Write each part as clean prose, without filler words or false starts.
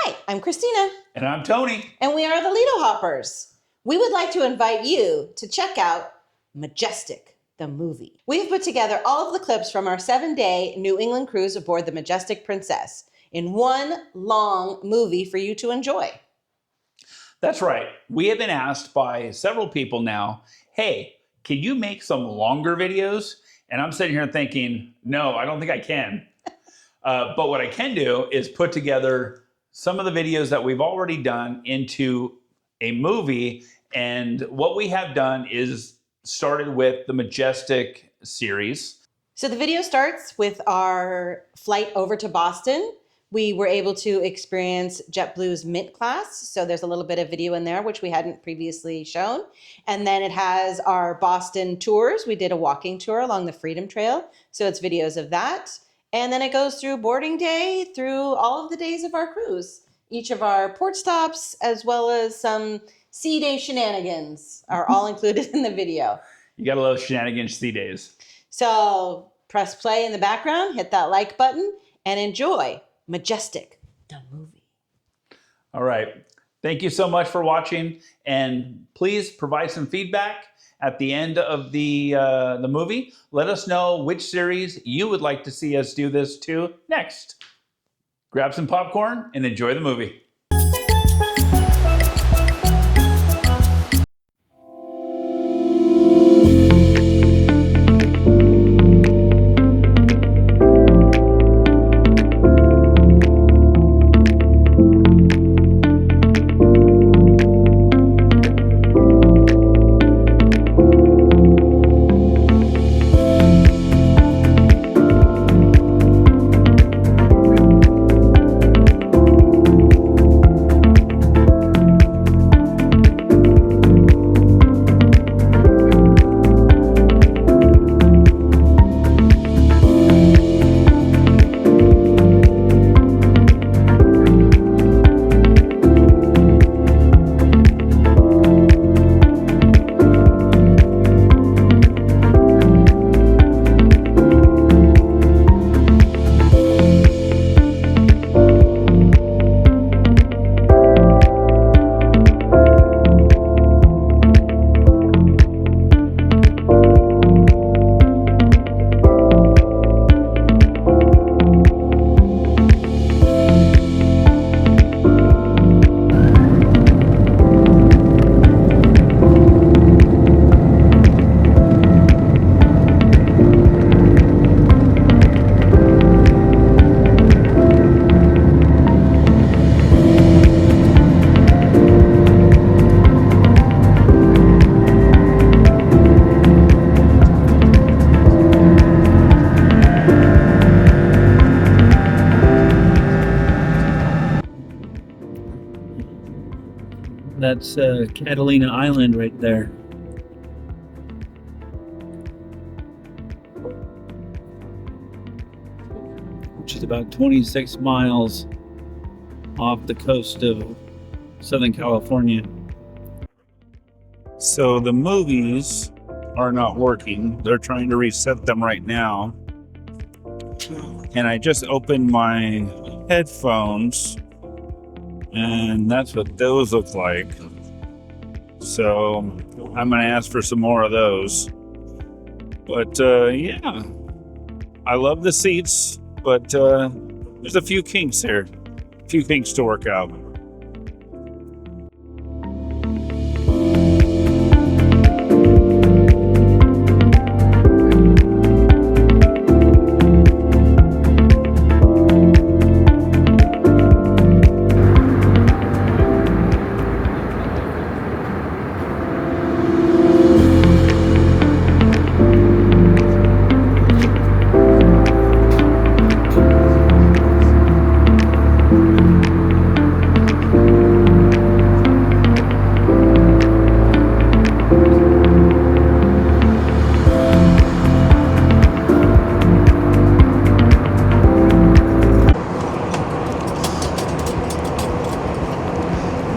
Hi, I'm Christina. And I'm Tony. And we are the Lido Hoppers. We would like to invite you to check out Majestic, the movie. We've put together all of the clips from our 7-day New England cruise aboard the Majestic Princess in one long movie for you to enjoy. That's right. We have been asked by several people now, hey, can you make some longer videos? And I'm sitting here thinking, no, I don't think I can. But what I can do is put together some of the videos that we've already done into a movie. And what we have done is started with the Majestic series. So the video starts with our flight over to Boston. We were able to experience JetBlue's Mint class. So there's a little bit of video in there, which we hadn't previously shown. And then it has our Boston tours. We did a walking tour along the Freedom Trail. So it's videos of that. And then it goes through boarding day, through all of the days of our cruise. Each of our port stops, as well as some sea day shenanigans, are all included in the video. You gotta love shenanigans sea days. So press play in the background, hit that like button, and enjoy Majestic, the movie. All right. Thank you so much for watching. And please provide some feedback at the end of the movie. Let us know which series you would like to see us do this to next. Grab some popcorn and enjoy the movie. That's Catalina Island right there. Which is about 26 miles off the coast of Southern California. So the movies are not working. They're trying to reset them right now. And I just opened my headphones, and that's what those look like. So I'm going to ask for some more of those. But yeah, I love the seats, but there's a few kinks here. A few kinks to work out.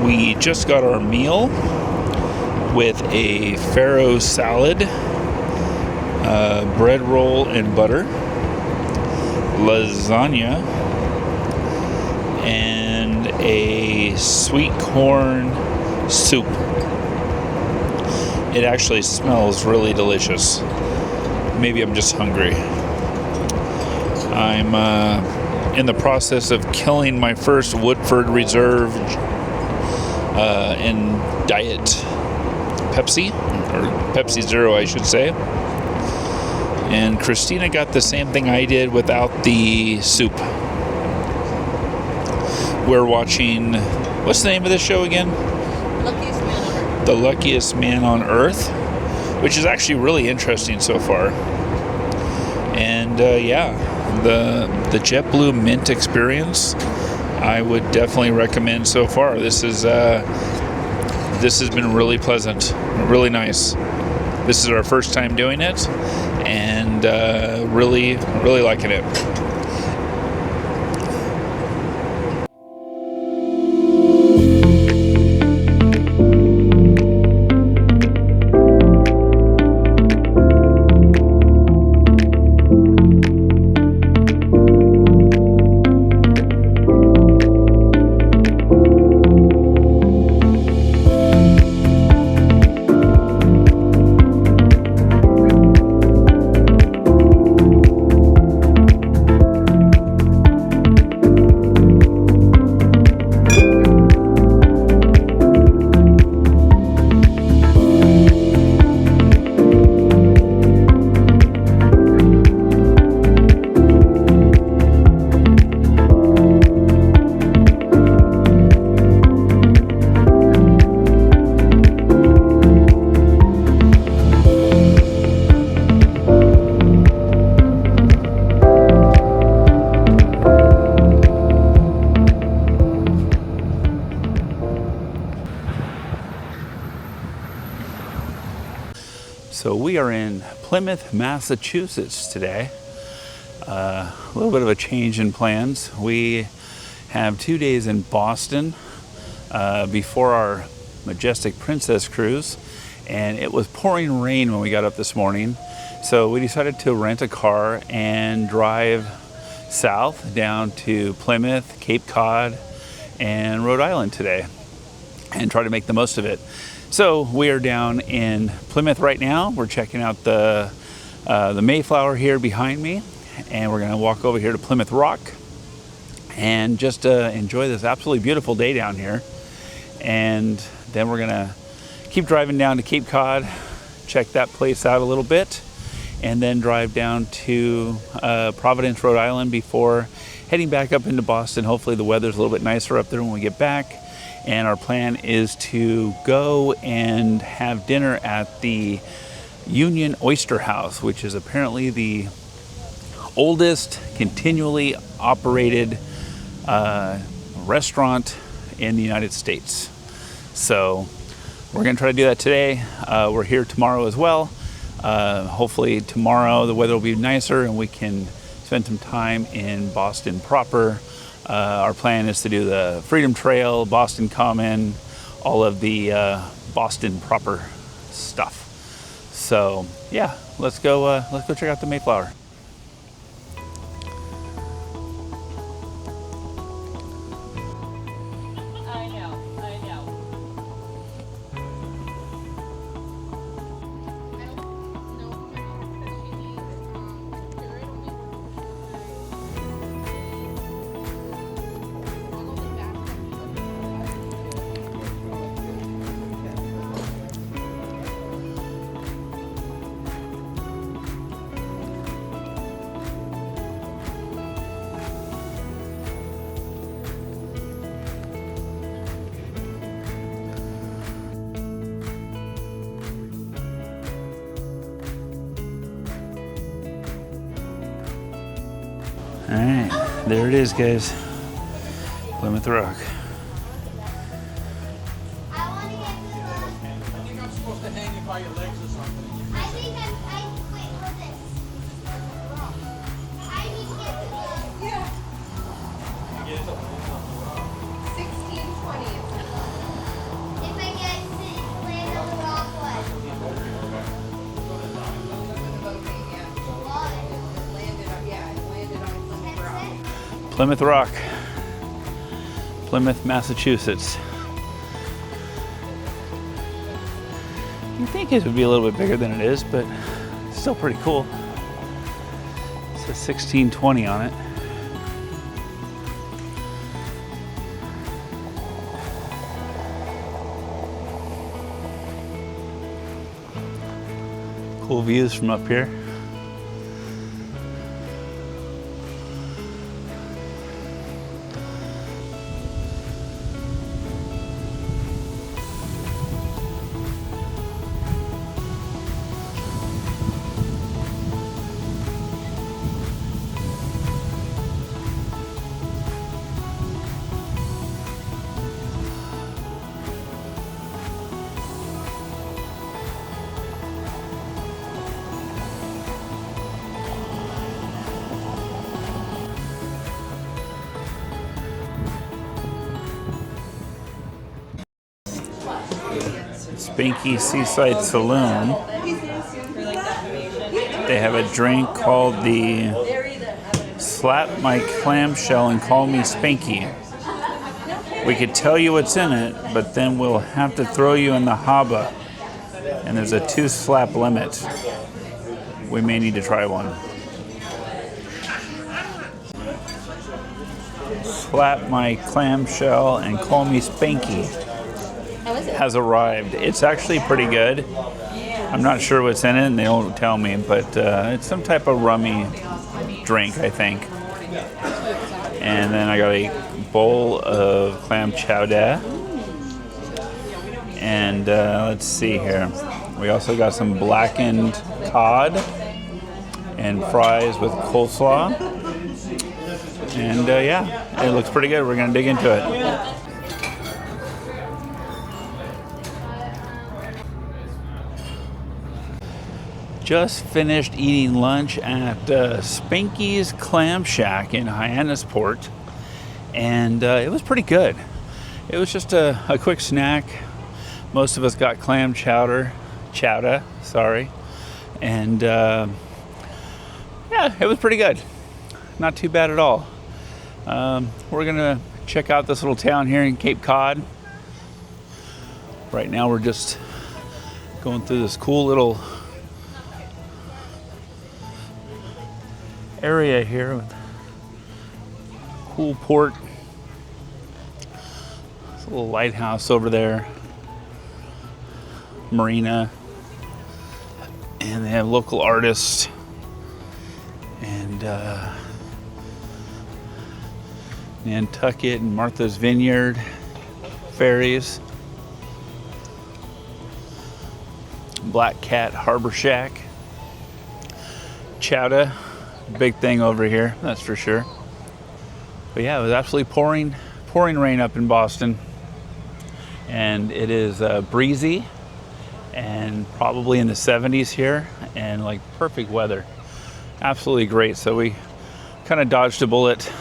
We just got our meal with a farro salad, bread roll and butter, lasagna, and a sweet corn soup. It actually smells really delicious. Maybe I'm just hungry. I'm in the process of killing my first Woodford Reserve in Diet Pepsi, or Pepsi Zero, I should say. And Christina got the same thing I did without the soup. We're watching, what's the name of this show again? Luckiest Man on Earth. The Luckiest Man on Earth, which is actually really interesting so far. And the JetBlue Mint experience, I would definitely recommend so far. This has been really pleasant, really nice. This is our first time doing it, and really liking it. So we are in Plymouth, Massachusetts today. A little bit of a change in plans. We have 2 days in Boston before our Majestic Princess cruise, and it was pouring rain when we got up this morning. So we decided to rent a car and drive south down to Plymouth, Cape Cod, and Rhode Island today, and try to make the most of it. So we are down in Plymouth right now. We're checking out the Mayflower here behind me, and we're going to walk over here to Plymouth Rock and just enjoy this absolutely beautiful day down here. And then we're going to keep driving down to Cape Cod, check that place out a little bit, and then drive down to Providence, Rhode Island before heading back up into Boston. Hopefully the weather's a little bit nicer up there when we get back. And our plan is to go and have dinner at the Union Oyster House, which is apparently the oldest continually operated restaurant in the United States. So we're going to try to do that today. We're here tomorrow as well. Hopefully tomorrow the weather will be nicer and we can spend some time in Boston proper. Our plan is to do the Freedom Trail, Boston Common, all of the Boston proper stuff. So yeah, let's go check out the Mayflower. I know. All right, there it is, guys. Plymouth Rock. I think I'm supposed to hang you by your legs or something. Wait, hold this. I need to get the, yeah. 1620. If I get to land on the rock one. Plymouth Rock. Plymouth, Massachusetts. You'd think it would be a little bit bigger than it is, but it's still pretty cool. It says 1620 on it. Cool views from up here. Spanky Seaside Saloon. They have a drink called the Slap My Clamshell and Call Me Spanky. We could tell you what's in it, but then we'll have to throw you in the haba. And there's a 2-slap limit. We may need to try one. Slap My Clamshell and Call Me Spanky has arrived. It's actually pretty good. I'm not sure what's in it, and they don't tell me, but it's some type of rummy drink, I think. And then I got a bowl of clam chowder. And let's see here. We also got some blackened cod and fries with coleslaw. And yeah, it looks pretty good. We're gonna dig into it. Just finished eating lunch at Spanky's Clam Shack in Hyannisport, and it was pretty good. It was just a quick snack. Most of us got clam chowder, and yeah, it was pretty good. Not too bad at all. We're gonna check out this little town here in Cape Cod. Right now we're just going through this cool little area here with cool port. There's a little lighthouse over there, marina, and they have local artists and Nantucket and Martha's Vineyard ferries. Black Cat Harbor Shack. Chowder. Big thing over here, that's for sure. But yeah, it was absolutely pouring rain up in Boston, and it is breezy and probably in the 70s here, and like perfect weather. Absolutely great. So we kind of dodged a bullet,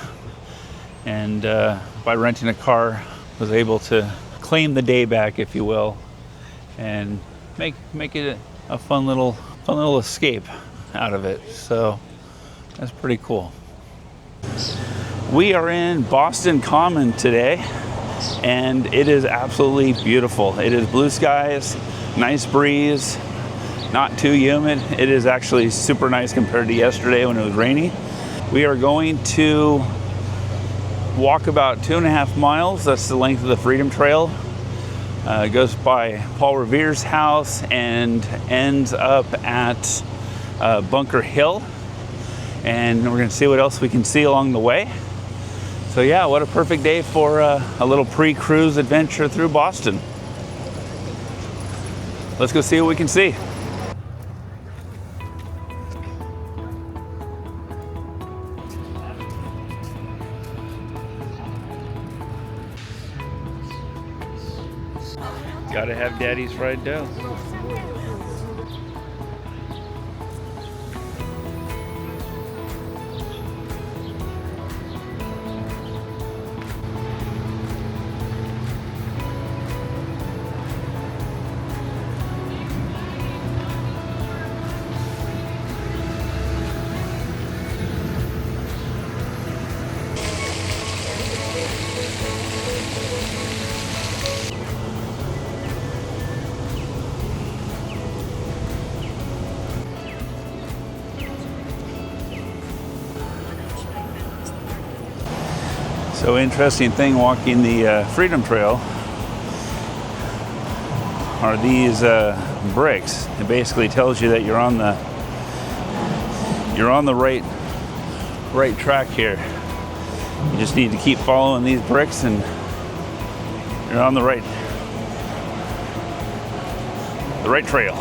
and by renting a car, was able to claim the day back, if you will, and make it a fun little escape out of it. So that's pretty cool. We are in Boston Common today, and it is absolutely beautiful. It is blue skies, nice breeze, not too humid. It is actually super nice compared to yesterday when it was rainy. We are going to walk about 2.5 miles. That's the length of the Freedom Trail. It goes by Paul Revere's house and ends up at Bunker Hill. And we're gonna see what else we can see along the way. So yeah, what a perfect day for a little pre-cruise adventure through Boston. Let's go see what we can see. Gotta have Daddy's fried dough. So interesting thing walking the Freedom Trail are these bricks. It basically tells you that you're on the right track here. You just need to keep following these bricks and you're on the right trail.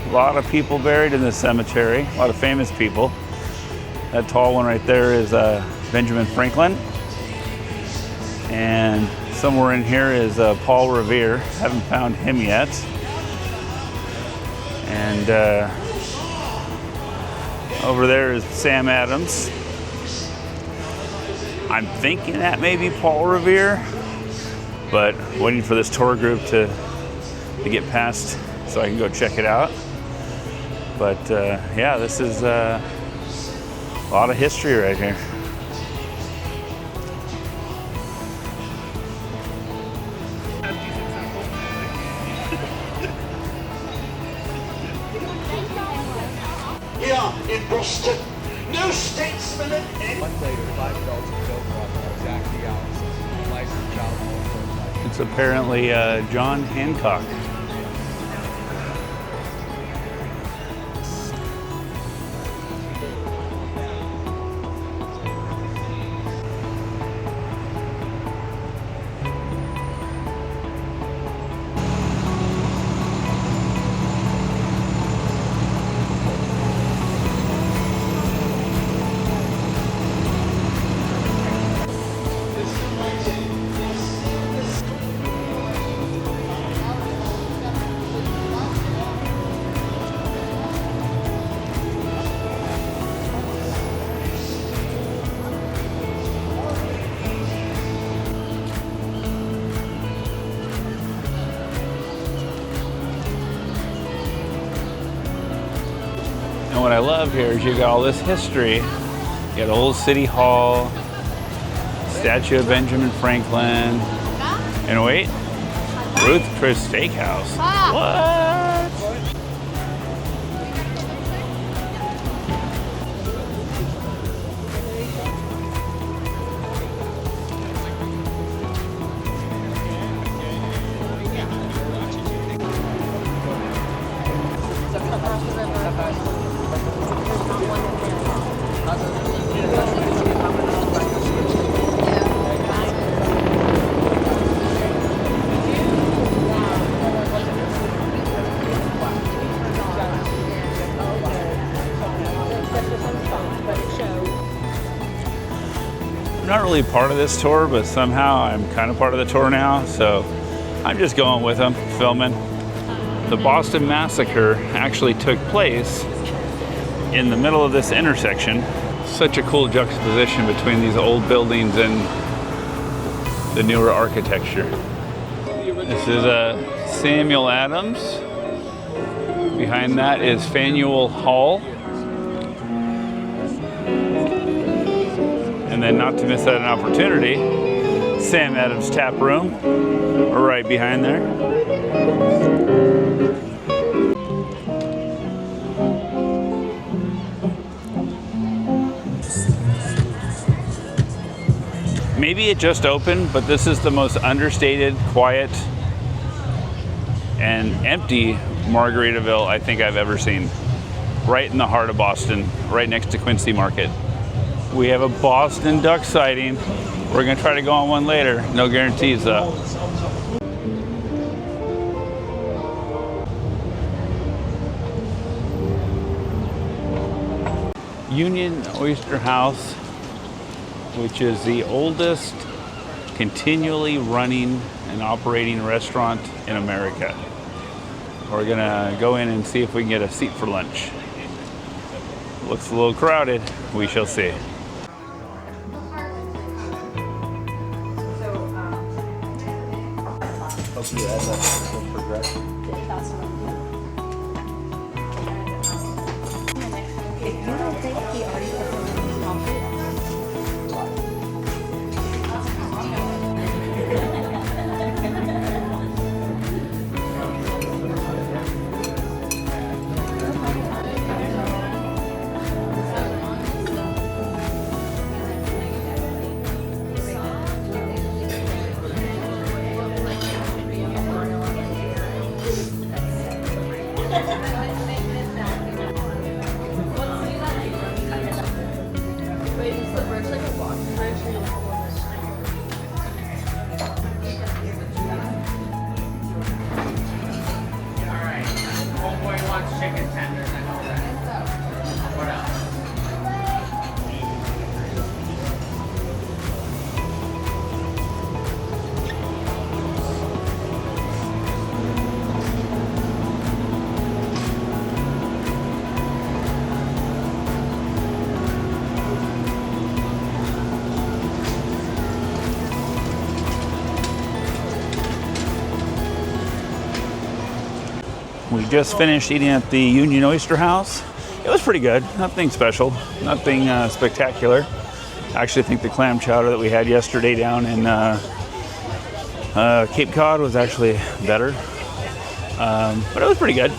A lot of people buried in this cemetery, a lot of famous people. That tall one right there is Benjamin Franklin. And somewhere in here is Paul Revere. Haven't found him yet. And over there is Sam Adams. I'm thinking that may be Paul Revere, but waiting for this tour group to get past so I can go check it out. But yeah, this is a lot of history right here. Here in Boston, no statesman in any... Month later, 5 adults were killed for exactly the opposite. Licensed child molester. It's apparently John Hancock. And what I love here is you got all this history. You got Old City Hall, statue of Benjamin Franklin, and wait, Ruth Chris Steakhouse. What? I'm not really part of this tour, but somehow I'm kind of part of the tour now, so I'm just going with them, filming. The Boston Massacre actually took place in the middle of this intersection. Such a cool juxtaposition between these old buildings and the newer architecture. This is Samuel Adams. Behind that is Faneuil Hall. And then, not to miss out an opportunity, Sam Adams Tap Room, right behind there. Maybe it just opened, but this is the most understated, quiet, and empty Margaritaville I think I've ever seen. Right in the heart of Boston, right next to Quincy Market. We have a Boston duck sighting. We're gonna try to go on one later. No guarantees though. Union Oyster House, which is the oldest continually running and operating restaurant in America. We're gonna go in and see if we can get a seat for lunch. Looks a little crowded. We shall see. the bridge like a walk bridge? Or you look at one All right. Homeboy wants chicken tenders. I know that. What else? We just finished eating at the Union Oyster House. It was pretty good. Nothing special, nothing spectacular. I actually think the clam chowder that we had yesterday down in Cape Cod was actually better. But it was pretty good.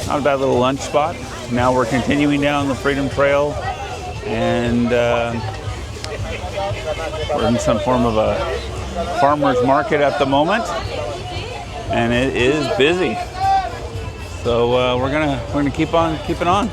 Not a bad little lunch spot. Now we're continuing down the Freedom Trail, and we're in some form of a farmer's market at the moment, and it is busy. So we're gonna keep on keeping on.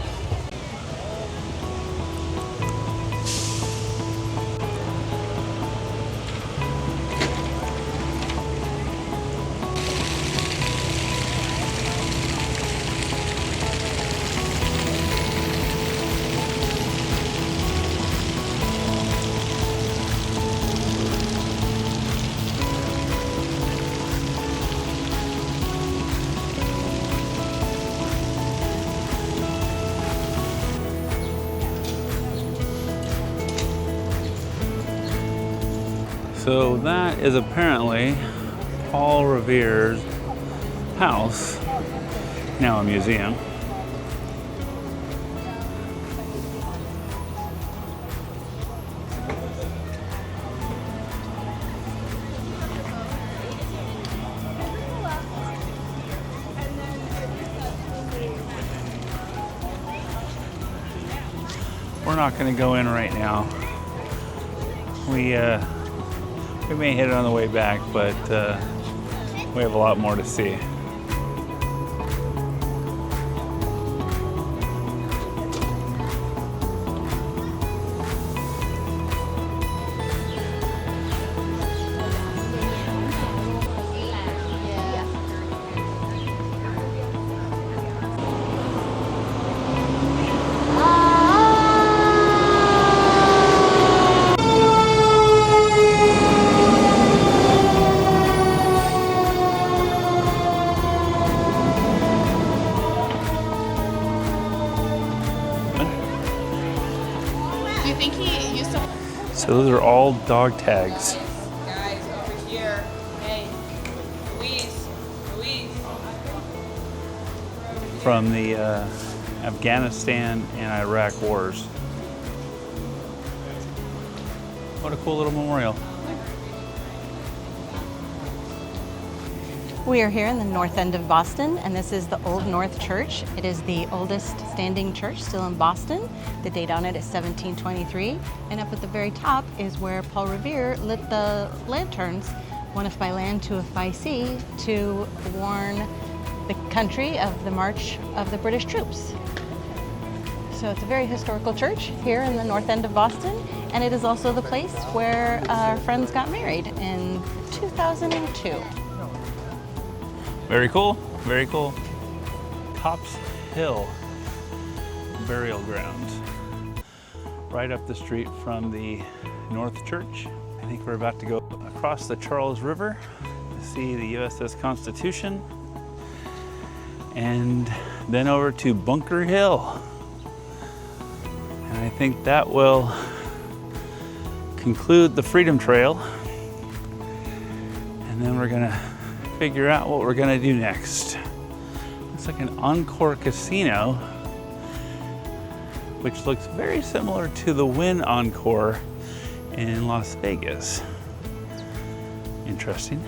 So that is apparently Paul Revere's house, now a museum. We're not going to go in right now. We may hit it on the way back, but we have a lot more to see. So those are all dog tags. Guys, over here. Hey, Louise. From the Afghanistan and Iraq wars. What a cool little memorial. We are here in the north end of Boston, and this is the Old North Church. It is the oldest standing church still in Boston. The date on it is 1723, and up at the very top is where Paul Revere lit the lanterns, one if by land, two if by sea, to warn the country of the march of the British troops. So it's a very historical church here in the north end of Boston, and it is also the place where our friends got married in 2002. Very cool, very cool. Cops Hill Burial Ground. Right up the street from the North Church. I think we're about to go across the Charles River to see the USS Constitution, and then over to Bunker Hill. And I think that will conclude the Freedom Trail. And then we're gonna figure out what we're gonna do next. It's like an Encore casino, which looks very similar to the Wynn Encore in Las Vegas. Interesting.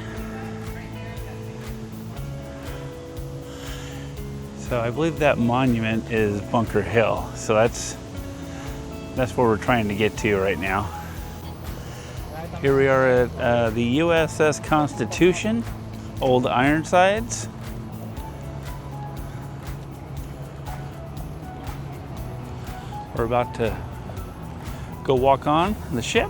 So I believe that monument is Bunker Hill. So that's where we're trying to get to right now. Here we are at the USS Constitution, Old Ironsides. We're about to go walk on the ship.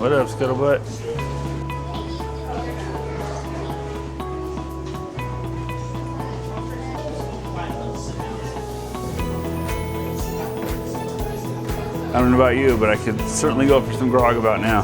What up, Scuttlebutt? I don't know about you, but I could certainly go for some grog about now.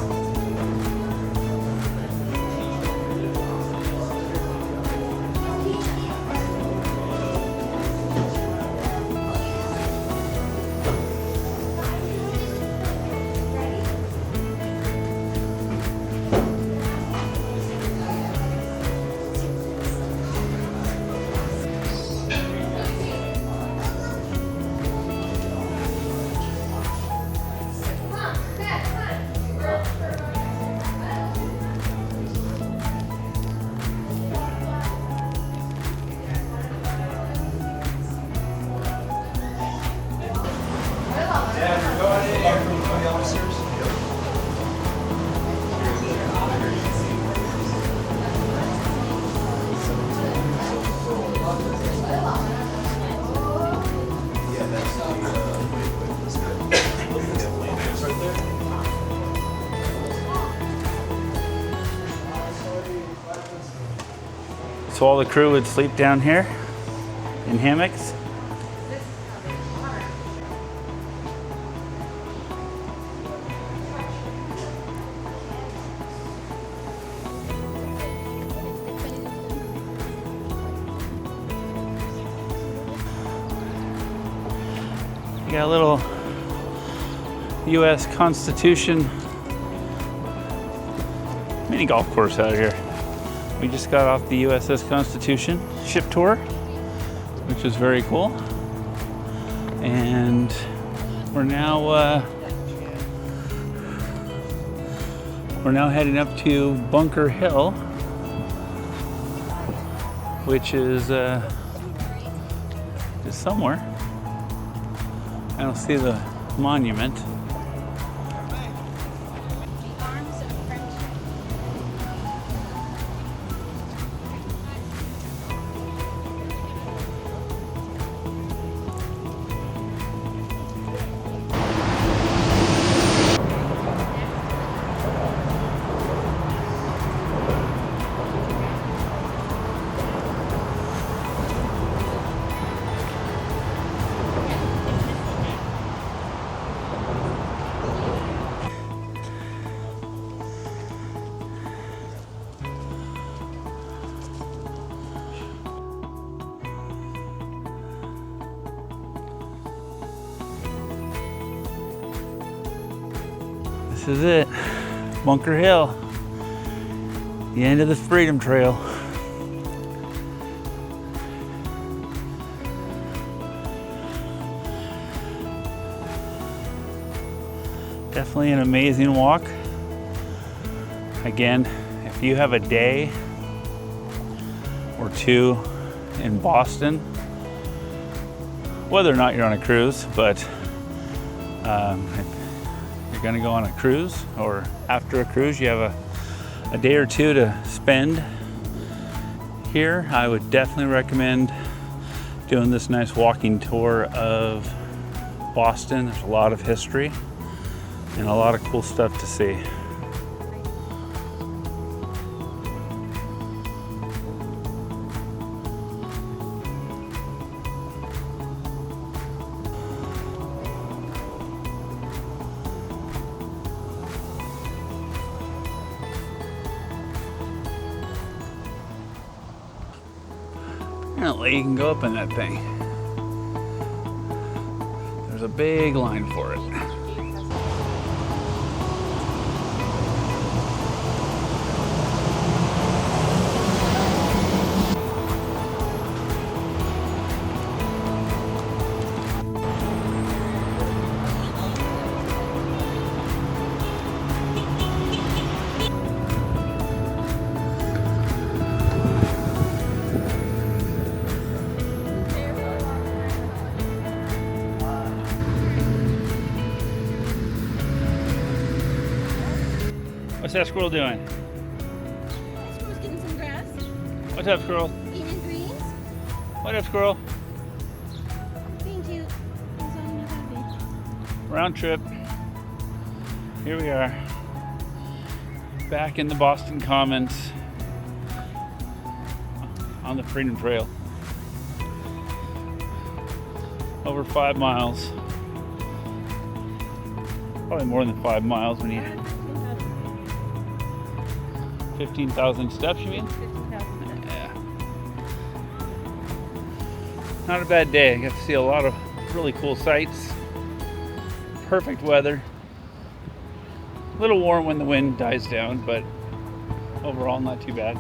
So all the crew would sleep down here in hammocks. You got a little U.S. Constitution mini golf course out here. We just got off the USS Constitution ship tour, which is very cool. And we're now heading up to Bunker Hill, which is somewhere. I don't see the monument. This is it, Bunker Hill, the end of the Freedom Trail. Definitely an amazing walk. Again, if you have a day or two in Boston, whether or not you're on a cruise, but if you're gonna go on a cruise or after a cruise, you have a day or two to spend here, I would definitely recommend doing this nice walking tour of Boston. There's a lot of history and a lot of cool stuff to see. Apparently you can go up in that thing. There's a big line for it. that squirrel doing? Squirrel's getting some grass. What's up, squirrel? Eating greens. What up, squirrel? Being cute. That's all you know how to be. Round trip. Here we are. Back in the Boston Commons on the Freedom Trail. Over 5 miles. Probably more than 5 miles when you 15,000 steps, you mean? Yeah. Not a bad day. I got to see a lot of really cool sights. Perfect weather. A little warm when the wind dies down, but overall not too bad.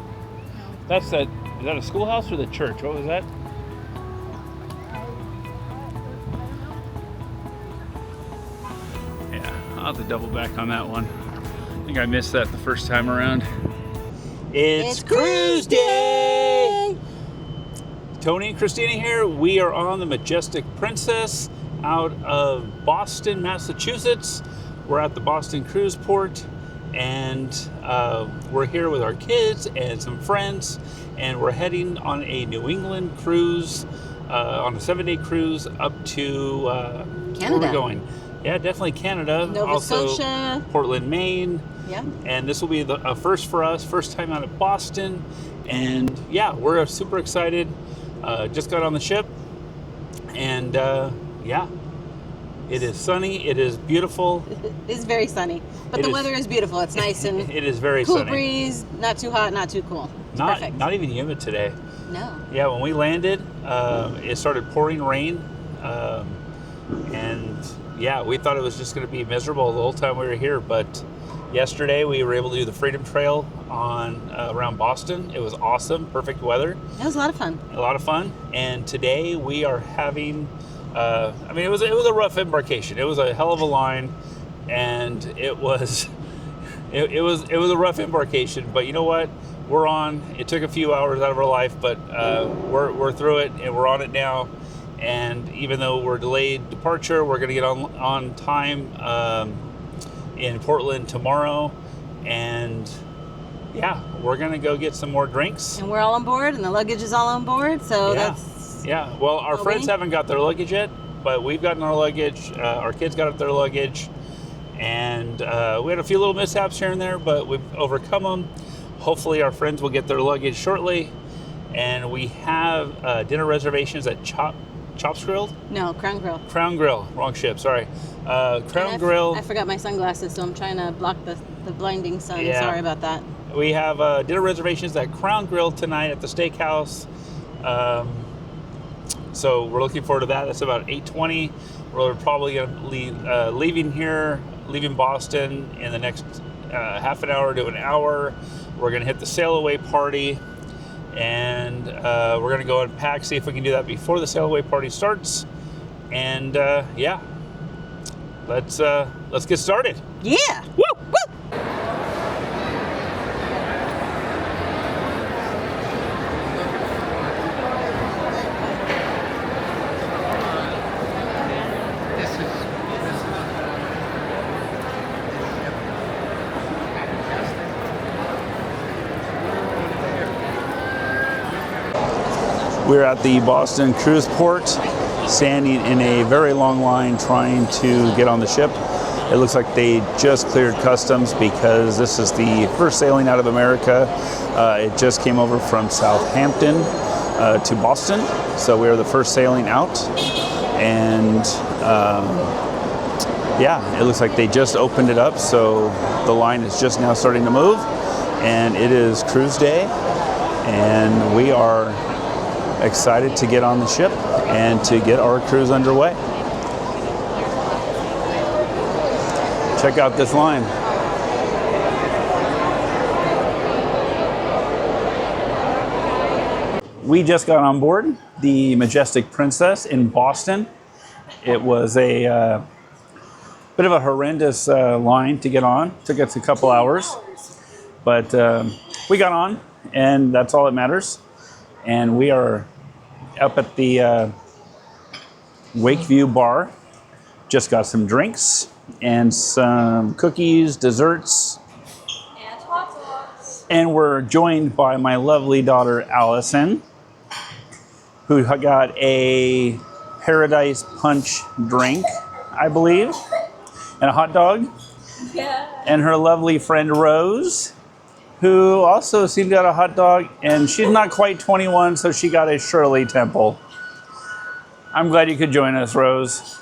Is that a schoolhouse or the church? What was that? Yeah, I'll have to double back on that one. I think I missed that the first time around. It's cruise day! Tony and Christina here. We are on the Majestic Princess out of Boston, Massachusetts. We're at the Boston Cruise Port, and we're here with our kids and some friends, and we're heading on a New England cruise, on a 7-day cruise up to Canada. Where are we going? Yeah, definitely Canada. Nova also Scotia. Portland, Maine. Yeah. And this will be a first for us, first time out of Boston. And yeah, we're super excited. Just got on the ship, and yeah, it is sunny. It is beautiful. It's very sunny, but the weather is beautiful. It's nice and it is very cool sunny. Breeze, not too hot, not too cool. It's perfect. Not even humid today. No. Yeah, when we landed, it started pouring rain, and yeah, we thought it was just going to be miserable the whole time we were here. But yesterday we were able to do the Freedom Trail on around Boston. It was awesome, perfect weather. It was a lot of fun. A lot of fun. And today we are having. I mean, it was a rough embarkation. It was a hell of a line, and it was a rough embarkation. But you know what? We're on. It took a few hours out of our life, but we're through it, and we're on it now. And even though we're delayed departure, we're going to get on time in Portland tomorrow, and yeah, we're going to go get some more drinks. And we're all on board, and the luggage is all on board. So Yeah. that's. Yeah, well, our friends haven't got their luggage yet, but we've gotten our luggage. Our kids got their luggage, and we had a few little mishaps here and there, but we've overcome them. Hopefully, our friends will get their luggage shortly, and we have dinner reservations at Chops Grill? No, Crown Grill. Crown Grill, wrong ship, sorry. Crown Grill. I forgot my sunglasses, so I'm trying to block the blinding sun. Yeah. Sorry about that. We have dinner reservations at Crown Grill tonight at the steakhouse. So we're looking forward to that. That's about 8:20. We're probably going to leaving Boston in the next half an hour to an hour. We're going to hit the sail away party, and we're going to go and pack, see if we can do that before the sail away party starts. And yeah, let's get started. Yeah. Woo! Woo! We're at the Boston Cruise Port, standing in a very long line trying to get on the ship. It looks like they just cleared customs because this is the first sailing out of America. It just came over from Southampton to Boston, so we are the first sailing out. And yeah, it looks like they just opened it up, so the line is just now starting to move. And it is cruise day, and we are excited to get on the ship and to get our cruise underway. Check out this line. We just got on board the Majestic Princess in Boston. It was a bit of a horrendous line to get on. Took us a couple hours, but we got on, and that's all that matters. And we are up at the Wakeview bar. Just got some drinks and some cookies, desserts. And we're joined by my lovely daughter, Allison, who got a Paradise Punch drink, I believe, and a hot dog. Yeah. And her lovely friend, Rose, who also seemed to have a hot dog, and she's not quite 21, so she got a Shirley Temple. I'm glad you could join us, Rose.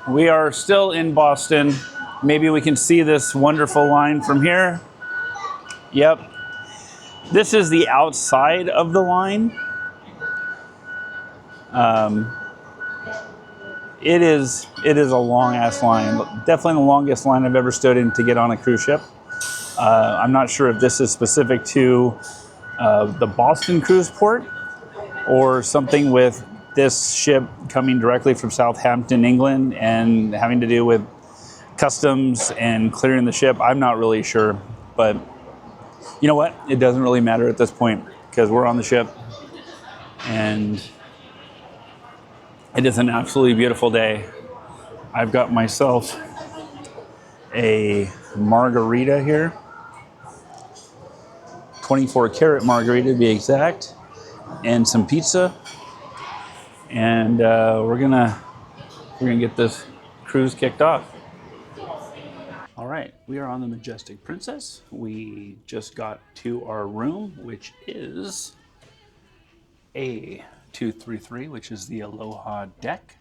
We are still in Boston. Maybe we can see this wonderful line from here. Yep. This is the outside of the line. It is a long ass line. Definitely the longest line I've ever stood in to get on a cruise ship. I'm not sure if this is specific to the Boston cruise port or something with this ship coming directly from Southampton, England, and having to do with customs and clearing the ship. I'm not really sure, but you know what? It doesn't really matter at this point because we're on the ship and it is an absolutely beautiful day. I've got myself a margarita here. 24 karat margarita to be exact, and some pizza. And we're gonna get this cruise kicked off. All right, we are on the Majestic Princess. We just got to our room, which is A233, which is the Aloha deck.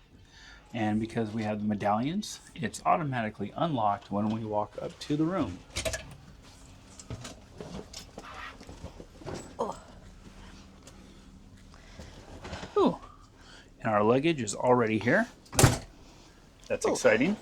And because we have the medallions, it's automatically unlocked when we walk up to the room. Ooh. And our luggage is already here. That's exciting.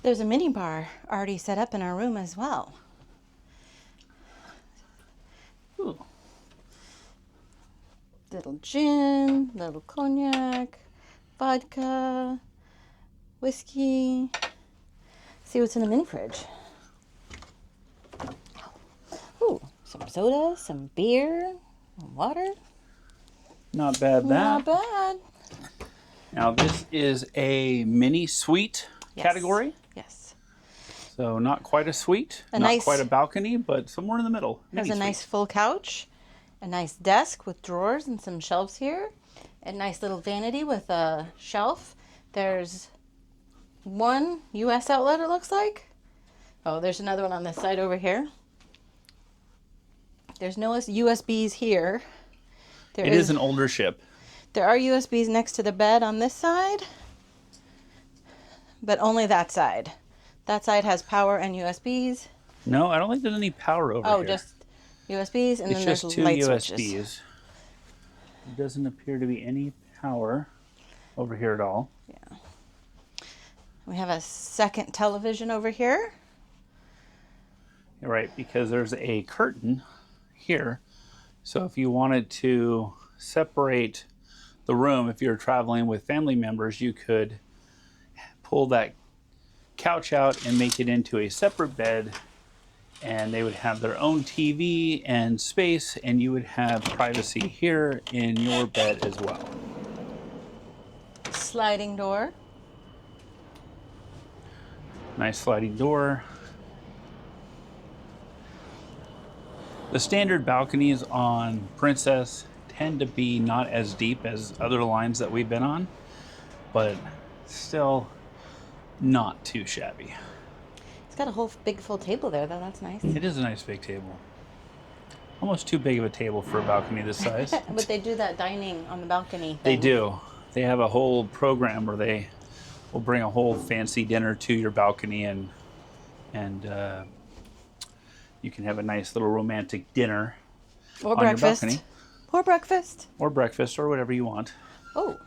There's a mini bar already set up in our room as well. Ooh. Little gin, little cognac, vodka, whiskey. See what's in the mini fridge. Ooh, some soda, some beer, water. Not bad, Not bad. Now this is a mini suite category. Yes. So not quite a suite, not quite a balcony, but somewhere in the middle. There's a nice full couch, a nice desk with drawers and some shelves here, a nice little vanity with a shelf. There's one US outlet, it looks like. Oh, there's another one on this side over here. There's no USBs here. It is an older ship. There are USBs next to the bed on this side, but only that side. That side has power and USBs. No, I don't think there's any power over here. Oh, just USBs, and then there's just two light USBs. switches. There doesn't appear to be any power over here at all. Yeah. We have a second television over here. You're right, because there's a curtain here. So if you wanted to separate the room, if you're traveling with family members, you could pull that couch out and make it into a separate bed, and they would have their own TV and space, and you would have privacy here in your bed as well. Sliding door. Nice sliding door. The standard balconies on Princess tend to be not as deep as other lines that we've been on, but still not too shabby. It's got a whole big full table there, though. That's nice. It is a nice big table. Almost too big of a table for a balcony this size. But they do that dining on the balcony thing. They do. They have a whole program where they will bring a whole fancy dinner to your balcony, and you can have a nice little romantic dinner or on breakfast. your balcony. Or breakfast. Or breakfast, or whatever you want. Oh.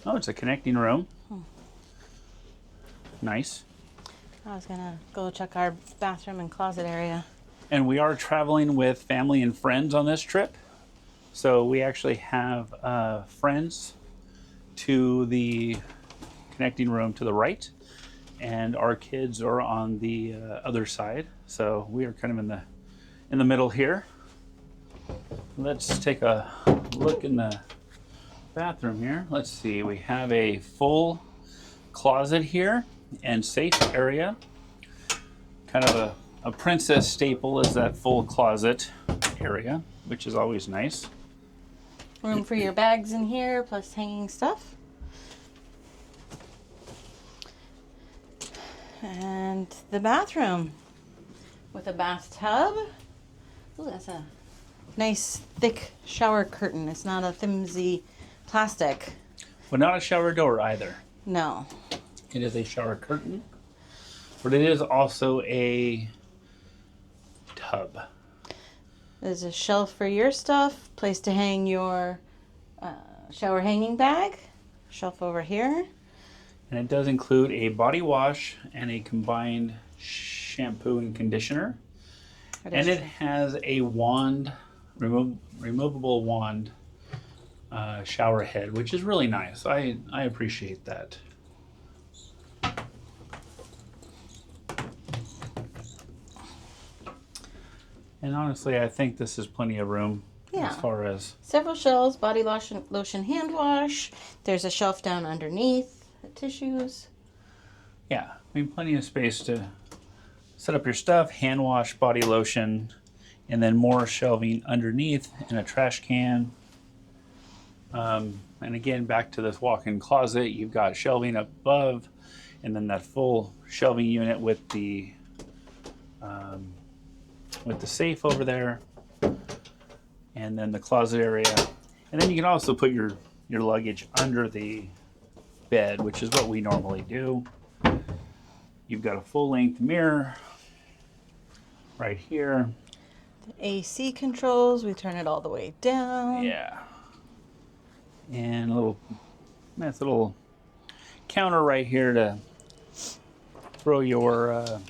Oh, it's a connecting room. Nice. I was gonna go check our bathroom and closet area. And we are traveling with family and friends on this trip. So we actually have friends to the connecting room to the right, and our kids are on the other side. So we are kind of in the middle here. let's take a look in the bathroom here. Let's see, we have a full closet here and safe area. Kind of a princess staple is that full closet area, which is always nice. Room for your bags in here, plus hanging stuff. And the bathroom with a bathtub. Ooh, that's a nice thick shower curtain. It's not a flimsy plastic. But not a shower door either. No. It is a shower curtain, but it is also a tub. There's a shelf for your stuff, place to hang your shower hanging bag. Shelf over here. And it does include a body wash and a combined shampoo and conditioner. And it has a wand, removable wand shower head, which is really nice. I appreciate that. And honestly, I think this is plenty of room as far as... Several shelves, body lotion, hand wash. There's a shelf down underneath, tissues. Yeah, I mean, plenty of space to set up your stuff, hand wash, body lotion, and then more shelving underneath and a trash can. And again, back to this walk-in closet, you've got shelving up above, and then that full shelving unit with the safe over there, and then the closet area. And then you can also put your luggage under the bed, which is what we normally do. You've got a full-length mirror right here. The AC controls, we turn it all the way down. Yeah. And a nice little counter right here to throw your, I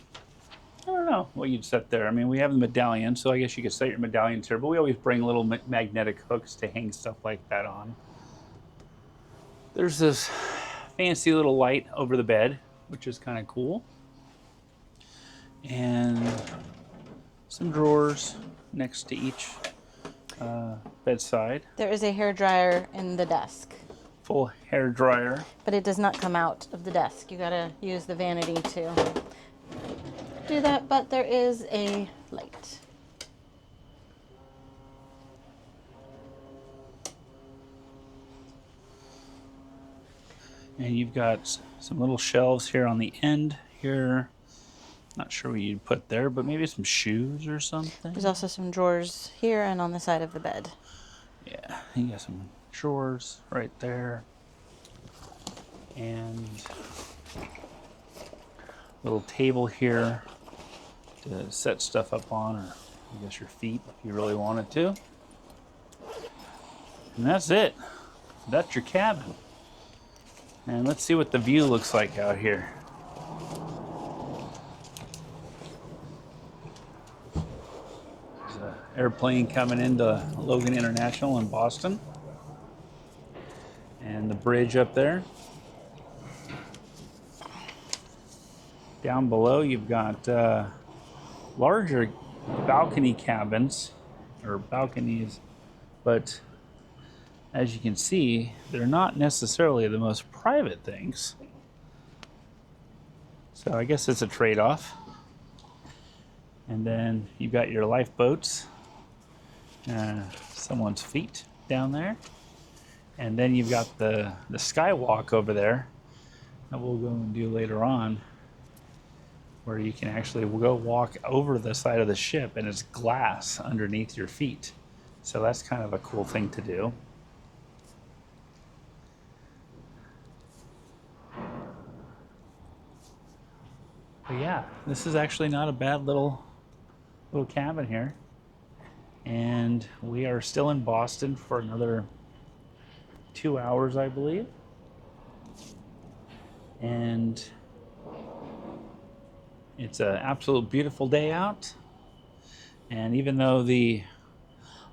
don't know what you'd set there. I mean, we have the medallion, so I guess you could set your medallions here, but we always bring little magnetic hooks to hang stuff like that on. There's this fancy little light over the bed, which is kind of cool. And some drawers next to each bedside. There is a hair dryer in the desk. Full hair dryer. But it does not come out of the desk. You gotta use the vanity to do that, but there is a light. And you've got some little shelves here on the end here. Not sure what you'd put there, but maybe some shoes or something. There's also some drawers here and on the side of the bed. Yeah, you got some drawers right there. And a little table here to set stuff up on, or I guess your feet if you really wanted to. And that's it. That's your cabin. And let's see what the view looks like out here. There's an airplane coming into Logan International in Boston. And the bridge up there. Down below, you've got larger balcony cabins, or balconies, but as you can see, they're not necessarily the most private things. So I guess it's a trade-off. And then you've got your lifeboats, someone's feet down there. And then you've got the skywalk over there that we'll go and do later on, where you can actually go walk over the side of the ship and it's glass underneath your feet. So that's kind of a cool thing to do. But yeah, this is actually not a bad little cabin here. And we are still in Boston for another 2 hours, I believe. And it's an absolute beautiful day out. And even though the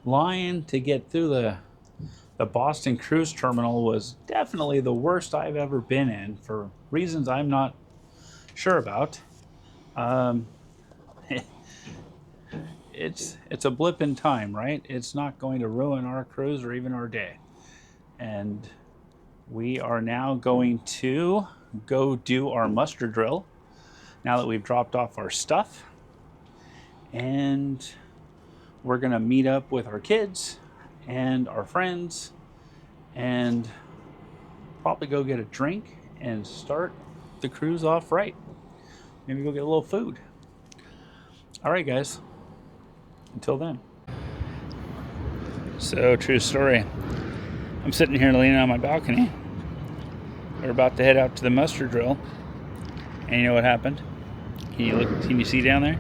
line to get through the Boston cruise terminal was definitely the worst I've ever been in for reasons I'm not it's a blip in time, right? It's not going to ruin our cruise or even our day. And we are now going to go do our muster drill now that we've dropped off our stuff. And we're gonna meet up with our kids and our friends and probably go get a drink and start the cruise off right. Maybe go get a little food. All right, guys. Until then. So, true story. I'm sitting here leaning on my balcony. We're about to head out to the muster drill. And you know what happened? Can you look? Can you see down there?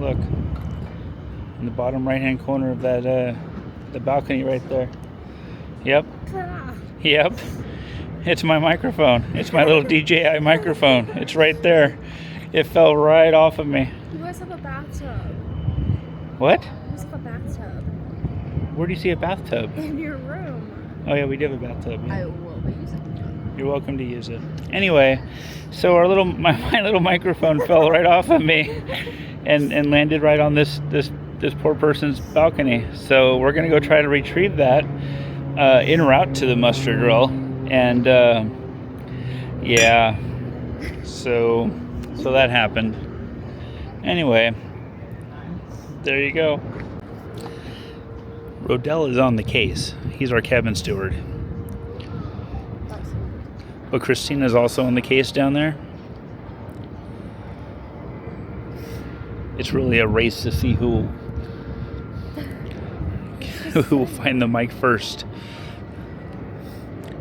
Look. In the bottom right-hand corner of that, the balcony right there. Yep. Yep. It's my microphone. It's my little DJI microphone. It's right there. It fell right off of me. You guys have a bathtub. What? You guys have a bathtub. Where do you see a bathtub? In your room. Oh yeah, we do have a bathtub. Yeah. I will be using it. You're welcome to use it. Anyway, so our little my little microphone fell right off of me and landed right on this poor person's balcony. So we're gonna go try to retrieve that en route to the muster drill. And yeah, so that happened. Anyway, there you go. Rodell is on the case. He's our cabin steward. But Christina's also on the case down there. It's really a race to see who will find the mic first.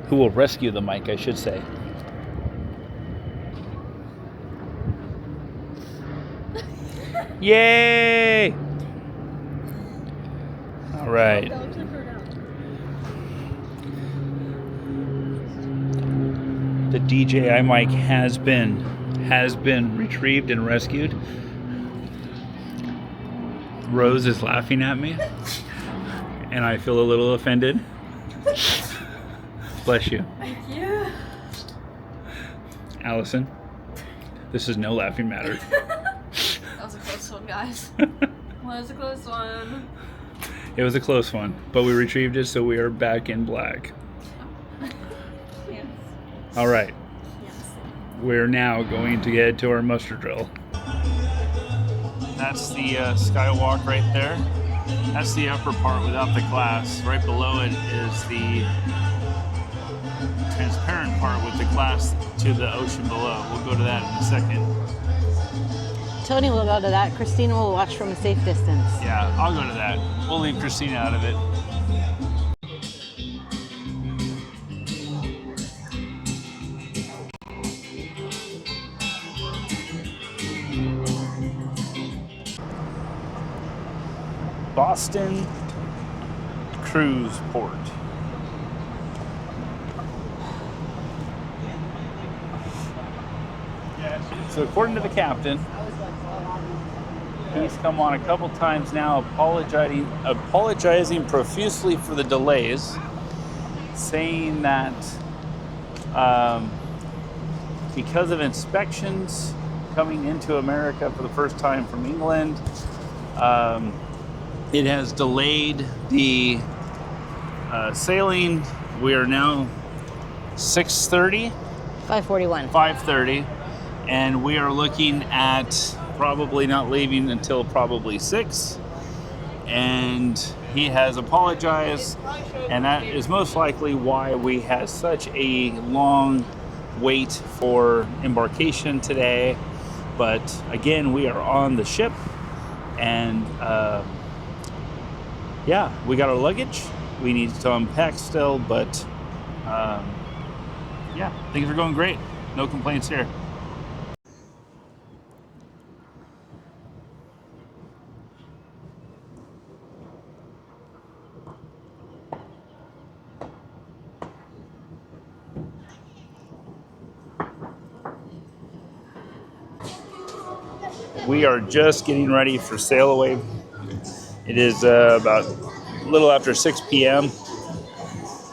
Who will rescue the mic, I should say. Yay! All right. The DJI mic has been retrieved and rescued. Rose is laughing at me, and I feel a little offended. Bless you. Thank you. Allison, this is no laughing matter. That was a close one, guys. Was a close one. It was a close one, but we retrieved it, so we are back in black. Yes. All right. Yes. We're now going to get to our muster drill. That's the skywalk right there. That's the upper part without the glass. Right below it is the transparent part with the glass to the ocean below. We'll go to that in a second. Tony will go to that. Christina will watch from a safe distance. Yeah, I'll go to that. We'll leave Christina out of it. Boston Cruise Port. So according to the captain, he's come on a couple times now apologizing profusely for the delays, saying that because of inspections coming into America for the first time from England, it has delayed the sailing. We are now 6:30, 5:41. 5:30, and we are looking at probably not leaving until probably 6. And he has apologized, and that is most likely why we had such a long wait for embarkation today. But again, we are on the ship, and yeah, we got our luggage. We need to unpack still, but yeah, things are going great. No complaints here. We are just getting ready for sail away. It is about a little after 6 p.m.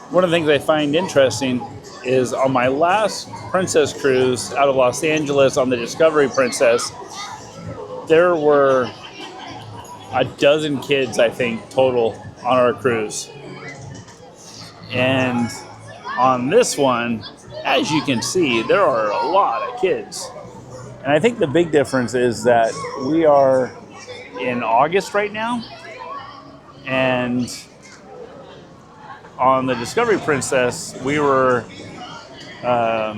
One of the things I find interesting is on my last Princess cruise out of Los Angeles on the Discovery Princess, there were a dozen kids, I think, total on our cruise. And on this one, as you can see, there are a lot of kids. And I think the big difference is that we are in August right now. And on the Discovery Princess, we were, I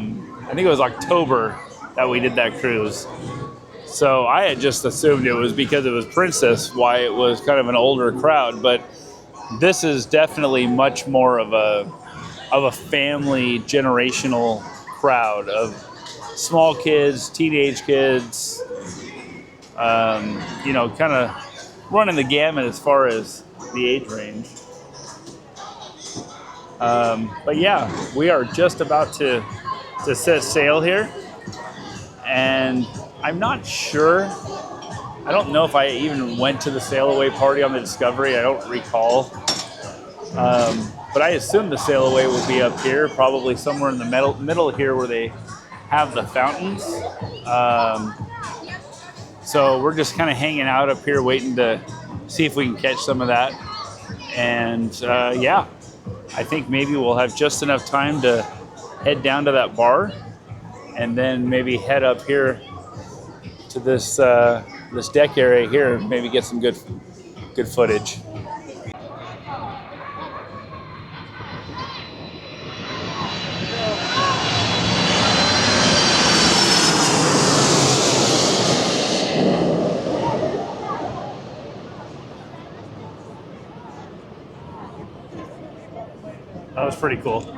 think it was October that we did that cruise. So I had just assumed it was because it was Princess why it was kind of an older crowd. But this is definitely much more of a family generational crowd of small kids, teenage kids, kind of running the gamut as far as the age range. But yeah, we are just about to set sail here. And I'm not sure. I don't know if I even went to the sail away party on the Discovery. I don't recall. But I assume the sail away will be up here, probably somewhere in the middle here where they have the fountains. So we're just kind of hanging out up here waiting to see if we can catch some of that. And yeah, I think maybe we'll have just enough time to head down to that bar and then maybe head up here to this this deck area here and maybe get some good footage. That was pretty cool.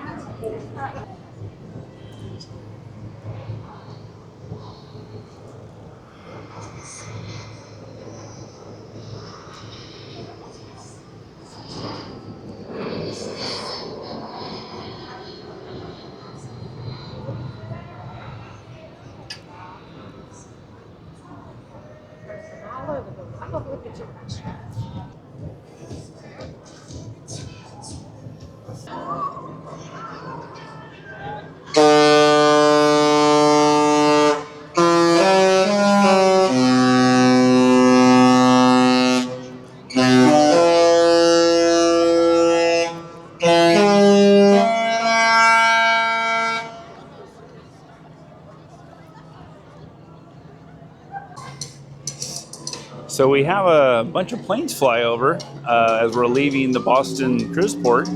So we have a bunch of planes fly over as we're leaving the Boston cruise port.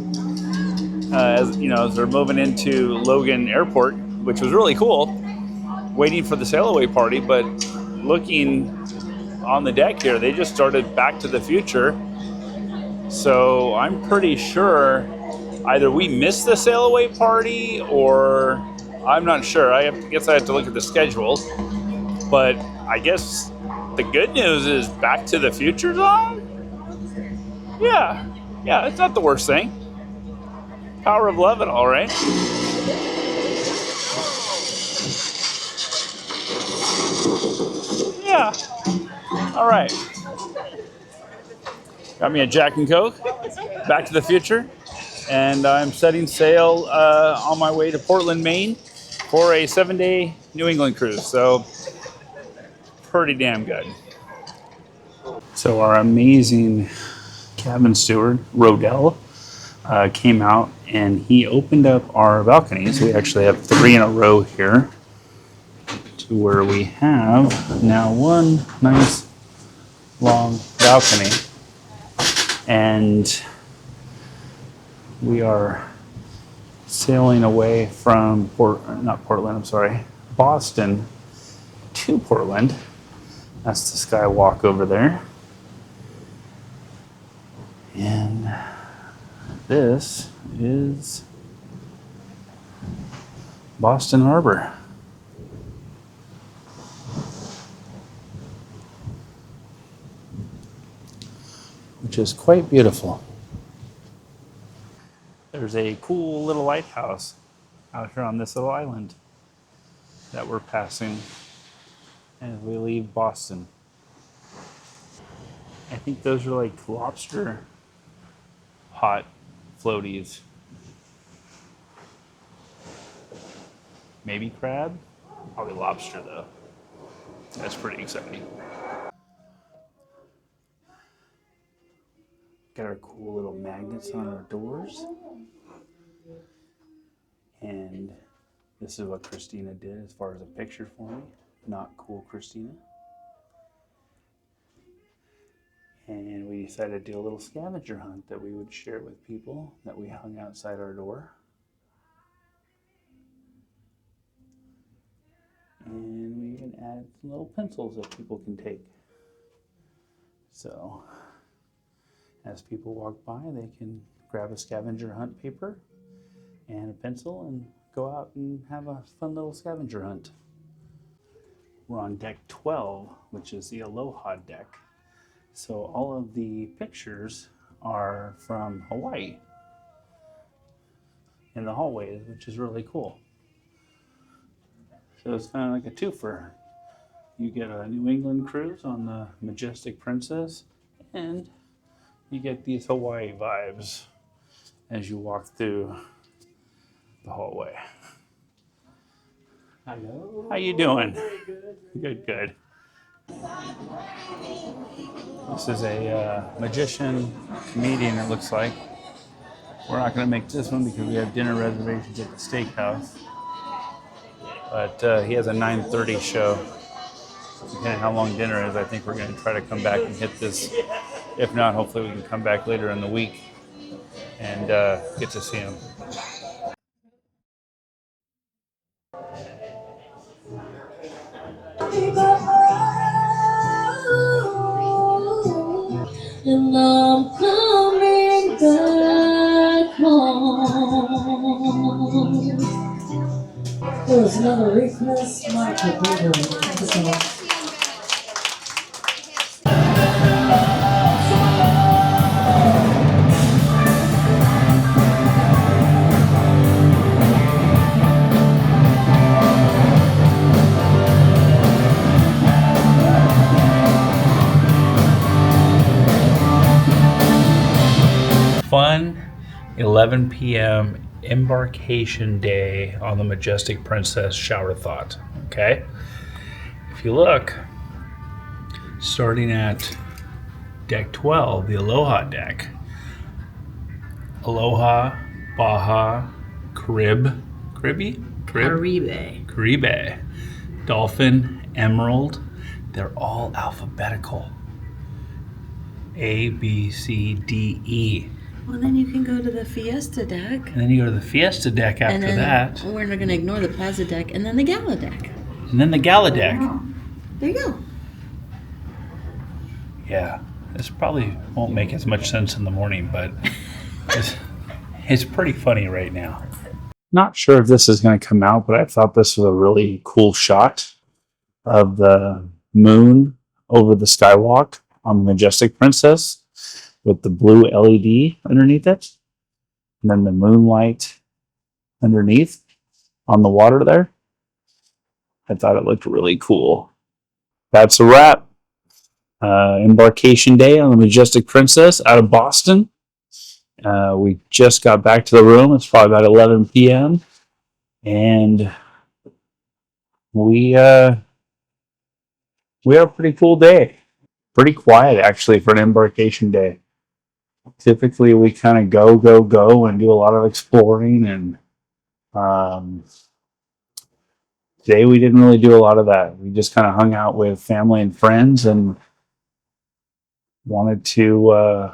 As they're moving into Logan Airport, which was really cool. Waiting for the sail away party, but looking on the deck here, they just started Back to the Future. So I'm pretty sure either we missed the sail away party or I'm not sure. I guess I have to look at the schedule. But I guess the good news is Back to the Future's on? Yeah, it's not the worst thing. Power of love and all, right? Yeah. All right. Got me a Jack and Coke. Back to the Future. And I'm setting sail on my way to Portland, Maine for a 7-day New England cruise. So pretty damn good. So our amazing cabin steward, Rodell, came out and he opened up our balconies. We actually have 3 in a row here to where we have now one nice long balcony. And we are sailing away from Boston to Portland. That's the skywalk over there. And this is Boston Harbor. Which is quite beautiful. There's a cool little lighthouse out here on this little island that we're passing as we leave Boston. I think those are like lobster hot floaties. Maybe crab? Probably lobster though. That's pretty exciting. Got our cool little magnets on our doors. And this is what Christina did as far as a picture for me. Not cool, Christina. And we decided to do a little scavenger hunt that we would share with people that we hung outside our door. And we even added some little pencils that people can take. So as people walk by, they can grab a scavenger hunt paper and a pencil and go out and have a fun little scavenger hunt. We're on deck 12, which is the Aloha deck. So all of the pictures are from Hawaii in the hallways, which is really cool. So it's kind of like a twofer. You get a New England cruise on the Majestic Princess, and you get these Hawaii vibes as you walk through the hallway. Hello. How you doing? Very good. Good, good. This is a magician comedian, it looks like. We're not going to make this one because we have dinner reservations at the steakhouse. But he has a 9:30 show. Depending on how long dinner is, I think we're going to try to come back and hit this. If not, hopefully we can come back later in the week and get to see him. And I'm coming back home. There was another request, Michael Bigger. Fun 11 p.m. embarkation day on the Majestic Princess shower thought. Okay, if you look, starting at deck 12, the Aloha deck. Aloha, Baja, Caribe, Dolphin, Emerald. They're all alphabetical. A, B, C, D, E. Well, then you can go to the Fiesta deck. And then you go to the Fiesta deck after and then that. We're not going to ignore the Plaza deck. And then the Gala deck. And then the Gala deck. There you go. Yeah, this probably won't make as much sense in the morning, but it's pretty funny right now. Not sure if this is going to come out, but I thought this was a really cool shot of the moon over the skywalk on Majestic Princess with the blue LED underneath it, and then the moonlight underneath on the water there. I thought it looked really cool. That's a wrap. Embarkation day on the Majestic Princess out of Boston. We just got back to the room. It's probably about 11 p.m. And we had a pretty cool day. Pretty quiet, actually, for an embarkation day. Typically, we kind of go and do a lot of exploring. And today, we didn't really do a lot of that. We just kind of hung out with family and friends and wanted to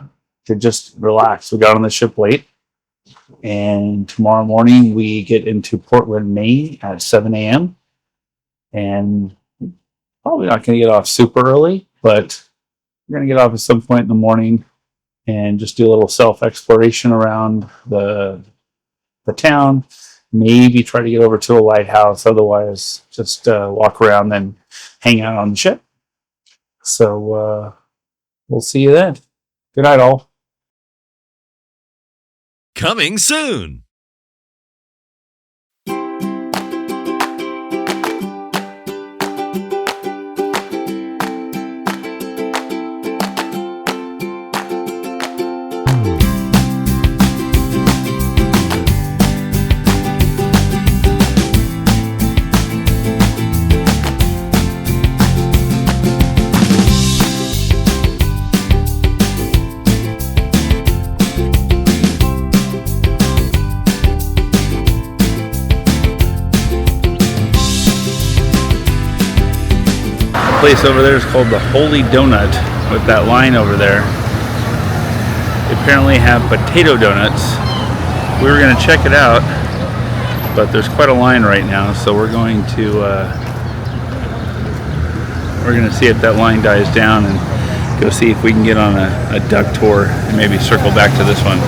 just relax. We got on the ship late. And tomorrow morning, we get into Portland, Maine at 7 a.m. And probably not going to get off super early, but we're going to get off at some point in the morning and just do a little self-exploration around the town. Maybe try to get over to a lighthouse. Otherwise, just walk around and hang out on the ship. So we'll see you then. Good night, all. Coming soon. place over there is called the Holy Donut with that line over there. They apparently have potato donuts. We were going to check it out, but there's quite a line right now, so we're going to see if that line dies down and go see if we can get on a duck tour and maybe circle back to this one.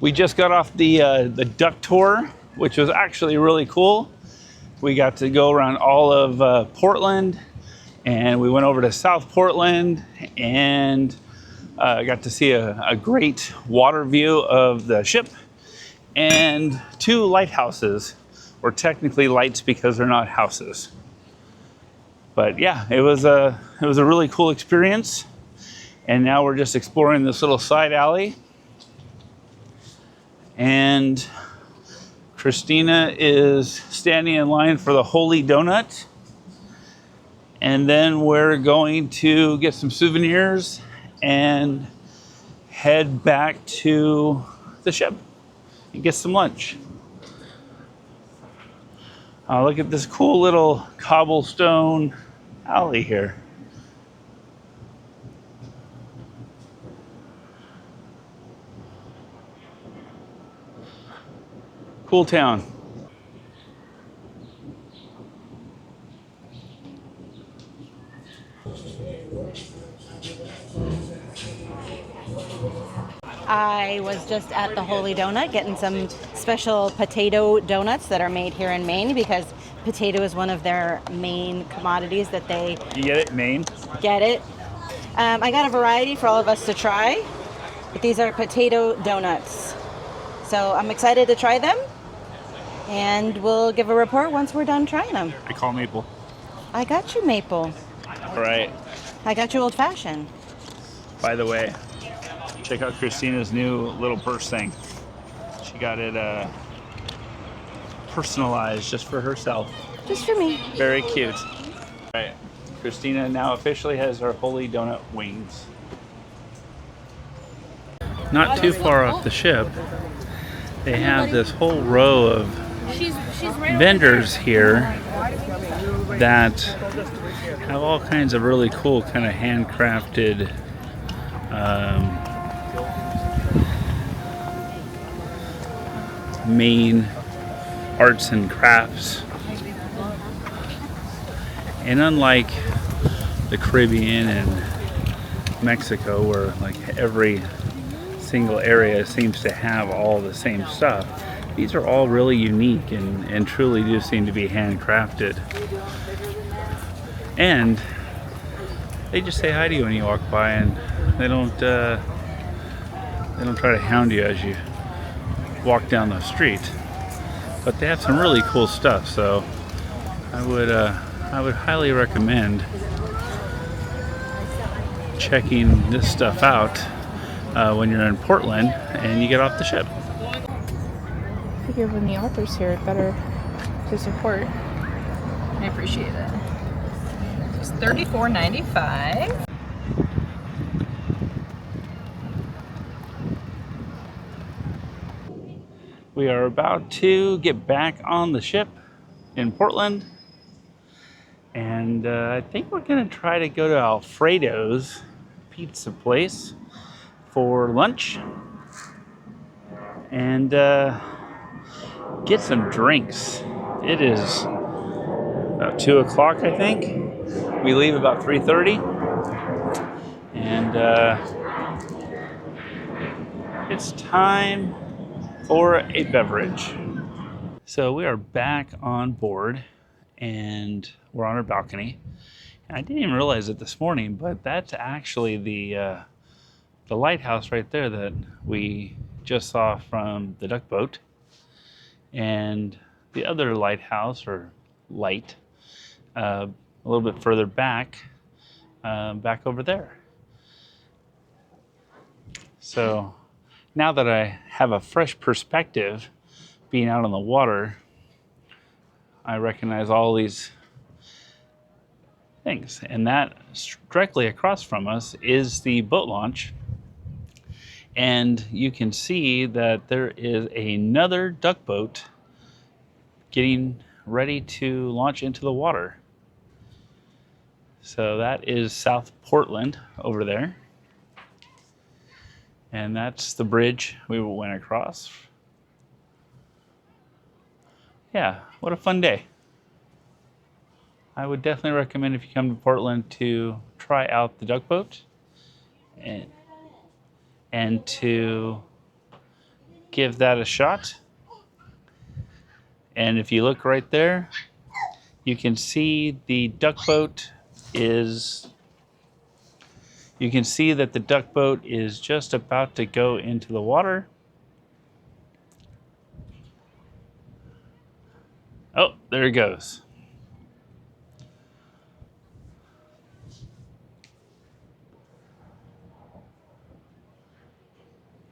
We just got off the duck tour, which was actually really cool. We got to go around all of Portland, and we went over to South Portland and got to see a great water view of the ship and 2 lighthouses, or technically lights because they're not houses. But yeah, it was a really cool experience. And now we're just exploring this little side alley. And Christina is standing in line for the Holy Donut. And then we're going to get some souvenirs and head back to the ship and get some lunch. Look at this cool little cobblestone alley here. Cool town. I was just at the Holy Donut getting some special potato donuts that are made here in Maine because potato is one of their main commodities that they You get it, Maine? get it. I got a variety for all of us to try, but these are potato donuts. So I'm excited to try them, and we'll give a report once we're done trying them. I call Maple. I got you, Maple. All right. I got you, Old Fashioned. By the way, check out Christina's new little purse thing. She got it personalized just for herself. Just for me. Very cute. All right. Christina now officially has her Holy Donut wings. Not too far off the ship, they have this whole row of vendors here that have all kinds of really cool kind of handcrafted Maine arts and crafts. And unlike the Caribbean and Mexico, where like every single area seems to have all the same stuff, these are all really unique and truly do seem to be handcrafted. And they just say hi to you when you walk by, and they don't try to hound you as you walk down the street. But they have some really cool stuff, so I would highly recommend checking this stuff out when you're in Portland and you get off the ship. I figure when the author's here, it's better to support. I appreciate it. It's $34.95. We are about to get back on the ship in Portland, and I think we're gonna try to go to Alfredo's pizza place for lunch and get some drinks. It is about 2 o'clock, I think. We leave about 3:30, and it's time for a beverage. So we are back on board, and we're on our balcony. And I didn't even realize it this morning, but that's actually the lighthouse right there that we just saw from the duck boat. And the other lighthouse, or light, a little bit further back, back over there. So now that I have a fresh perspective being out on the water, I recognize all these things. And that directly across from us is the boat launch. And you can see that there is another duck boat getting ready to launch into the water. So that is South Portland over there. And that's the bridge we went across. Yeah, what a fun day. I would definitely recommend, if you come to Portland, to try out the duck boat and to give that a shot. And if you look right there, you can see the duck boat is, you can see that the duck boat is just about to go into the water. Oh, there it goes.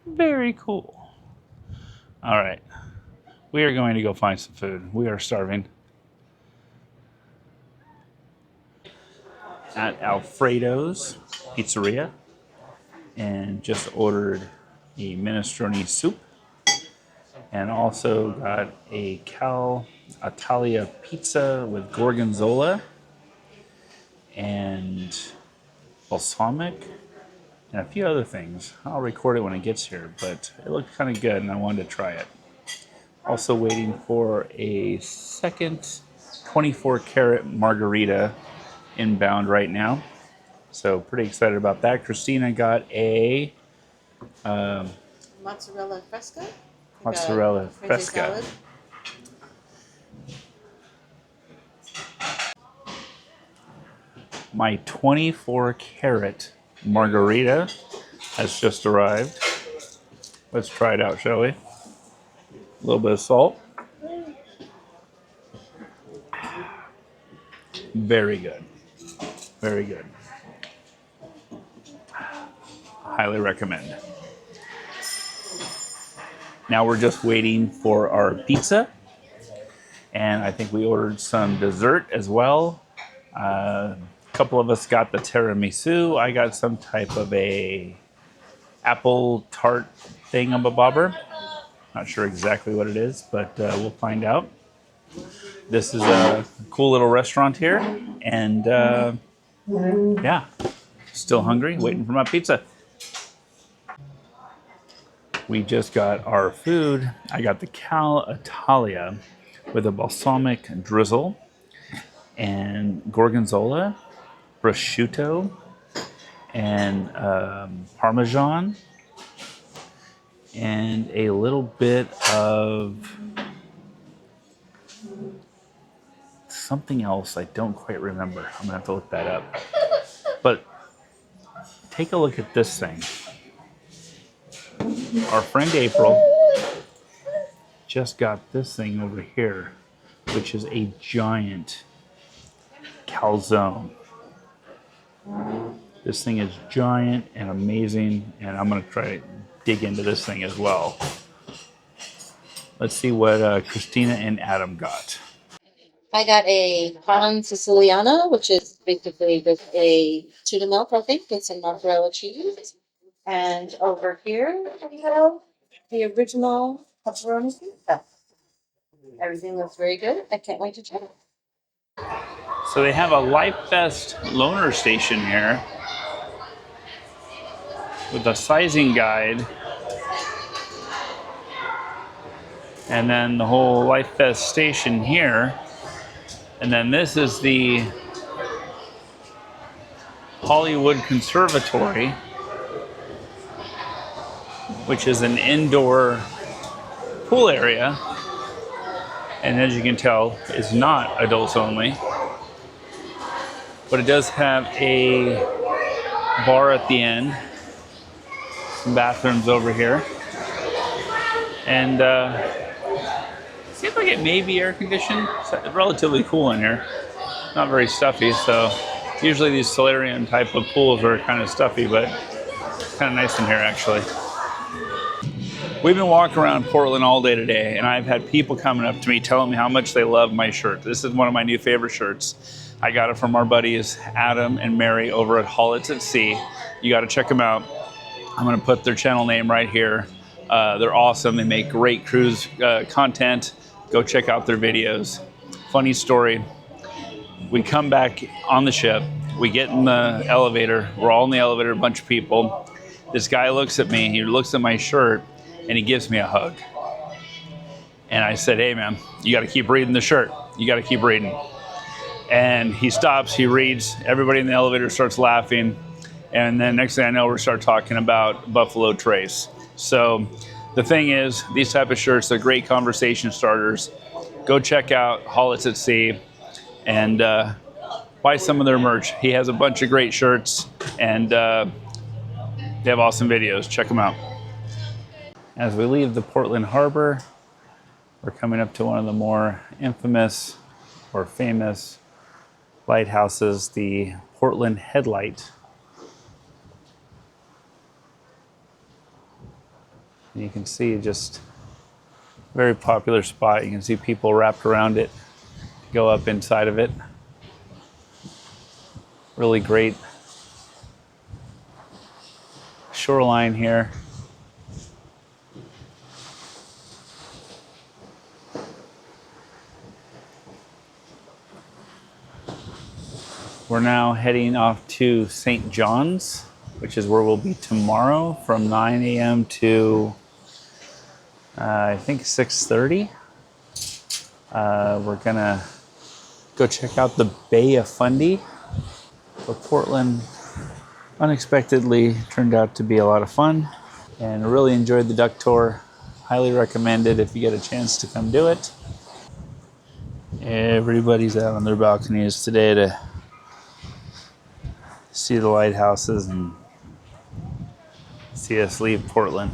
Very cool. All right. We are going to go find some food. We are starving. At Alfredo's Pizzeria, and just ordered a minestrone soup, and also got a Cal Italia pizza with gorgonzola and balsamic and a few other things. I'll record it when it gets here, but it looked kind of good and I wanted to try it. Also waiting for a second 24 karat margarita inbound right now. So pretty excited about that. Christina got a Mozzarella fresca. mozzarella fresca. Salad. My 24 karat margarita has just arrived. Let's try it out, shall we? A little bit of salt. Very good. Very good. Highly recommend. Now we're just waiting for our pizza. And I think we ordered some dessert as well. A couple of us got the tiramisu. I got some type of a apple tart thingamabobber. Not sure exactly what it is, but we'll find out. This is a cool little restaurant here. And yeah, still hungry, waiting for my pizza. We just got our food. I got the Cal Italia with a balsamic drizzle and gorgonzola, prosciutto, and Parmesan, and a little bit of something else I don't quite remember. I'm gonna have to look that up. But take a look at this thing. Our friend April just got this thing over here, which is a giant calzone. This thing is giant and amazing, and I'm gonna try to dig into this thing as well. Let's see what Christina and Adam got. I got a pan siciliana, which is basically just a tuna melt, I think, and some mozzarella cheese. And over here, we have the original pepperoni pizza. Everything looks very good. I can't wait to try it. So they have a Life Fest loaner station here with a sizing guide, and then the whole Life Fest station here. And then this is the Hollywood Conservatory, which is an indoor pool area. And as you can tell, it's not adults only. But it does have a bar at the end, some bathrooms over here. And seems like it may be air conditioned. It's relatively cool in here. Not very stuffy, so usually these solarium type of pools are kind of stuffy, but it's kind of nice in here actually. We've been walking around Portland all day today, and I've had people coming up to me telling me how much they love my shirt. This is one of my new favorite shirts. I got it from our buddies Adam and Mary over at Hollits at Sea. You got to check them out. I'm going to put their channel name right here. They're awesome. They make great cruise content. Go check out their videos. Funny story. We come back on the ship. We get in the elevator. We're all in the elevator, a bunch of people. This guy looks at me. He looks at my shirt, and he gives me a hug. And I said, hey man, you got to keep reading the shirt. You got to keep reading. And he stops, he reads, everybody in the elevator starts laughing. And then next thing I know, we start talking about Buffalo Trace. So The thing is, these type of shirts are great conversation starters. Go check out Hollits at Sea and buy some of their merch. He has a bunch of great shirts and they have awesome videos. Check them out. As we leave the Portland Harbor, we're coming up to one of the more infamous or famous lighthouses, the Portland Headlight. And you can see just a very popular spot. You can see people wrapped around it, go up inside of it. Really great shoreline here. We're now heading off to St. John's, which is where we'll be tomorrow from 9 a.m. to I think 6:30. We're gonna go check out the Bay of Fundy. But Portland unexpectedly turned out to be a lot of fun and really enjoyed the duck tour. Highly recommend it if you get a chance to come do it. Everybody's out on their balconies today to see the lighthouses and see us leave Portland.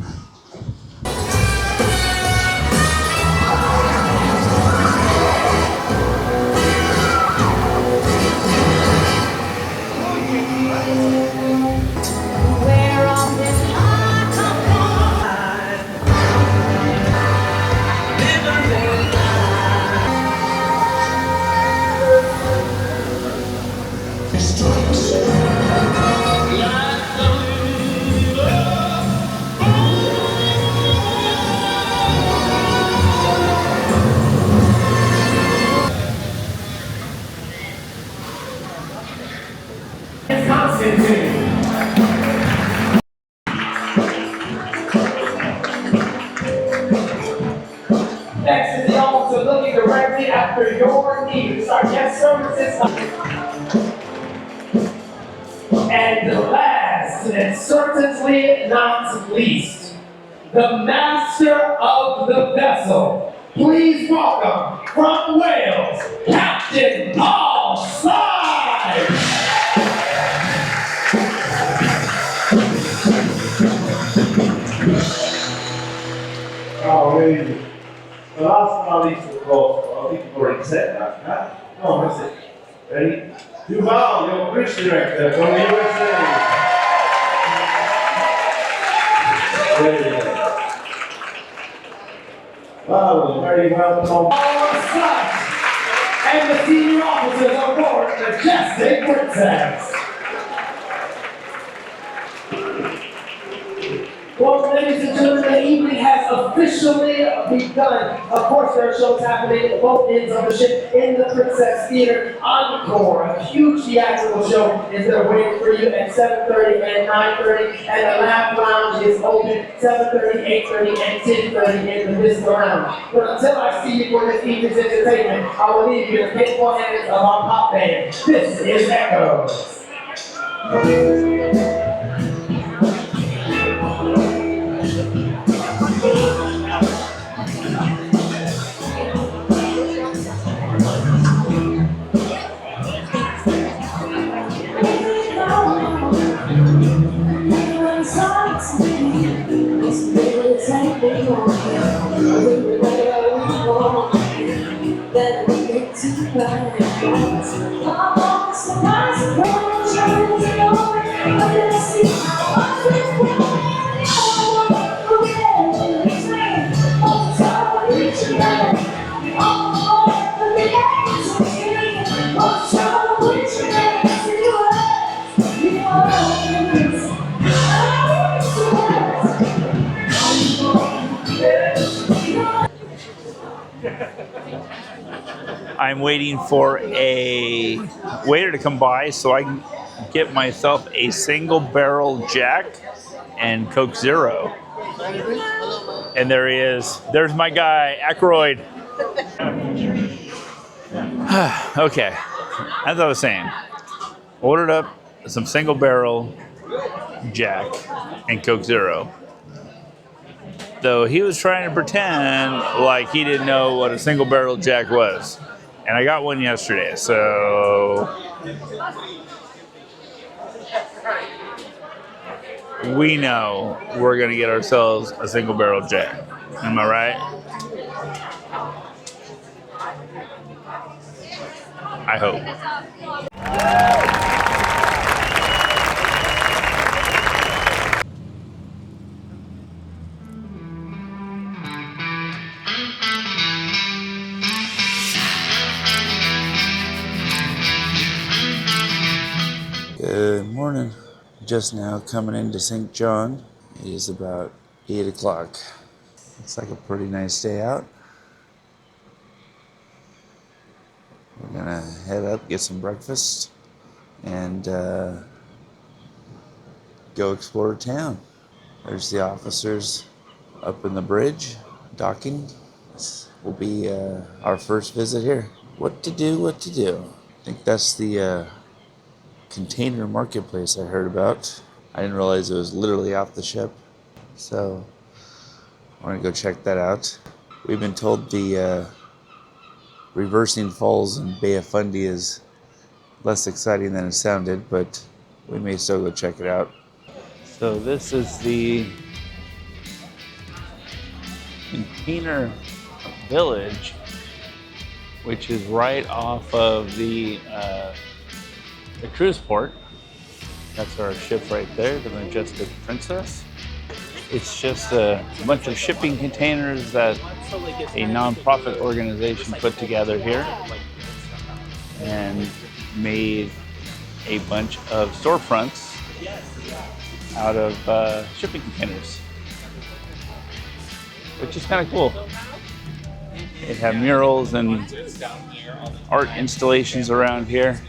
Next is the officer looking directly after your needs. Our guest services. And last, and certainly not least, the master of the vessel. Please welcome from Wales, Captain Paul Slide. Oh, really? The last but not least, of course, I think you've already said that, huh? No, that's it. Ready? Duval, your bridge director from the USA. Very good. Wow, very welcome on Our site and the senior officers on board Majestic Princess. Well, ladies and gentlemen, the evening has officially begun. Of course, there are shows happening at both ends of the ship in the Princess Theater. Encore, a huge theatrical show is there waiting for you at 7:30 and 9:30. And the Laugh Lounge is open 7:30, 8:30, and 10:30 in the Vista Lounge. But until I see you for this evening's entertainment, I will leave you in the capable hands of our pop band. This is Echoes. I'm waiting for a waiter to come by so I can get myself a single barrel Jack and Coke Zero. And there he is. There's my guy, Aykroyd. Okay, as I was saying, ordered up some single barrel Jack and Coke Zero. though he was trying to pretend like he didn't know what a single barrel jack was. And I got one yesterday, so we know we're gonna get ourselves a single barrel jack. Am I right? I hope. Good morning. Just now coming into St. John. It is about 8 o'clock. Looks like a pretty nice day out. We're gonna head up, get some breakfast, and go explore town. There's the officers up in the bridge, docking. This will be our first visit here. What to do, what to do. I think that's the container marketplace I heard about. I didn't realize it was literally off the ship. So I want to go check that out. We've been told the reversing falls in Bay of Fundy is less exciting than it sounded, but we may still go check it out. So this is the container village, which is right off of the cruise port. That's our ship right there, the Majestic Princess. It's just a bunch of shipping containers that a non-profit organization put together here and made a bunch of storefronts out of shipping containers, which is kind of cool. They have murals and art installations around here.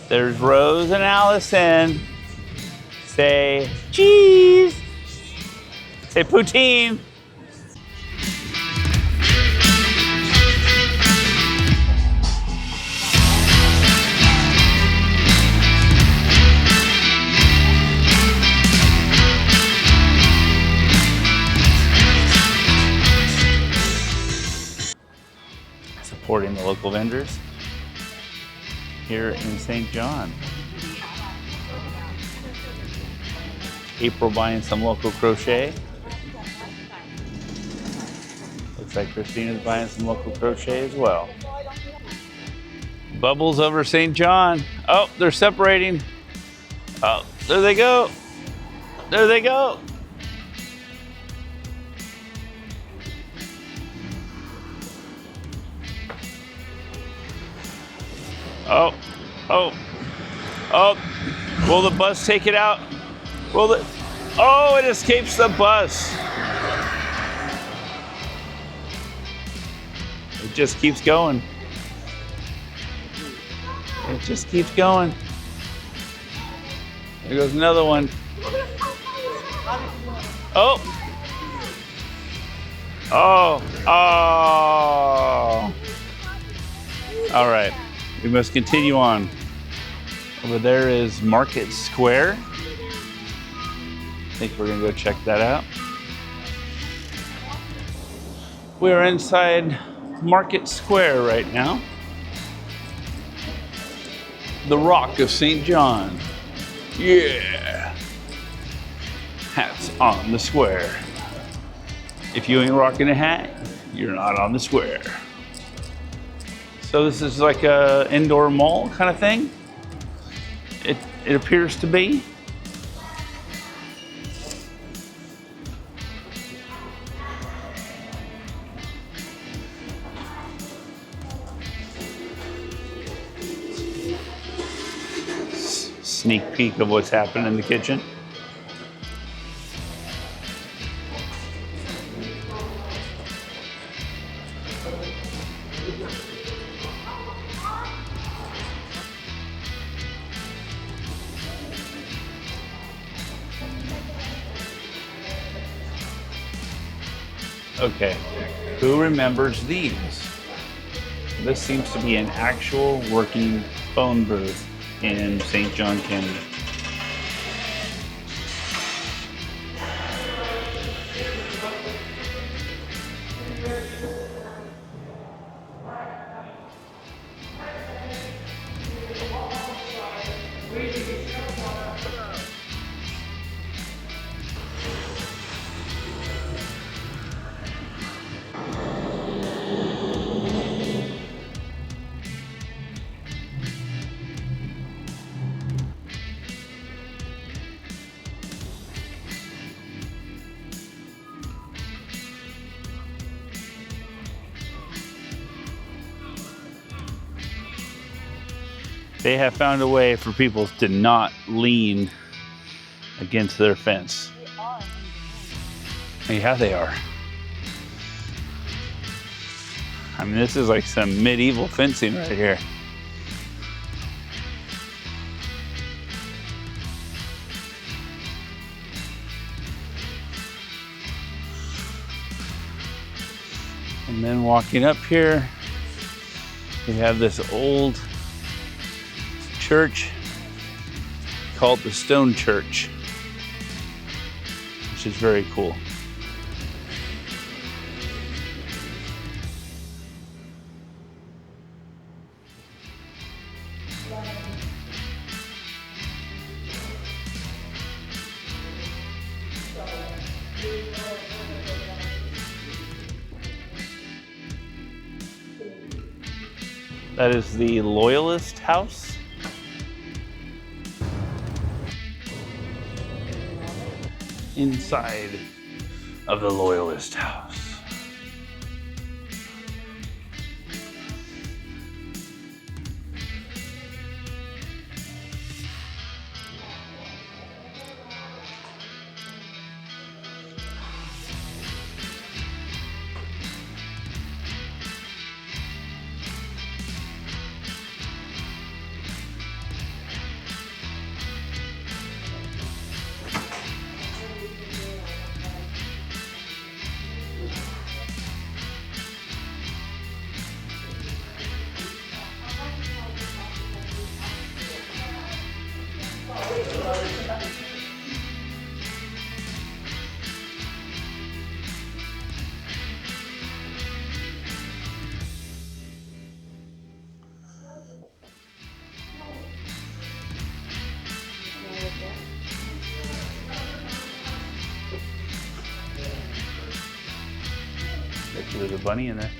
There's Rose and Allison. Say cheese. Say poutine. Supporting the local vendors here in St. John. April buying some local crochet. Looks like Christina's buying some local crochet as well. Bubbles over St. John. Oh, they're separating. Oh, there they go. There they go. Oh, oh, oh, will the bus take it out? Oh, it escapes the bus. It just keeps going. It just keeps going. There goes another one. Oh. Oh, oh. All right. We must continue on. Over there is Market Square. I think we're gonna go check that out. We're inside Market Square right now. The Rock of St. John. Yeah. Hats on the square. If you ain't rocking a hat, you're not on the square. So this is like a indoor mall kind of thing. It appears to be. Sneak peek of what's happening in the kitchen. Okay, who remembers these? This seems to be an actual working phone booth in St. John, Canada. They have found a way for people to not lean against their fence. Yeah, they are. I mean, this is like some medieval fencing right here. And then walking up here, we have this old church called the Stone Church, which is very cool. That is the Loyalist House. Inside of the Loyalist House. There's a bunny in there.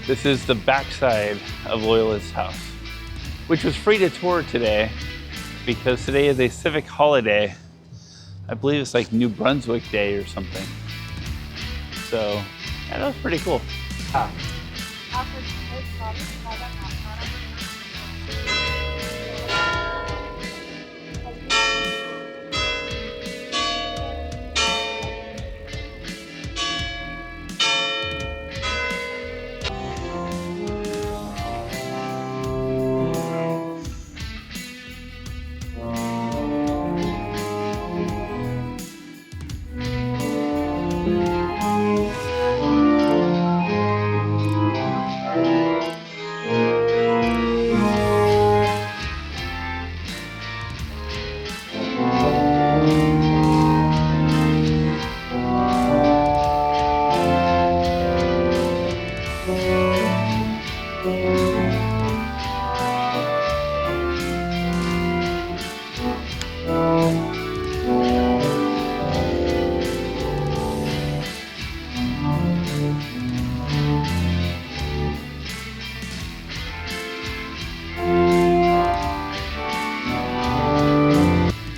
This is the backside of Loyalist House. which was free to tour today because today is a civic holiday. I believe it's like New Brunswick Day or something. So, yeah, that was pretty cool.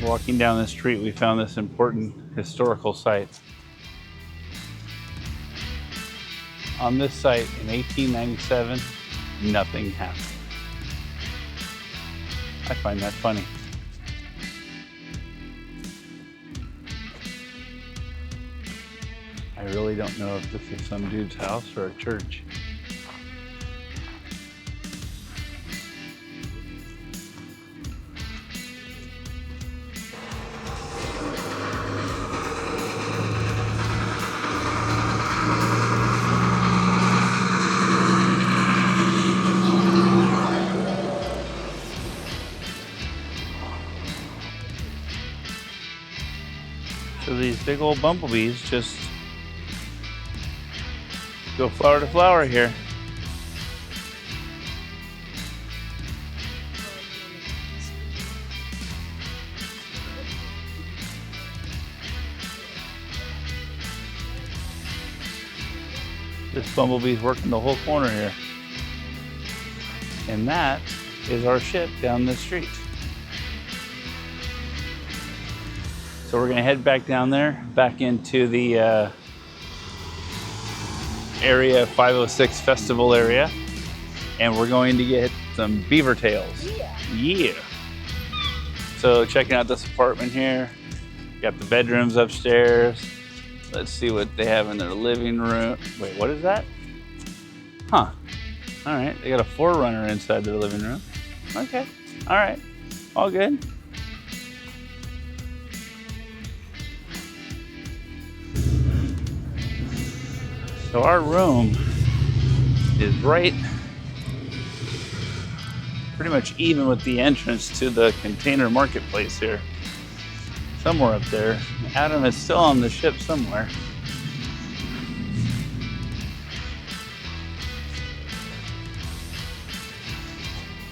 Walking down the street, we found this important historical site. On this site in 1897, nothing happened. I find that funny. I really don't know if this is some dude's house or a church. So these big old bumblebees just go flower to flower here. This bumblebee's working the whole corner here. And that is our ship down the street. So we're gonna head back down there, back into the area 506 festival area, and we're going to get some beaver tails. Yeah. So checking out this apartment here, got the bedrooms upstairs. Let's see what they have in their living room. Wait, what is that? Huh. All right, they got a 4Runner inside their living room. Okay, all right, all good. So our room is right, pretty much even with the entrance to the container marketplace here. Somewhere up there. Adam is still on the ship somewhere.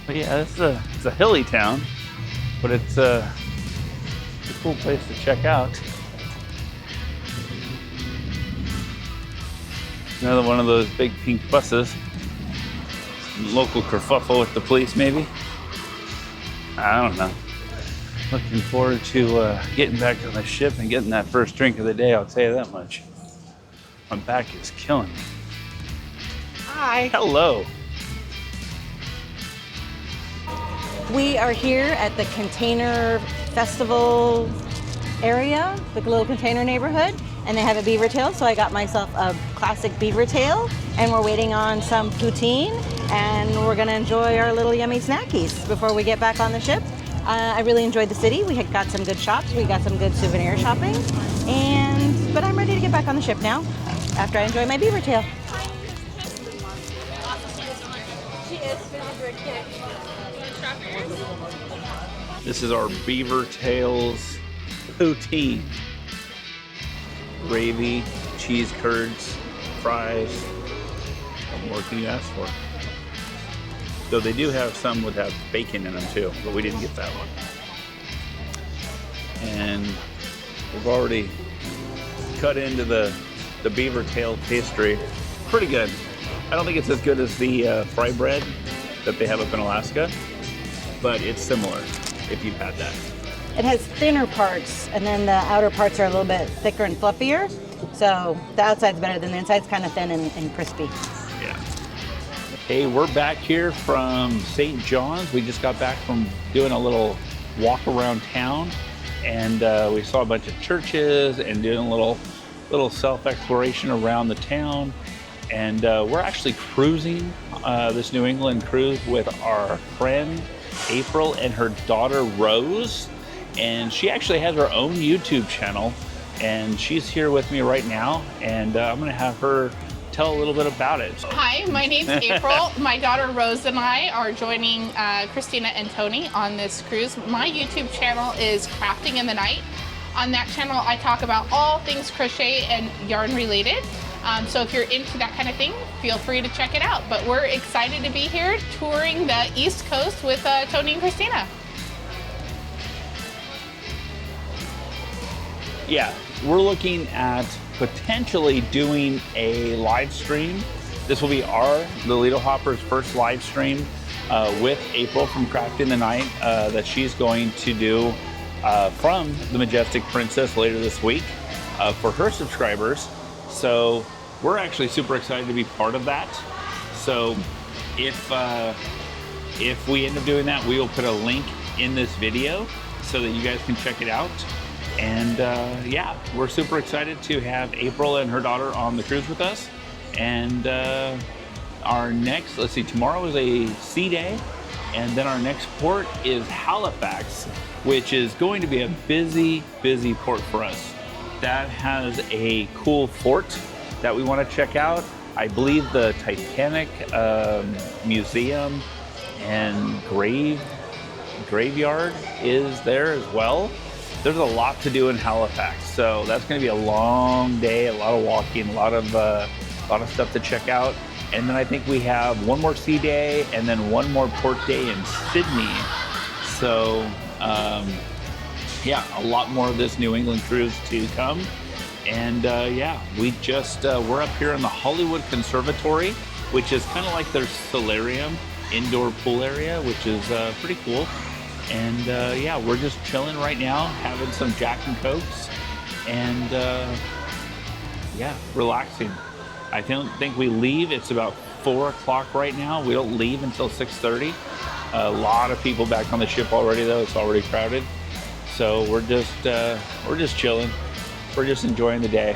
But yeah, it's a hilly town, but it's a cool place to check out. Another one of those big pink buses. Some local kerfuffle with the police, maybe? I don't know. Looking forward to getting back on the ship and getting that first drink of the day, I'll tell you that much. My back is killing me. Hi. Hello. We are here at the Container Festival area, the little container neighborhood, and they have a beaver tail, so I got myself a classic beaver tail, and we're waiting on some poutine, and we're gonna enjoy our little yummy snackies before we get back on the ship. I really enjoyed the city. We had got some good shops, we got some good souvenir shopping, but I'm ready to get back on the ship now after I enjoy my beaver tail. This is our beaver tails poutine. Gravy, cheese curds, fries. What more can you ask for? Though they do have some that have bacon in them too, but we didn't get that one. And we've already cut into the beaver tail pastry. Pretty good. I don't think it's as good as the fry bread that they have up in Alaska, but it's similar if you've had that. It has thinner parts, and then the outer parts are a little bit thicker and fluffier. So the outside's better than the inside's kind of thin and crispy. Yeah. Hey, we're back here from St. John's. We just got back from doing a little walk around town, and we saw a bunch of churches and doing a little self-exploration around the town. And we're actually cruising this New England cruise with our friend April and her daughter Rose. And she actually has her own YouTube channel, and she's here with me right now, and I'm gonna have her tell a little bit about it. Hi, my name's April. My daughter Rose and I are joining Christina and Tony on this cruise. My YouTube channel is Crafting in the Night. On that channel, I talk about all things crochet and yarn related. So if you're into that kind of thing, feel free to check it out. But we're excited to be here touring the East Coast with Tony and Christina. Yeah, we're looking at potentially doing a live stream. This will be the Lido Hopper's first live stream with April from Crafting the Night that she's going to do from the Majestic Princess later this week for her subscribers. So we're actually super excited to be part of that. So if we end up doing that, we will put a link in this video so that you guys can check it out. And yeah, we're super excited to have April and her daughter on the cruise with us. And our next, let's see, tomorrow is a sea day. And then our next port is Halifax, which is going to be a busy, busy port for us. That has a cool fort that we want to check out. I believe the Titanic Museum and graveyard is there as well. There's a lot to do in Halifax, so that's going to be a long day, a lot of walking, a lot of stuff to check out. And then I think we have one more sea day and then one more port day in Sydney. So yeah, a lot more of this New England cruise to come. And yeah, we're up here in the Hollywood Conservatory, which is kind of like their solarium indoor pool area, which is pretty cool. And yeah, we're just chilling right now, having some Jack and Cokes, and yeah, relaxing. I don't think we leave. It's about 4 o'clock right now. We don't leave until 6:30. A lot of people back on the ship already, though. It's already crowded. So we're just chilling. We're just enjoying the day.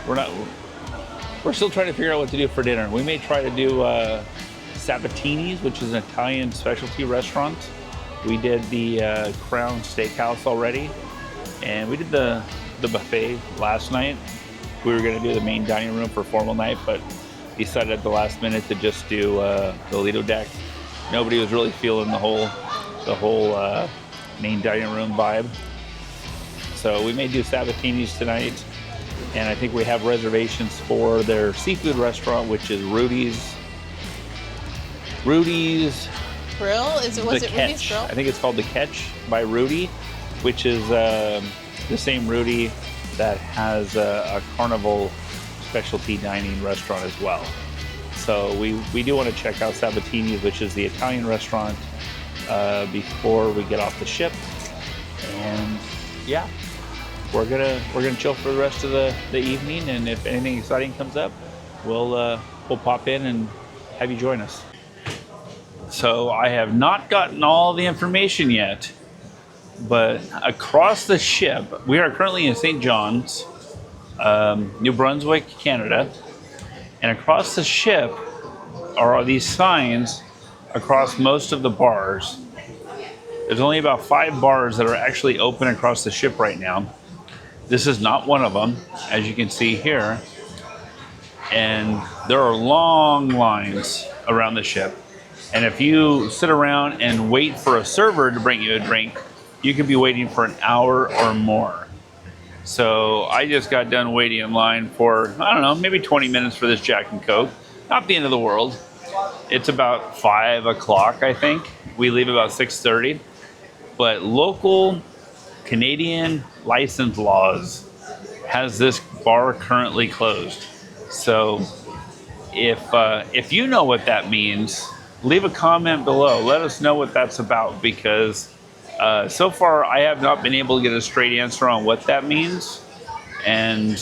We're still trying to figure out what to do for dinner. We may try to do Sabatini's, which is an Italian specialty restaurant. We did the Crown Steakhouse already, and we did the buffet last night. We were going to do the main dining room for formal night, but decided at the last minute to just do the Lido deck. Nobody was really feeling the whole main dining room vibe. So we may do Sabatini's tonight, and I think we have reservations for their seafood restaurant, which is Rudy's Grill? Was it Rudy's Grill? I think it's called The Catch by Rudy, which is the same Rudy that has a Carnival specialty dining restaurant as well. So we do want to check out Sabatini's, which is the Italian restaurant, before we get off the ship. And yeah, we're gonna chill for the rest of the evening, and if anything exciting comes up, we'll pop in and have you join us. So I have not gotten all the information yet, but across the ship, we are currently in St. John's, New Brunswick, Canada, and across the ship are these signs across most of the bars. There's only about 5 bars that are actually open across the ship right now. This is not one of them, as you can see here. And there are long lines around the ship. And if you sit around and wait for a server to bring you a drink, you could be waiting for an hour or more. So I just got done waiting in line for, I don't know, maybe 20 minutes for this Jack and Coke. Not the end of the world. It's about 5 o'clock, I think. We leave about 6:30. But local Canadian license laws has this bar currently closed. So if you know what that means, leave a comment below. Let us know what that's about, because so far I have not been able to get a straight answer on what that means. And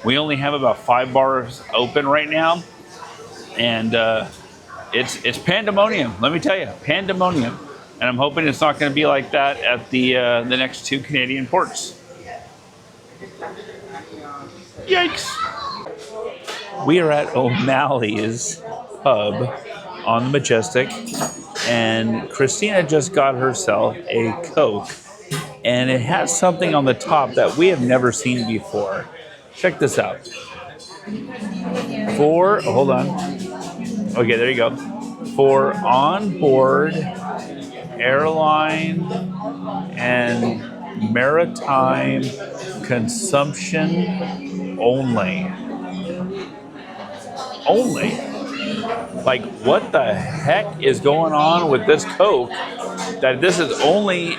we only have about 5 bars open right now. And it's pandemonium, let me tell you, pandemonium. And I'm hoping it's not going to be like that at the next 2 Canadian ports. Yikes! We are at O'Malley's pub on the Majestic, and Christina just got herself a Coke, and it has something on the top that we have never seen before. Check this out. Hold on. Okay, there you go. For onboard airline and maritime consumption only. Like, what the heck is going on with this Coke that this is only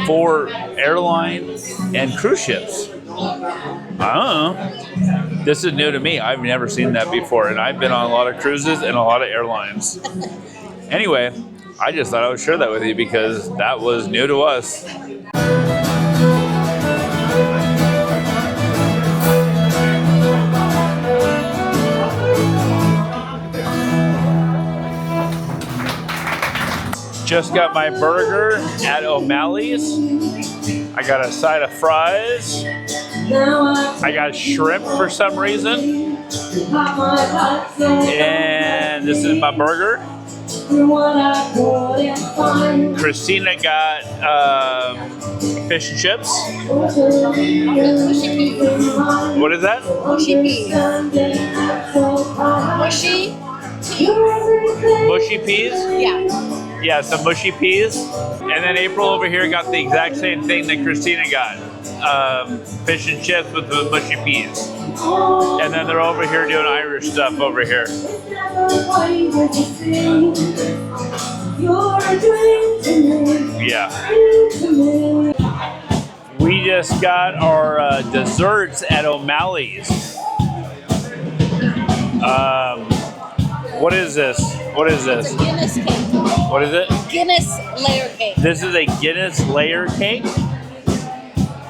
for airline and cruise ships? I don't know. This is new to me. I've never seen that before, and I've been on a lot of cruises and a lot of airlines. Anyway, I just thought I would share that with you because that was new to us. Just got my burger at O'Malley's. I got a side of fries. I got shrimp for some reason. And this is my burger. Christina got fish and chips. What is that? Mushy peas. Mushy peas? Yeah. Yeah, some mushy peas. And then April over here got the exact same thing that Christina got. Fish and chips with the mushy peas. And then they're over here doing Irish stuff over here. Yeah. We just got our desserts at O'Malley's. What is this? What is this? It's a Guinness cake. What is it? Guinness layer cake. This is a Guinness layer cake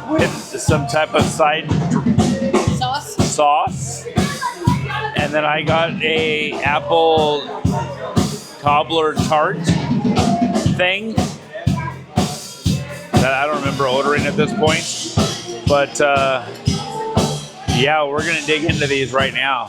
with some type of side sauce. And then I got a apple cobbler tart thing that I don't remember ordering at this point. But yeah, we're gonna dig into these right now.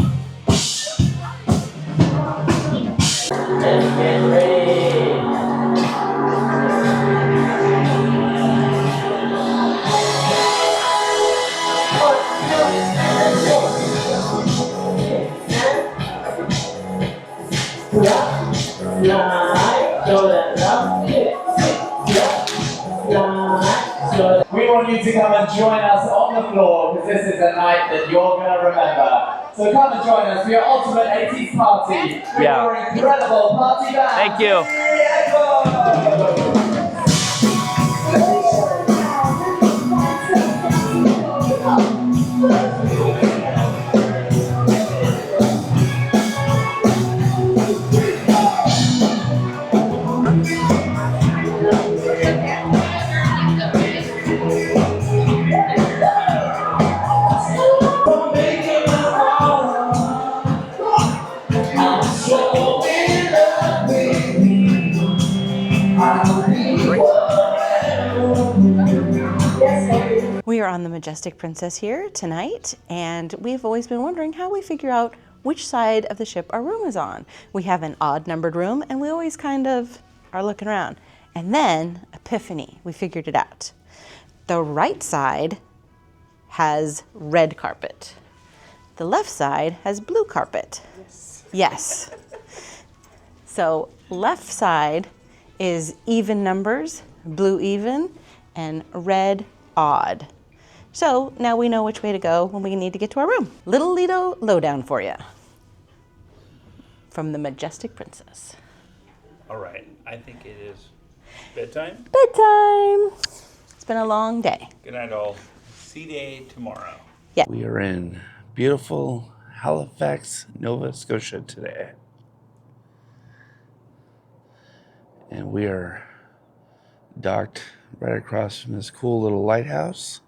We want you to come and join us on the floor because this is a night that you're going to remember. So come and join us for your ultimate 80s party with your incredible party band. Thank you. We are on the Majestic Princess here tonight, and we've always been wondering how we figure out which side of the ship our room is on. We have an odd numbered room, and we always kind of are looking around. And then, epiphany, we figured it out. The right side has red carpet. The left side has blue carpet. Yes. So left side is even numbers, blue even, and red odd. So now we know which way to go when we need to get to our room. Little Lido lowdown for you from the Majestic Princess. All right, I think it is bedtime. Bedtime. It's been a long day. Good night, all. See day tomorrow. Yeah. We are in beautiful Halifax, Nova Scotia today. And we are docked right across from this cool little lighthouse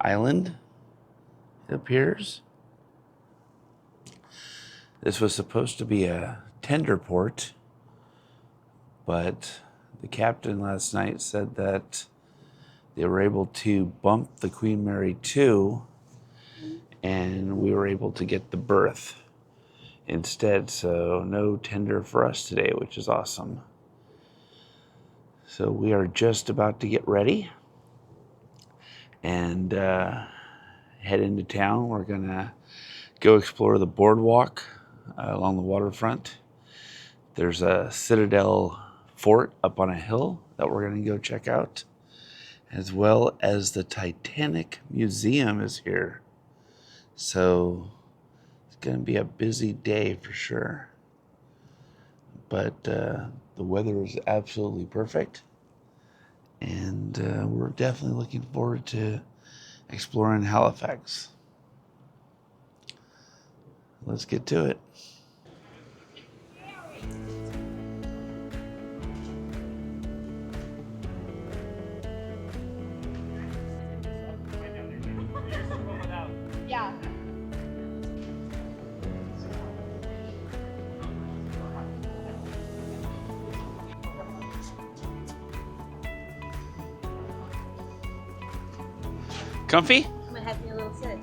island, it appears. This was supposed to be a tender port, but the captain last night said that they were able to bump the Queen Mary 2 and we were able to get the berth instead. So no tender for us today, which is awesome. So we are just about to get ready and head into town. We're gonna go explore the boardwalk along the waterfront. There's a Citadel fort up on a hill that we're gonna go check out, as well as the Titanic Museum is here. So it's gonna be a busy day for sure. But the weather is absolutely perfect. And we're definitely looking forward to exploring Halifax. Let's get to it. Yeah. Comfy? I'm gonna have me a little sit.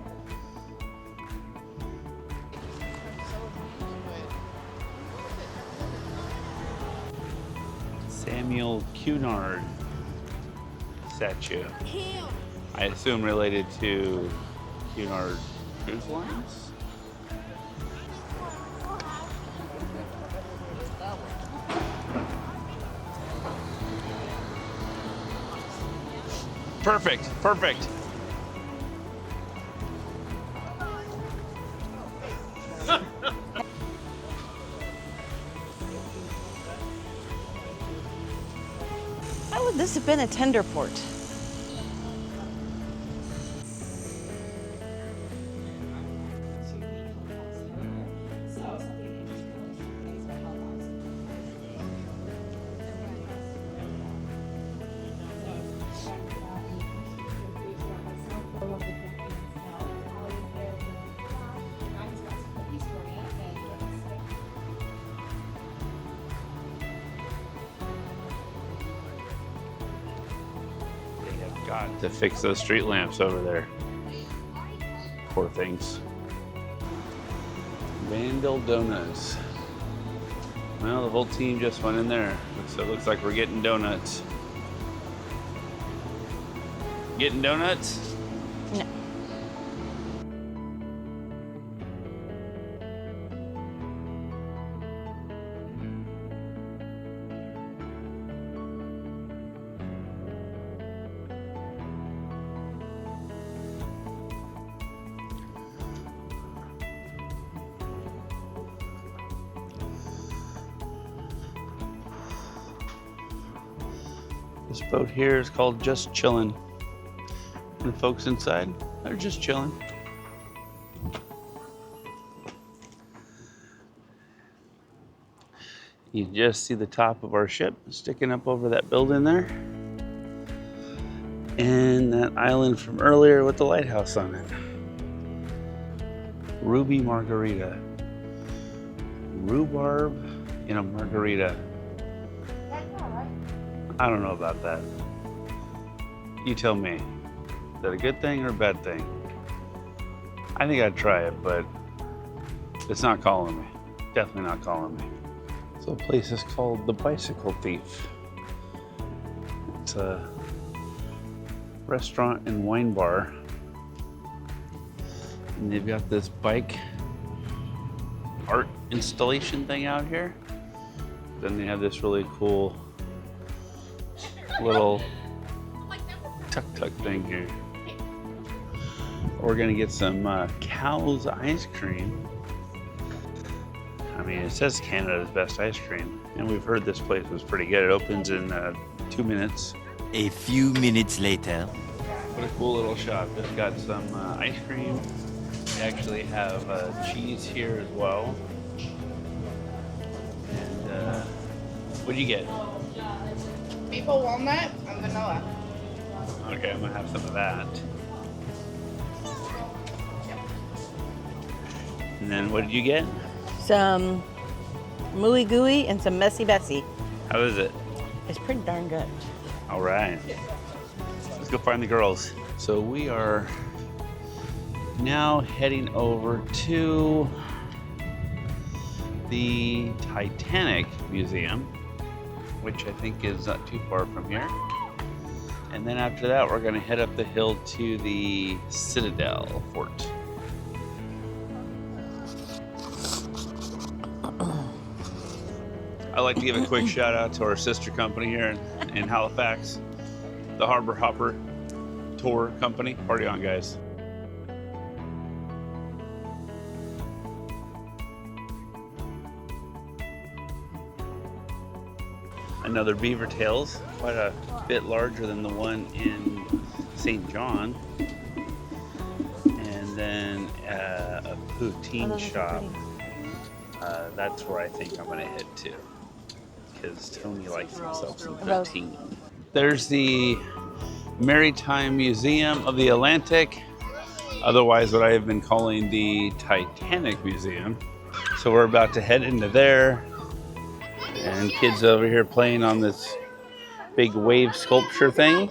Samuel Cunard statue. I assume related to Cunard Cruise Lines? Perfect, perfect. How would this have been a tender port? Got to fix those street lamps over there. Poor things. Vandal Donuts. Well, the whole team just went in there. So it looks like we're getting donuts. Getting donuts? No. This boat here is called Just Chillin'. And the folks inside, they're just chilling. You just see the top of our ship sticking up over that building there. And that island from earlier with the lighthouse on it. Ruby margarita. Rhubarb in a margarita. I don't know about that. You tell me. Is that a good thing or a bad thing? I think I'd try it, but it's not calling me. Definitely not calling me. So the place is called The Bicycle Thief. It's a restaurant and wine bar. And they've got this bike art installation thing out here. Then they have this really cool little tuk-tuk thing here. We're gonna get some Cow's ice cream. I mean, it says Canada's best ice cream, and we've heard this place was pretty good. It opens in 2 minutes. A few minutes later. What a cool little shop. It's got some ice cream. They actually have cheese here as well. And What'd you get? Maple walnut and vanilla. Okay, I'm gonna have some of that. And then what did you get? Some mooey gooey and some messy Bessie. How is it? It's pretty darn good. All right. Let's go find the girls. So we are now heading over to the Titanic Museum, which I think is not too far from here. And then after that, we're gonna head up the hill to the Citadel Fort. I'd like to give a quick shout out to our sister company here in Halifax, the Harbor Hopper Tour Company. Party on, guys. Another beaver tails, quite a bit larger than the one in St. John. And then a poutine shop. That's where I think I'm gonna head to, because Tony likes himself some poutine. There's the Maritime Museum of the Atlantic, otherwise what I have been calling the Titanic Museum. So we're about to head into there, and kids over here playing on this big wave sculpture thing.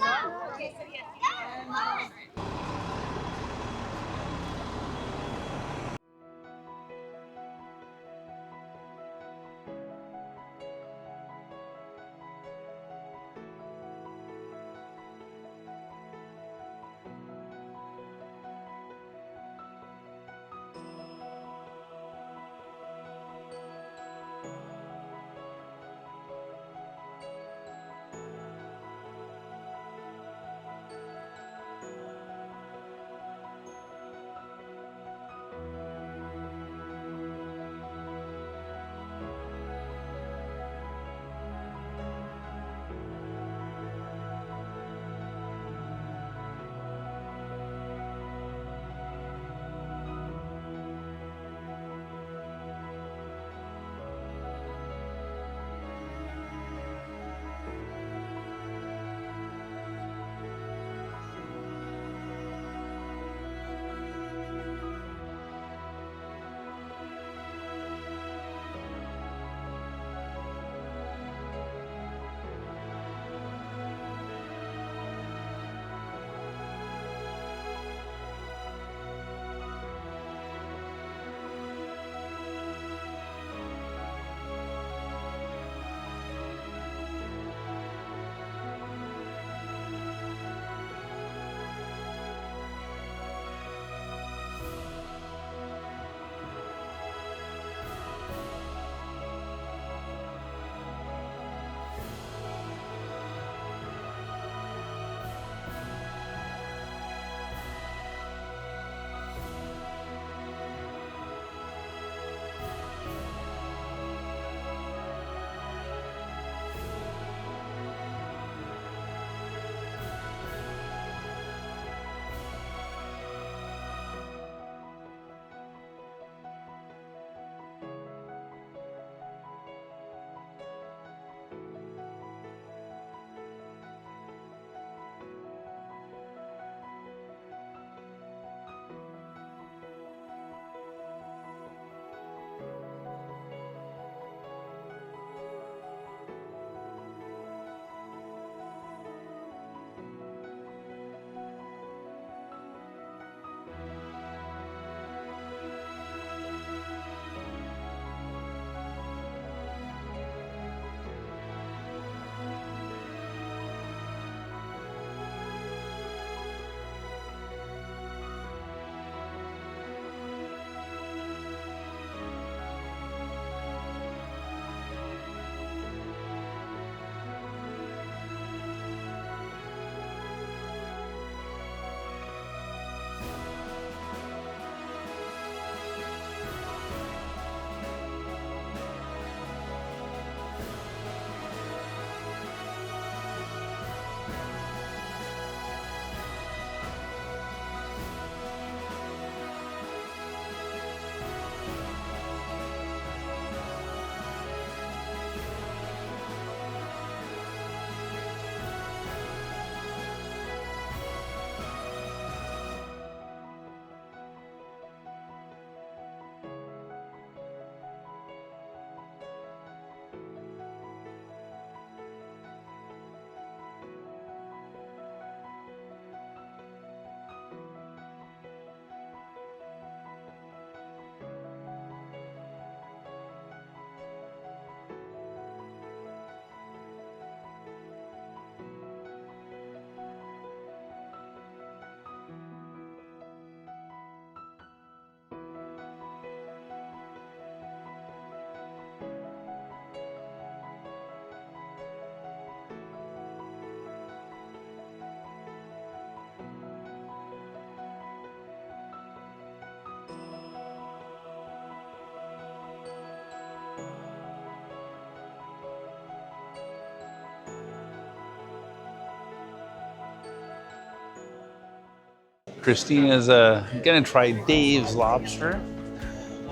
Christina's gonna try Dave's lobster.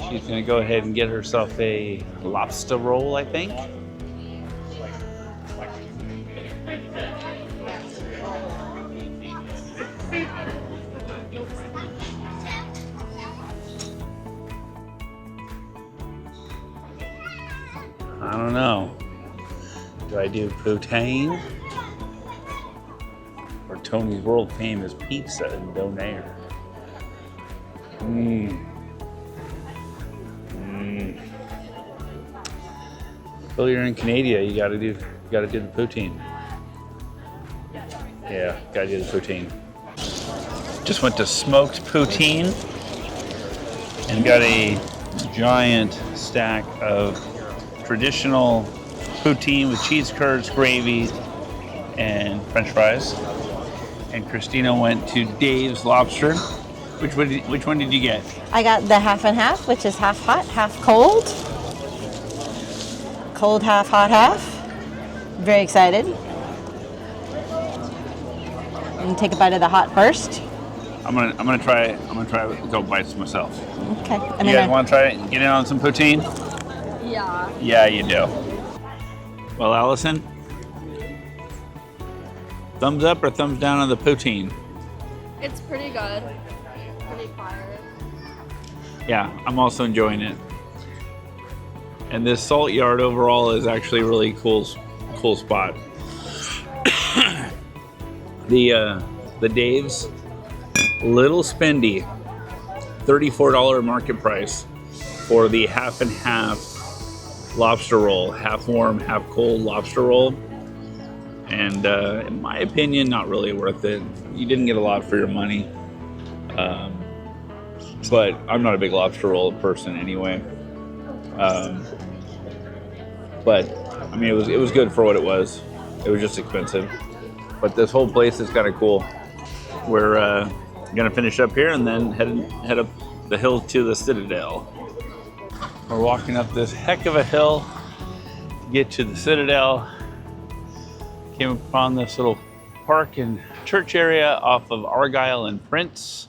She's gonna go ahead and get herself a lobster roll, I think. I don't know. Do I do poutine? Or Tony's world famous pizza and donair? Well, you're in Canada, you gotta do the poutine. Yeah, gotta do the poutine. Just went to smoked poutine and got a giant stack of traditional poutine with cheese curds, gravy, and French fries. And Christina went to Dave's Lobster. Which one did you get? I got the half and half, which is half hot, half cold. Cold half, hot half. Very excited. I'm gonna take a bite of the hot first. I'm gonna try a couple bites myself. Okay. You guys want to try it? Get in on some poutine? Yeah. Yeah, you do. Well, Allison, thumbs up or thumbs down on the poutine? It's pretty good. Pretty fire. Yeah, I'm also enjoying it. And this salt yard overall is actually a really cool spot. The Dave's, little spendy, $34 market price for the half and half lobster roll, half warm, half cold lobster roll. And in my opinion, not really worth it. You didn't get a lot for your money. But I'm not a big lobster roll person anyway. But I mean, it was good for what it was. It was just expensive. But this whole place is kind of cool. We're gonna finish up here and then head up the hill to the Citadel. We're walking up this heck of a hill to get to the Citadel. Came upon this little park and church area off of Argyle and Prince.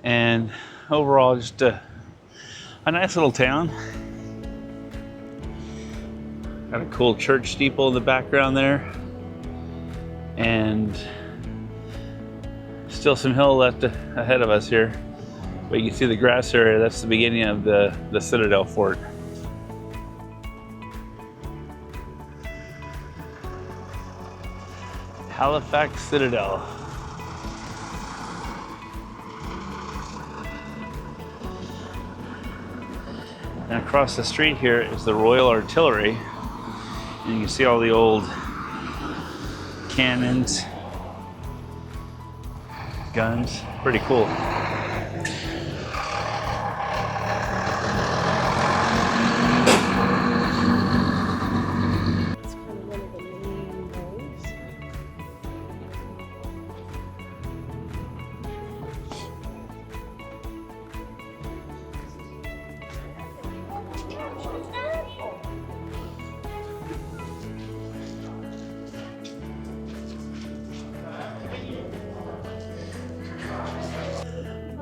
And overall, just a nice little town. Got a cool church steeple in the background there. And still some hill left ahead of us here. But you can see the grass area, that's the beginning of the Citadel Fort. Halifax Citadel. And across the street here is the Royal Artillery. And you can see all the old cannons, guns, pretty cool.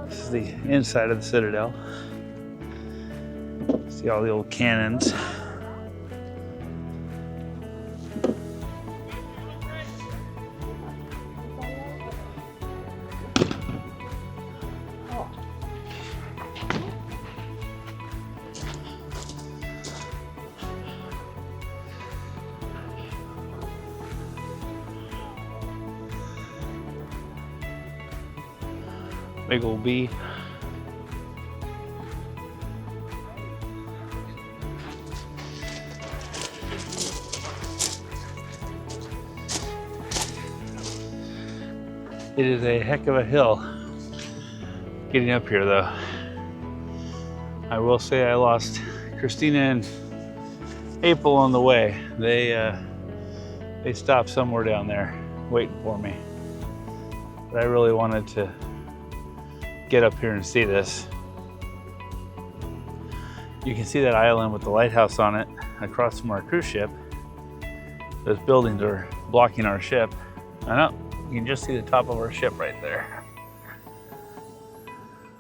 This is the inside of the Citadel. See all the old cannons. Big old bee. It is a heck of a hill getting up here though. I will say I lost Christina and April on the way. They stopped somewhere down there waiting for me. But I really wanted to get up here and see this. You can see that island with the lighthouse on it across from our cruise ship. Those buildings are blocking our ship. I know, you can just see the top of our ship right there.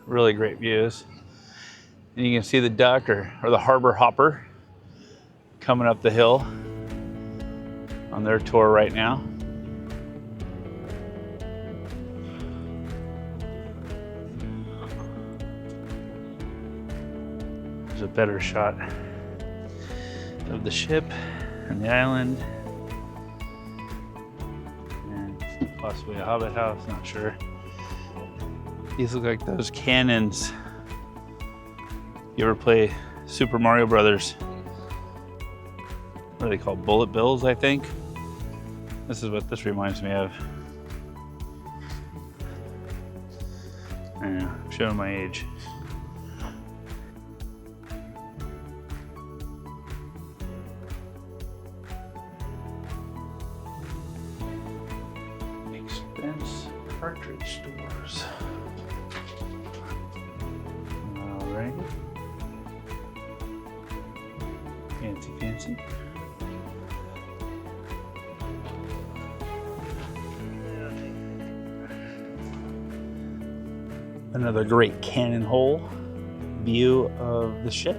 Really great views. And you can see the duck or the harbor hopper coming up the hill on their tour right now. There's a better shot of the ship and the island. And possibly a hobbit house, not sure. These look like those cannons. You ever play Super Mario Brothers? What are they called? Bullet bills, I think. This is what this reminds me of. Yeah, I'm showing my age. Expense cartridge stores. Alright. Fancy, fancy. Another great cannon hole view of the ship.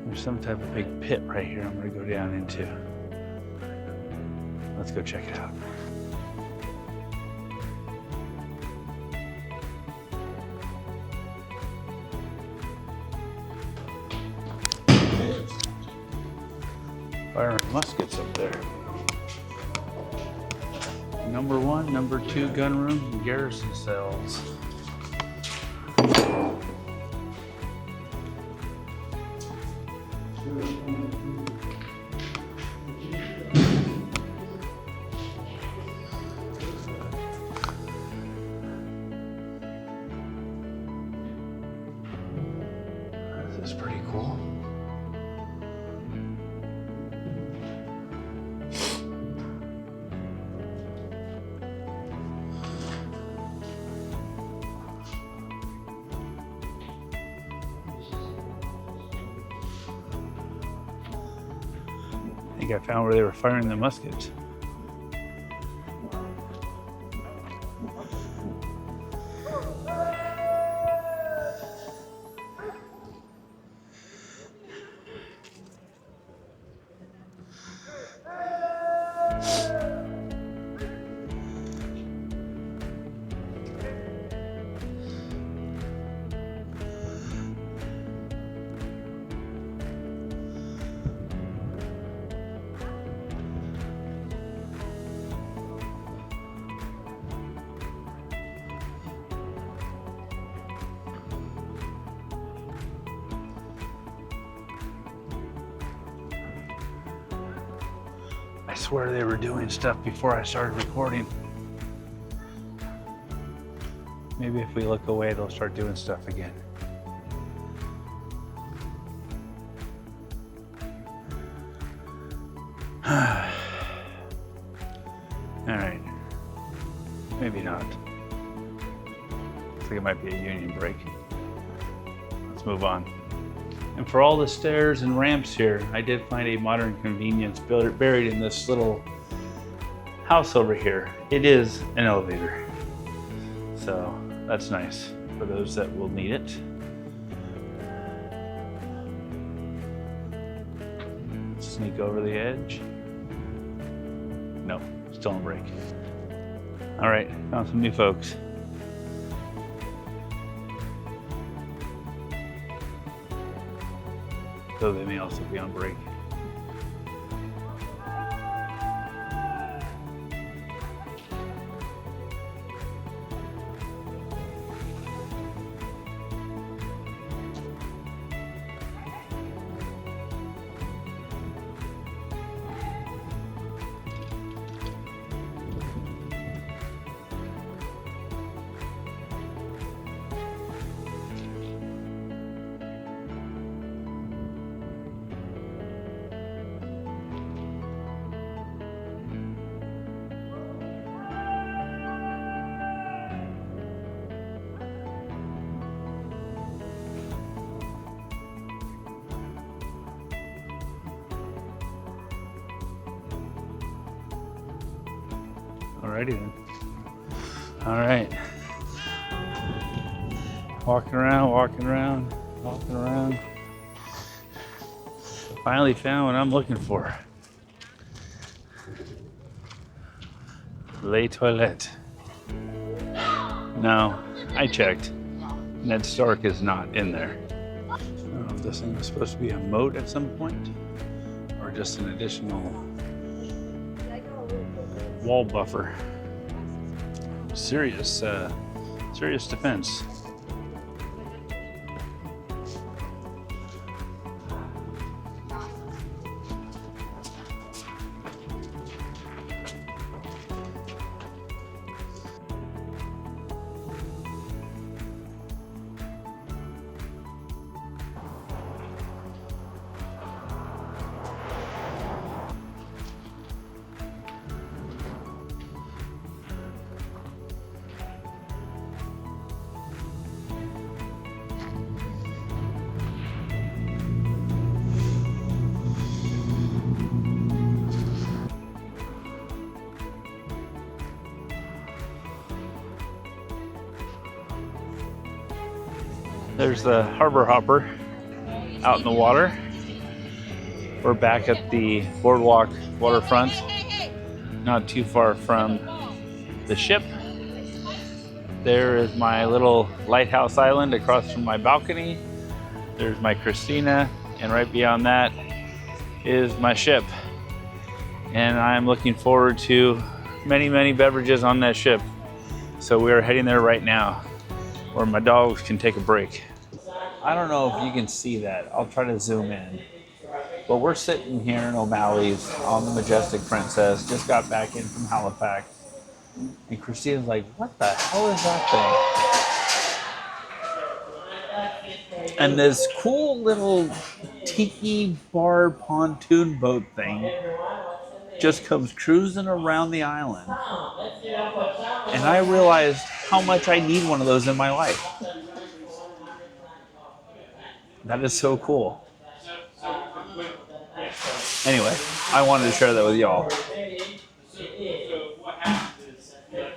There's some type of big pit right here I'm going to go down into. Let's go check it out. Firing muskets up there. Number 1, number 2 gun rooms and garrison cells. This is pretty cool. I think I found where they were firing the muskets. I swear they were doing stuff before I started recording. Maybe if we look away, they'll start doing stuff again. All right, maybe not. Looks like it might be a union break. Let's move on. And for all the stairs and ramps here, I did find a modern convenience buried in this little house over here. It is an elevator. So that's nice for those that will need it. Sneak over the edge. No, still on break. All right, found some new folks. Though they may also be on break. Alrighty then. All right. Walking around, walking around, walking around. Finally found what I'm looking for. Les Toilettes. No, I checked. Ned Stark is not in there. I don't know if this thing is supposed to be a moat at some point or just an additional wall buffer. Serious defense. There's the harbor hopper out in the water. We're back at the boardwalk waterfront, not too far from the ship. There is my little lighthouse island across from my balcony. There's my Christina, and right beyond that is my ship. And I'm looking forward to many, many beverages on that ship. So we are heading there right now, where my dogs can take a break. I don't know if you can see that. I'll try to zoom in. But we're sitting here in O'Malley's on the Majestic Princess. Just got back in from Halifax. And Christina's like, what the hell is that thing? And this cool little tiki bar pontoon boat thing just comes cruising around the island. And I realized how much I need one of those in my life. That is so cool. Anyway, I wanted to share that with y'all.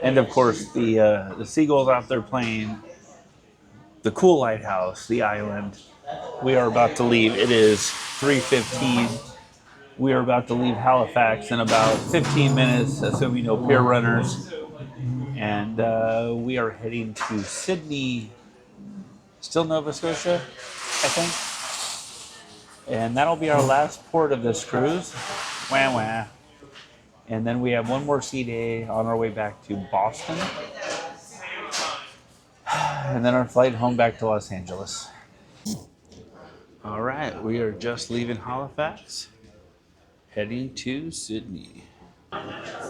And of course, the seagulls out there playing, the cool lighthouse, the island. We are about to leave. It is 3:15. We are about to leave Halifax in about 15 minutes, assuming no pier runners. And we are heading to Sydney, still Nova Scotia, I think. And that'll be our last port of this cruise. Wah wah. And then we have one more sea day on our way back to Boston. And then our flight home back to Los Angeles. All right, we are just leaving Halifax, heading to Sydney.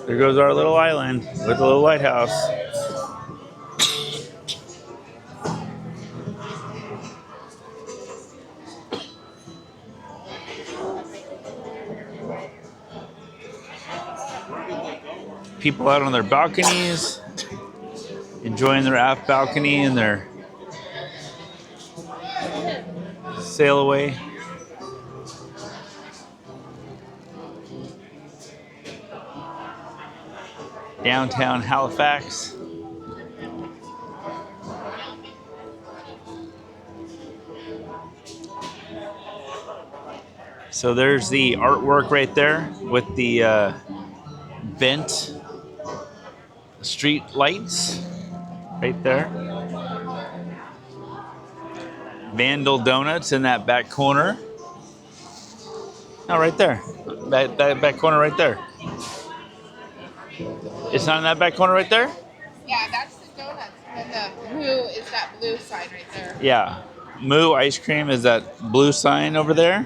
There goes our little island with a little lighthouse. People out on their balconies, enjoying their aft balcony and their sail away. Downtown Halifax. So there's the artwork right there with the bent street lights right there. Vandal Donuts in that back corner. Oh, right there. That back corner right there. It's not in that back corner right there? Yeah, that's the donuts. And then the Moo is that blue sign right there. Yeah. Moo Ice Cream is that blue sign over there.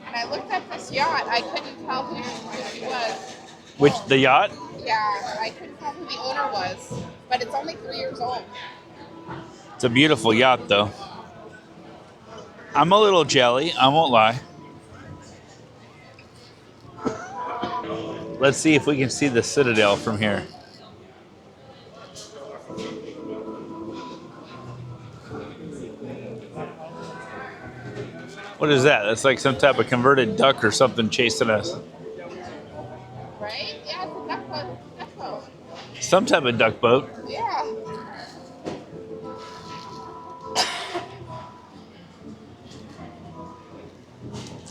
And I looked at this yacht. I couldn't tell who she was. Which, the yacht? Yeah, I couldn't tell who the owner was. But it's only 3 years old. It's a beautiful yacht, though. I'm a little jelly, I won't lie. Let's see if we can see the Citadel from here. What is that? That's like some type of converted duck or something chasing us. Right? Yeah, it's a duck boat. Some type of duck boat. Yeah.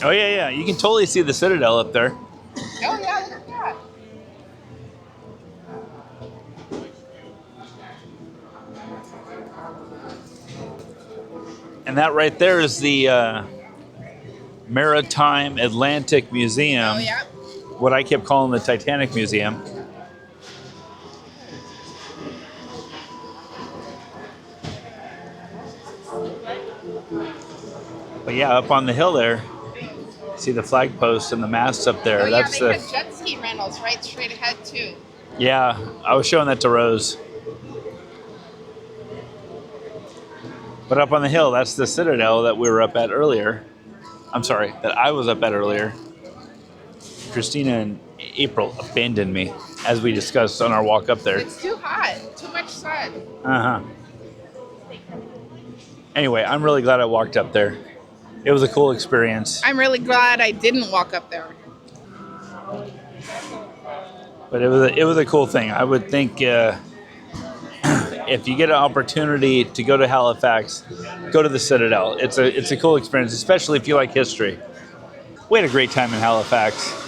Oh yeah. You can totally see the Citadel up there. Oh yeah, look at that. And that right there is the Maritime Atlantic Museum. Oh yeah. What I kept calling the Titanic Museum. But yeah, up on the hill there, see the flag posts and the masts up there. Oh yeah, That's they had jet ski rentals right straight ahead too. Yeah, I was showing that to Rose. But up on the hill, that's the Citadel that we were up at earlier. I'm sorry, that I was up at earlier. Christina and April abandoned me, as we discussed on our walk up there. It's too hot, too much sun. Uh-huh. Anyway, I'm really glad I walked up there. It was a cool experience. I'm really glad I didn't walk up there. But it was a cool thing. I would think if you get an opportunity to go to Halifax, go to the Citadel. It's a cool experience, especially if you like history. We had a great time in Halifax.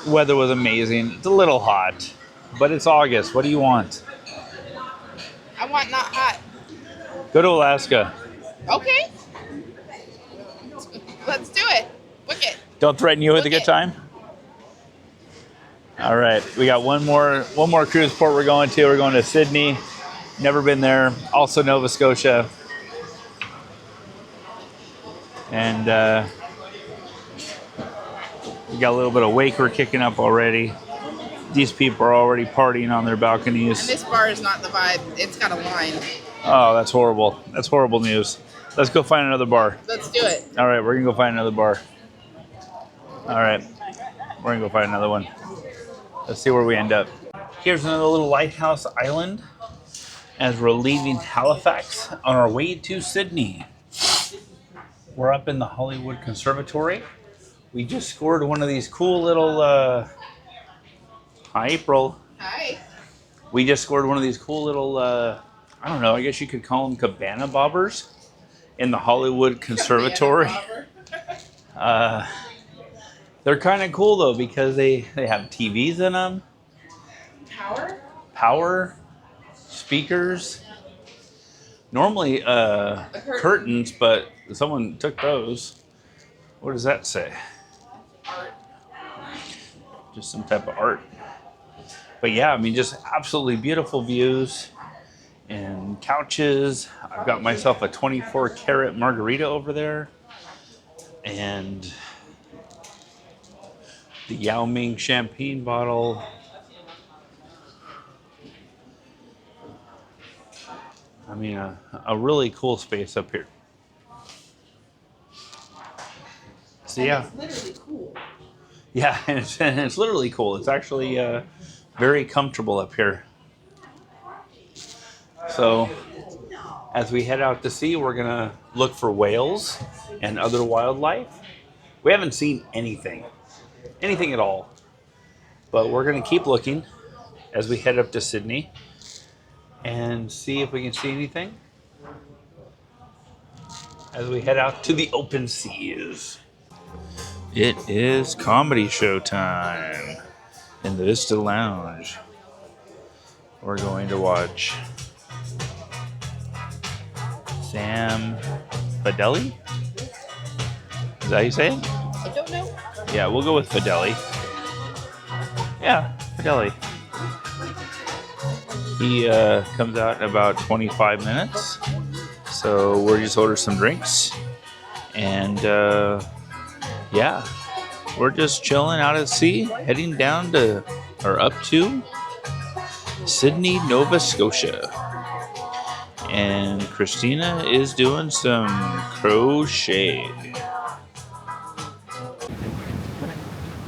Weather was amazing. It's a little hot, but it's August. What do you want? I want not hot. Go to Alaska. Okay. Let's do it. Book it. Don't threaten you with a good time. All right, we got one more cruise port we're going to. We're going to Sydney. Never been there. Also Nova Scotia. And we got a little bit of wake we're kicking up already. These people are already partying on their balconies. And this bar is not the vibe. It's got a line. Oh, that's horrible. That's horrible news. Let's go find another bar. Let's do it. All right, we're going to go find another bar. All right, we're going to go find another one. Let's see where we end up. Here's another little lighthouse island as we're leaving Halifax on our way to Sydney. We're up in the Hollywood Conservatory. We just scored one of these cool little... Hi, April. Hi. We just scored one of these cool little... I don't know, I guess you could call them cabana bobbers in the Hollywood Conservatory. They're kind of cool though because they have TVs in them. Power, speakers. Normally curtains, but someone took those. What does that say? Art. Just some type of art. But yeah, I mean, just absolutely beautiful views and couches. I've got myself a 24 karat margarita over there. And the Yao Ming champagne bottle. I mean, a really cool space up here. So yeah. It's literally cool. Yeah, and it's literally cool. It's actually very comfortable up here. So as we head out to sea, we're gonna look for whales and other wildlife. We haven't seen anything at all, but we're gonna keep looking as we head up to Sydney and see if we can see anything as we head out to the open seas. It is comedy show time in the Vista Lounge. We're going to watch Sam Fedeli? Is that how you say it? I don't know. Yeah, we'll go with Fedeli. Yeah, Fedeli. He comes out in about 25 minutes. So we'll just order some drinks. And yeah, we're just chilling out at sea, heading down to, or up to, Sydney, Nova Scotia. And Christina is doing some crochet.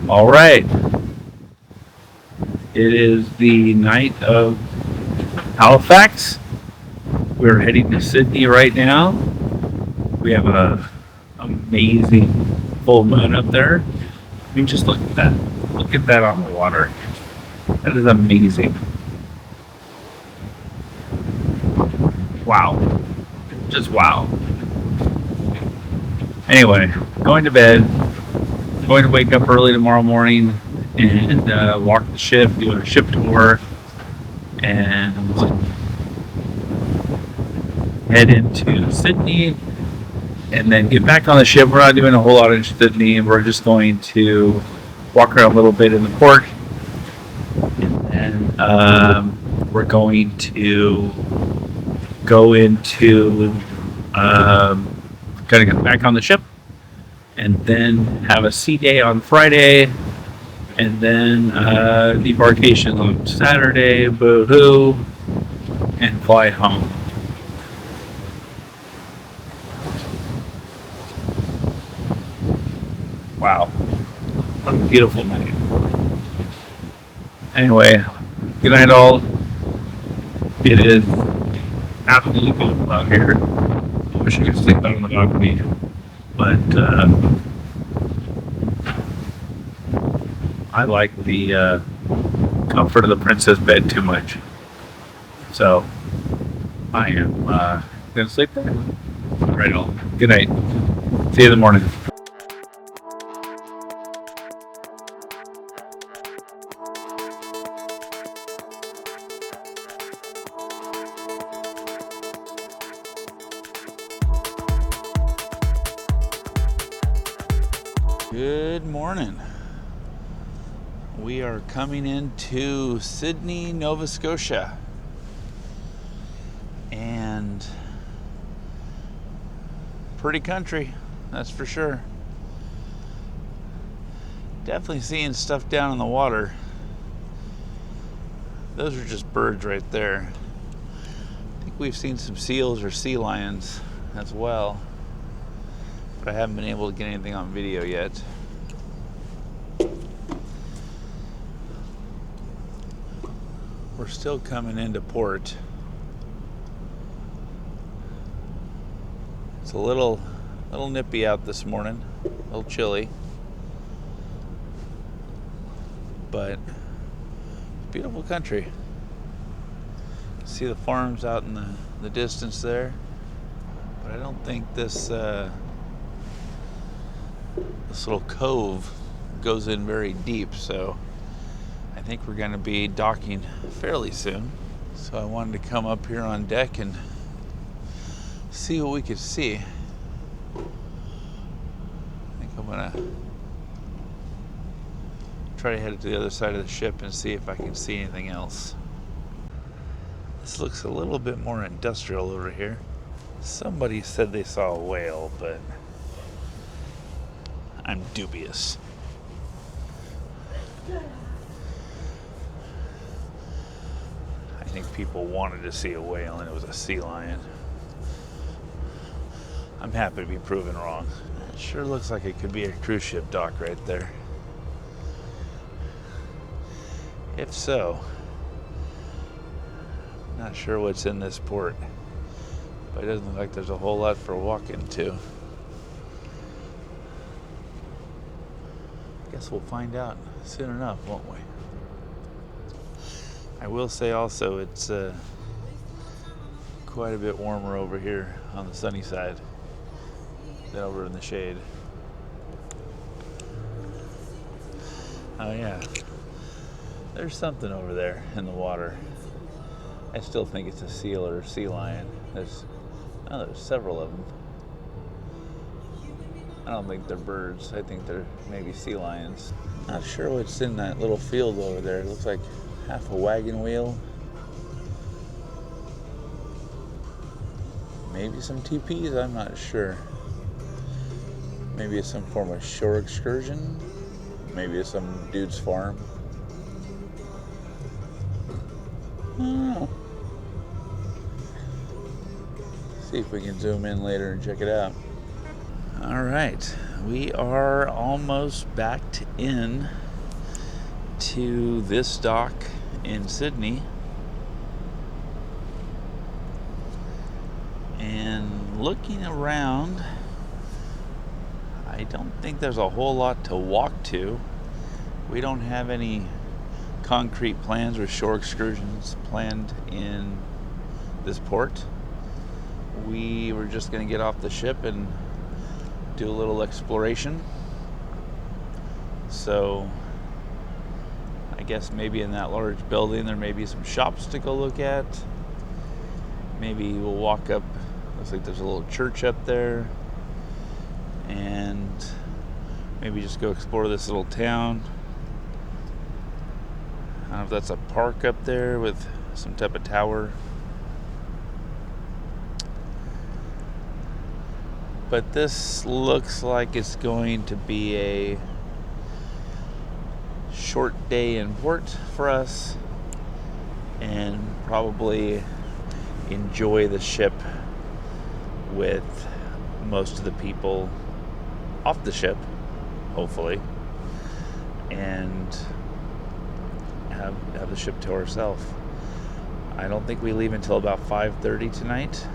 All right. It is the night of Halifax. We're heading to Sydney right now. We have a amazing full moon up there. I mean, just look at that. Look at that on the water. That is amazing. Wow. Just wow. Anyway, going to bed. Going to wake up early tomorrow morning and walk the ship, do a ship tour, and head into Sydney, and then get back on the ship. We're not doing a whole lot in Sydney. We're just going to walk around a little bit in the port, and then we're going to go into gotta get back on the ship, and then have a sea day on Friday, and then debarkation on Saturday, boo-hoo, and fly home. Wow, what a beautiful night. Anyway, good night all. It is absolutely beautiful out here. I wish I could sleep out on the balcony, but I like the comfort of the princess bed too much. So I am gonna sleep there. Right on. Good night. See you in the morning. Good morning. We are coming into Sydney, Nova Scotia. And pretty country, that's for sure. Definitely seeing stuff down in the water. Those are just birds right there. I think we've seen some seals or sea lions as well, but I haven't been able to get anything on video yet. We're still coming into port. It's a little nippy out this morning, a little chilly, but beautiful country. See the farms out in the distance there, but I don't think this little cove goes in very deep, so I think we're going to be docking fairly soon. So I wanted to come up here on deck and see what we could see. I think I'm going to try to head to the other side of the ship and see if I can see anything else. This looks a little bit more industrial over here. Somebody said they saw a whale, but I'm dubious. I think people wanted to see a whale and it was a sea lion. I'm happy to be proven wrong. It sure looks like it could be a cruise ship dock right there. If so, not sure what's in this port, but it doesn't look like there's a whole lot for walking to. Guess we'll find out soon enough, won't we? I will say also it's quite a bit warmer over here on the sunny side than over in the shade. Oh yeah, there's something over there in the water. I still think it's a seal or a sea lion. There's several of them. I don't think they're birds. I think they're maybe sea lions. Not sure what's in that little field over there. It looks like half a wagon wheel. Maybe some teepees, I'm not sure. Maybe it's some form of shore excursion. Maybe it's some dude's farm. I don't know. See if we can zoom in later and check it out. All right, we are almost backed in to this dock in Sydney, and looking around, I don't think there's a whole lot to walk to. We don't have any concrete plans or shore excursions planned in this port. We were just going to get off the ship and do a little exploration. So I guess maybe in that large building there may be some shops to go look at. Maybe we'll walk up, looks like there's a little church up there, and maybe just go explore this little town. I don't know if that's a park up there with some type of tower. But this looks like it's going to be a short day in port for us, and probably enjoy the ship with most of the people off the ship, hopefully, and have the ship to ourselves. I don't think we leave until about 5:30 tonight,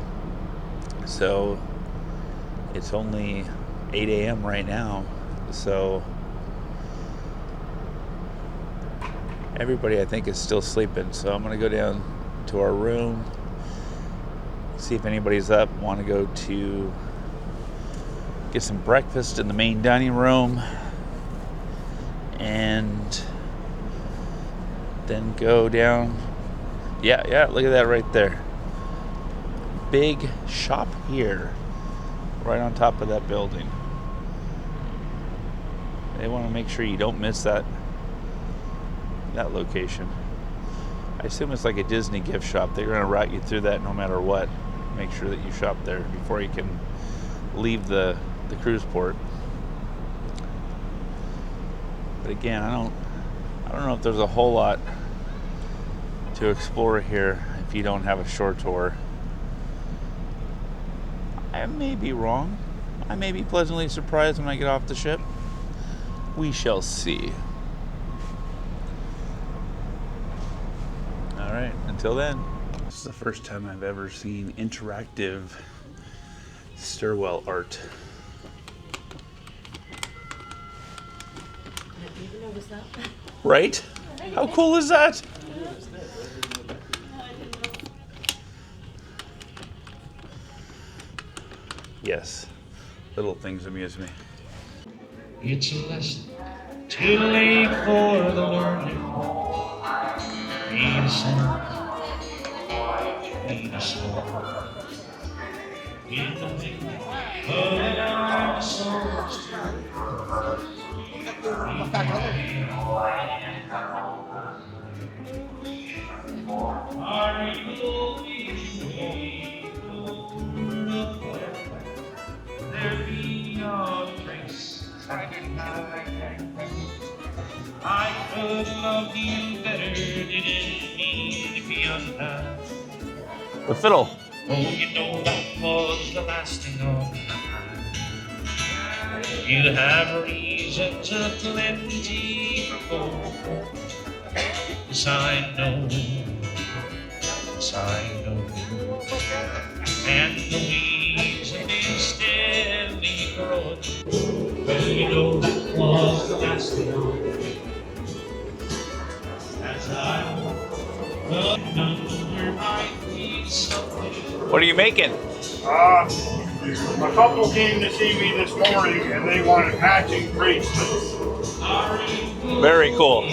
so it's only 8 a.m. right now, so everybody I think is still sleeping. So I'm gonna go down to our room, see if anybody's up, want to go to get some breakfast in the main dining room, and then go down. Yeah, look at that right there. Big shop here, right on top of that building. They want to make sure you don't miss that location. I assume it's like a Disney gift shop. They're going to route you through that no matter what. Make sure that you shop there before you can leave the cruise port. But again, I don't know if there's a whole lot to explore here if you don't have a shore tour. I may be wrong. I may be pleasantly surprised when I get off the ship. We shall see. All right, until then. This is the first time I've ever seen interactive stairwell art. Right? How cool is that? Yes, little things amuse me. It's a lesson too late for the learning. Need a song, need a song. In the making of an dinosaur's are you going there be no trace? I could love you better, didn't mean to be unkind. The fiddle. Oh, you know that was the last thing on my mind. You have reason to plenty for gold. Yes, I know. Yes, I know. And the weeds have been steadily growing. Well, you know that was the last thing on my mind. As I there might be something. What are you making? A couple came to see me this morning and they wanted matching bracelets. Very cool.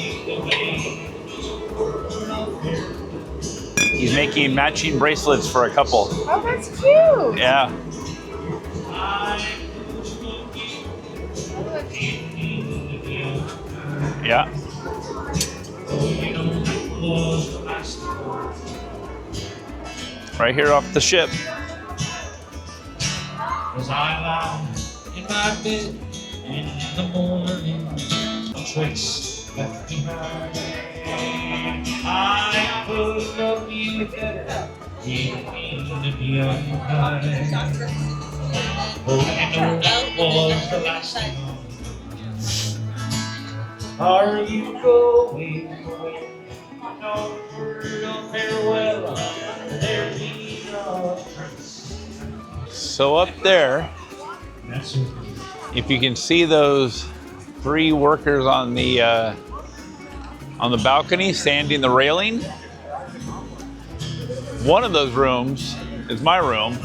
He's making matching bracelets for a couple. Oh, that's cute. Yeah. Yeah. Right here off the ship. As I lie in my bed in the morning, a trace left behind. I could love you better, didn't mean to be unkind. Oh, you know that was the last thing. Are you going away? No word of farewell. There be no trace. So up there, if you can see those 3 workers on the balcony sanding the railing, one of those rooms is my room,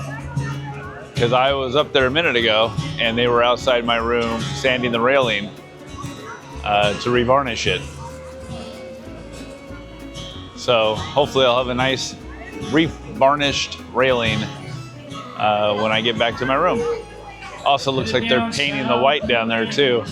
because I was up there a minute ago and they were outside my room sanding the railing to revarnish it. So hopefully I'll have a nice revarnished railing when I get back to my room. Also looks like they're painting the white down there too.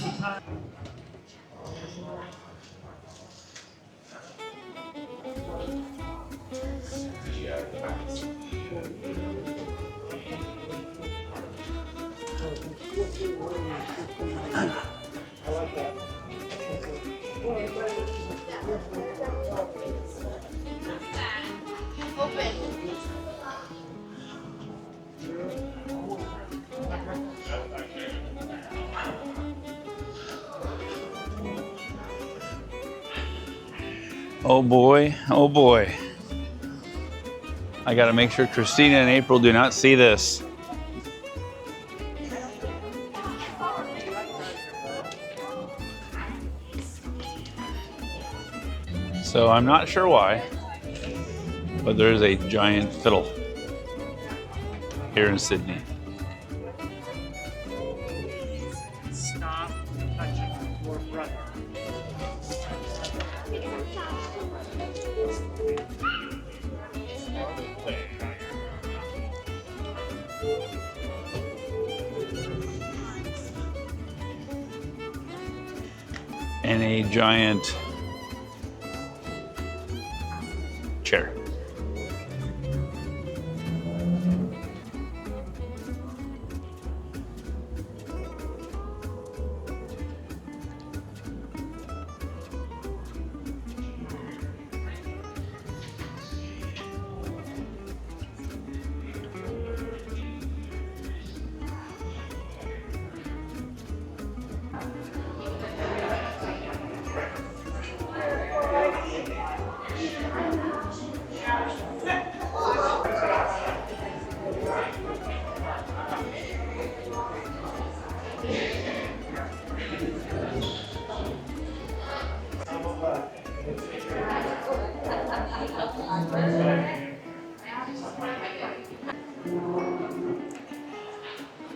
Oh boy, oh boy. I gotta make sure Christina and April do not see this. So I'm not sure why, but there is a giant fiddle here in Sydney. Stop touching your brother. And a giant chair.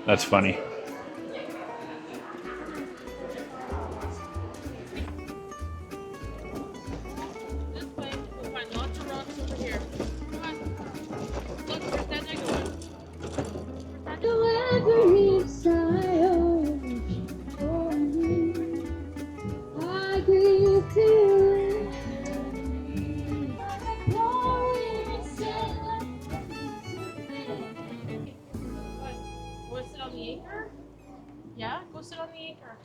That's funny. Yeah, go sit on the anchor.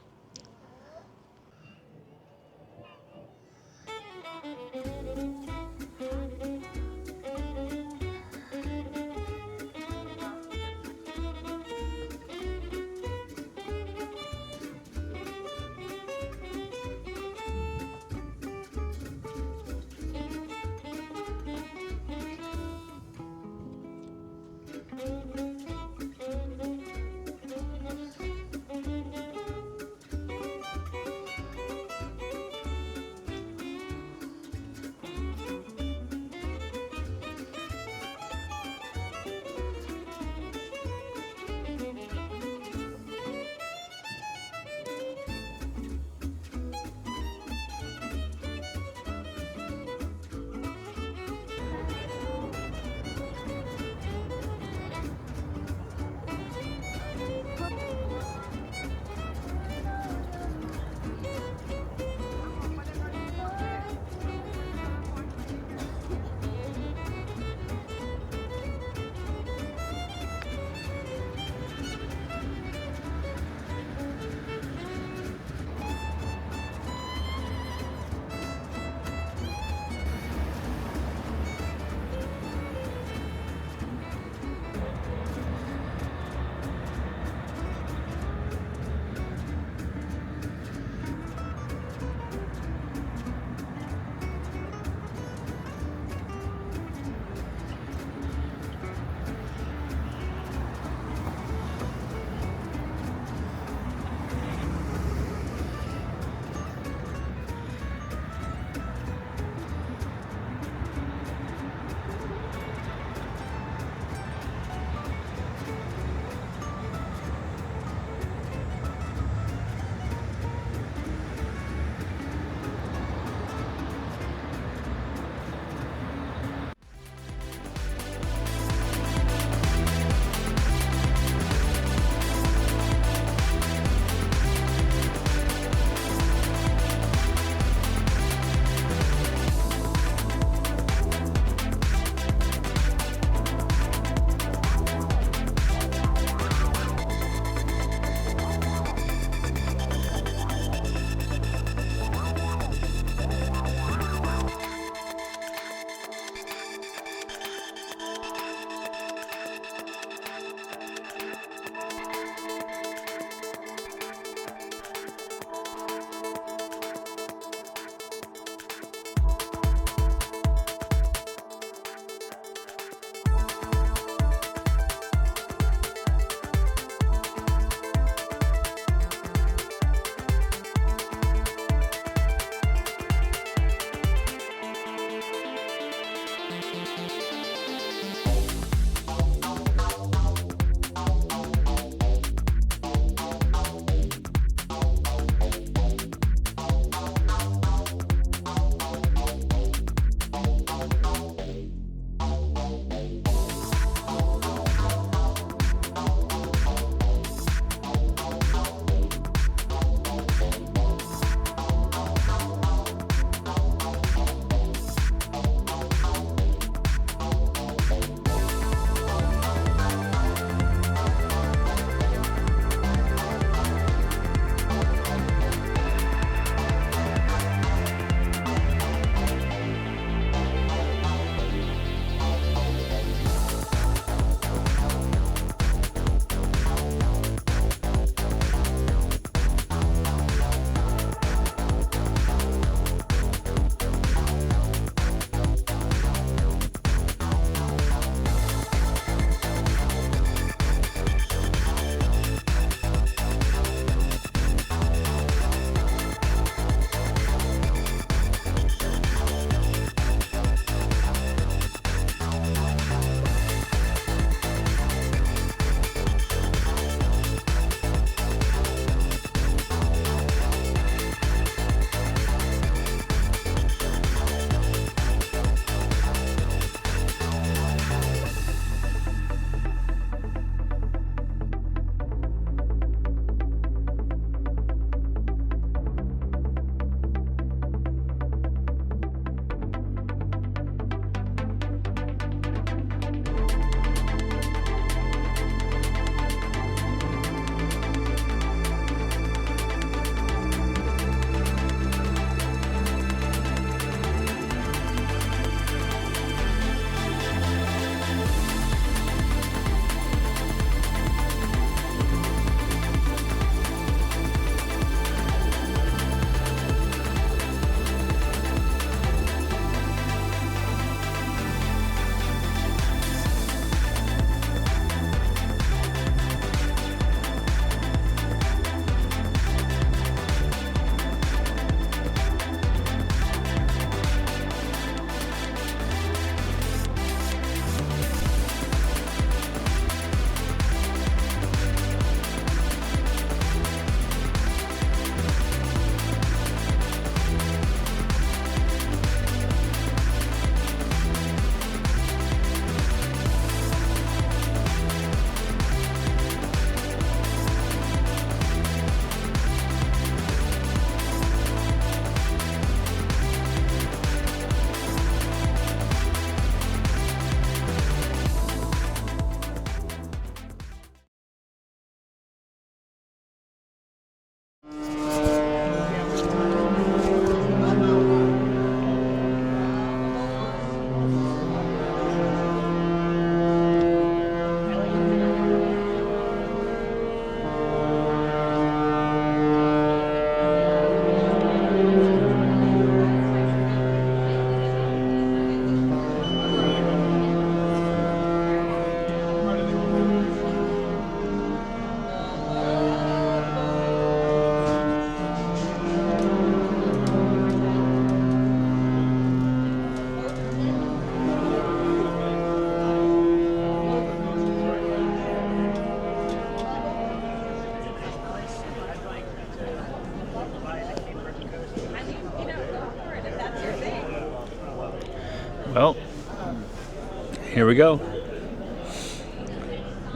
Here we go.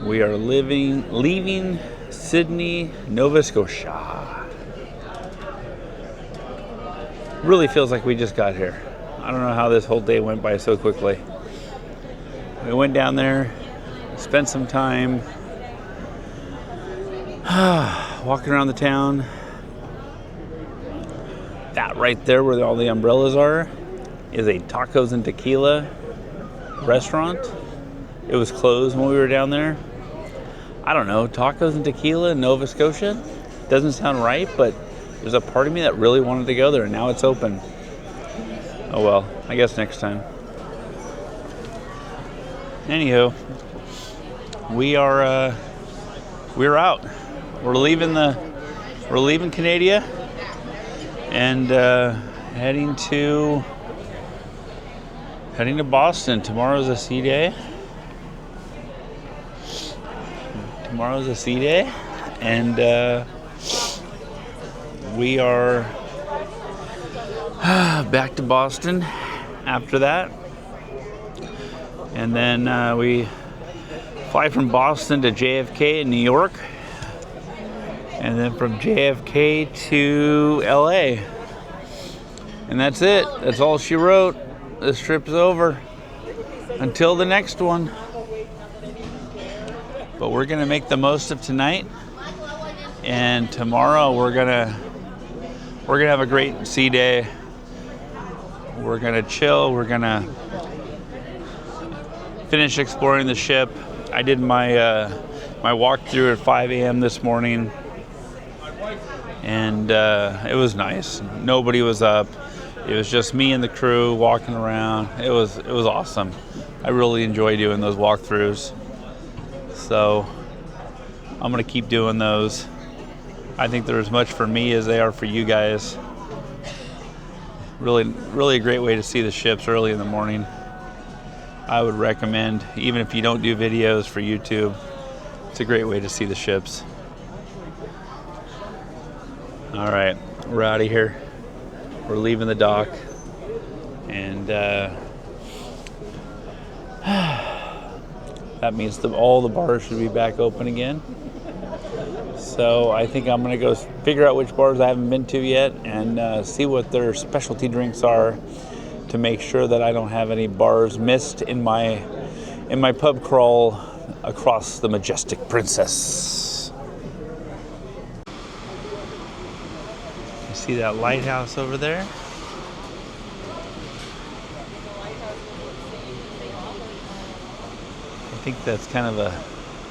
We are leaving Sydney, Nova Scotia. Really feels like we just got here. I don't know how this whole day went by so quickly. We went down there, spent some time walking around the town. That right there where all the umbrellas are is a tacos and tequila restaurant. It was closed when we were down there. I don't know, tacos and tequila in Nova Scotia? Doesn't sound right, but there's a part of me that really wanted to go there, and now it's open. Oh well, I guess next time. Anywho, we're out. We're leaving Canada and heading to Boston. Tomorrow's a sea day. And we are back to Boston after that. And then we fly from Boston to JFK in New York. And then from JFK to LA. And that's it. That's all she wrote. This trip's over. Until the next one. But we're gonna make the most of tonight. And tomorrow we're gonna have a great sea day. We're gonna chill. We're gonna finish exploring the ship. I did my my walkthrough at 5 a.m. this morning, and it was nice. Nobody was up. It was just me and the crew walking around. It was awesome. I really enjoy doing those walkthroughs. So I'm gonna keep doing those. I think they're as much for me as they are for you guys. Really a great way to see the ships early in the morning. I would recommend, even if you don't do videos for YouTube, it's a great way to see the ships. All right, we're out of here. We're leaving the dock, and that means all the bars should be back open again. So I think I'm gonna go figure out which bars I haven't been to yet and see what their specialty drinks are to make sure that I don't have any bars missed in my pub crawl across the Majestic Princess. You see that lighthouse over there? I think that's kind of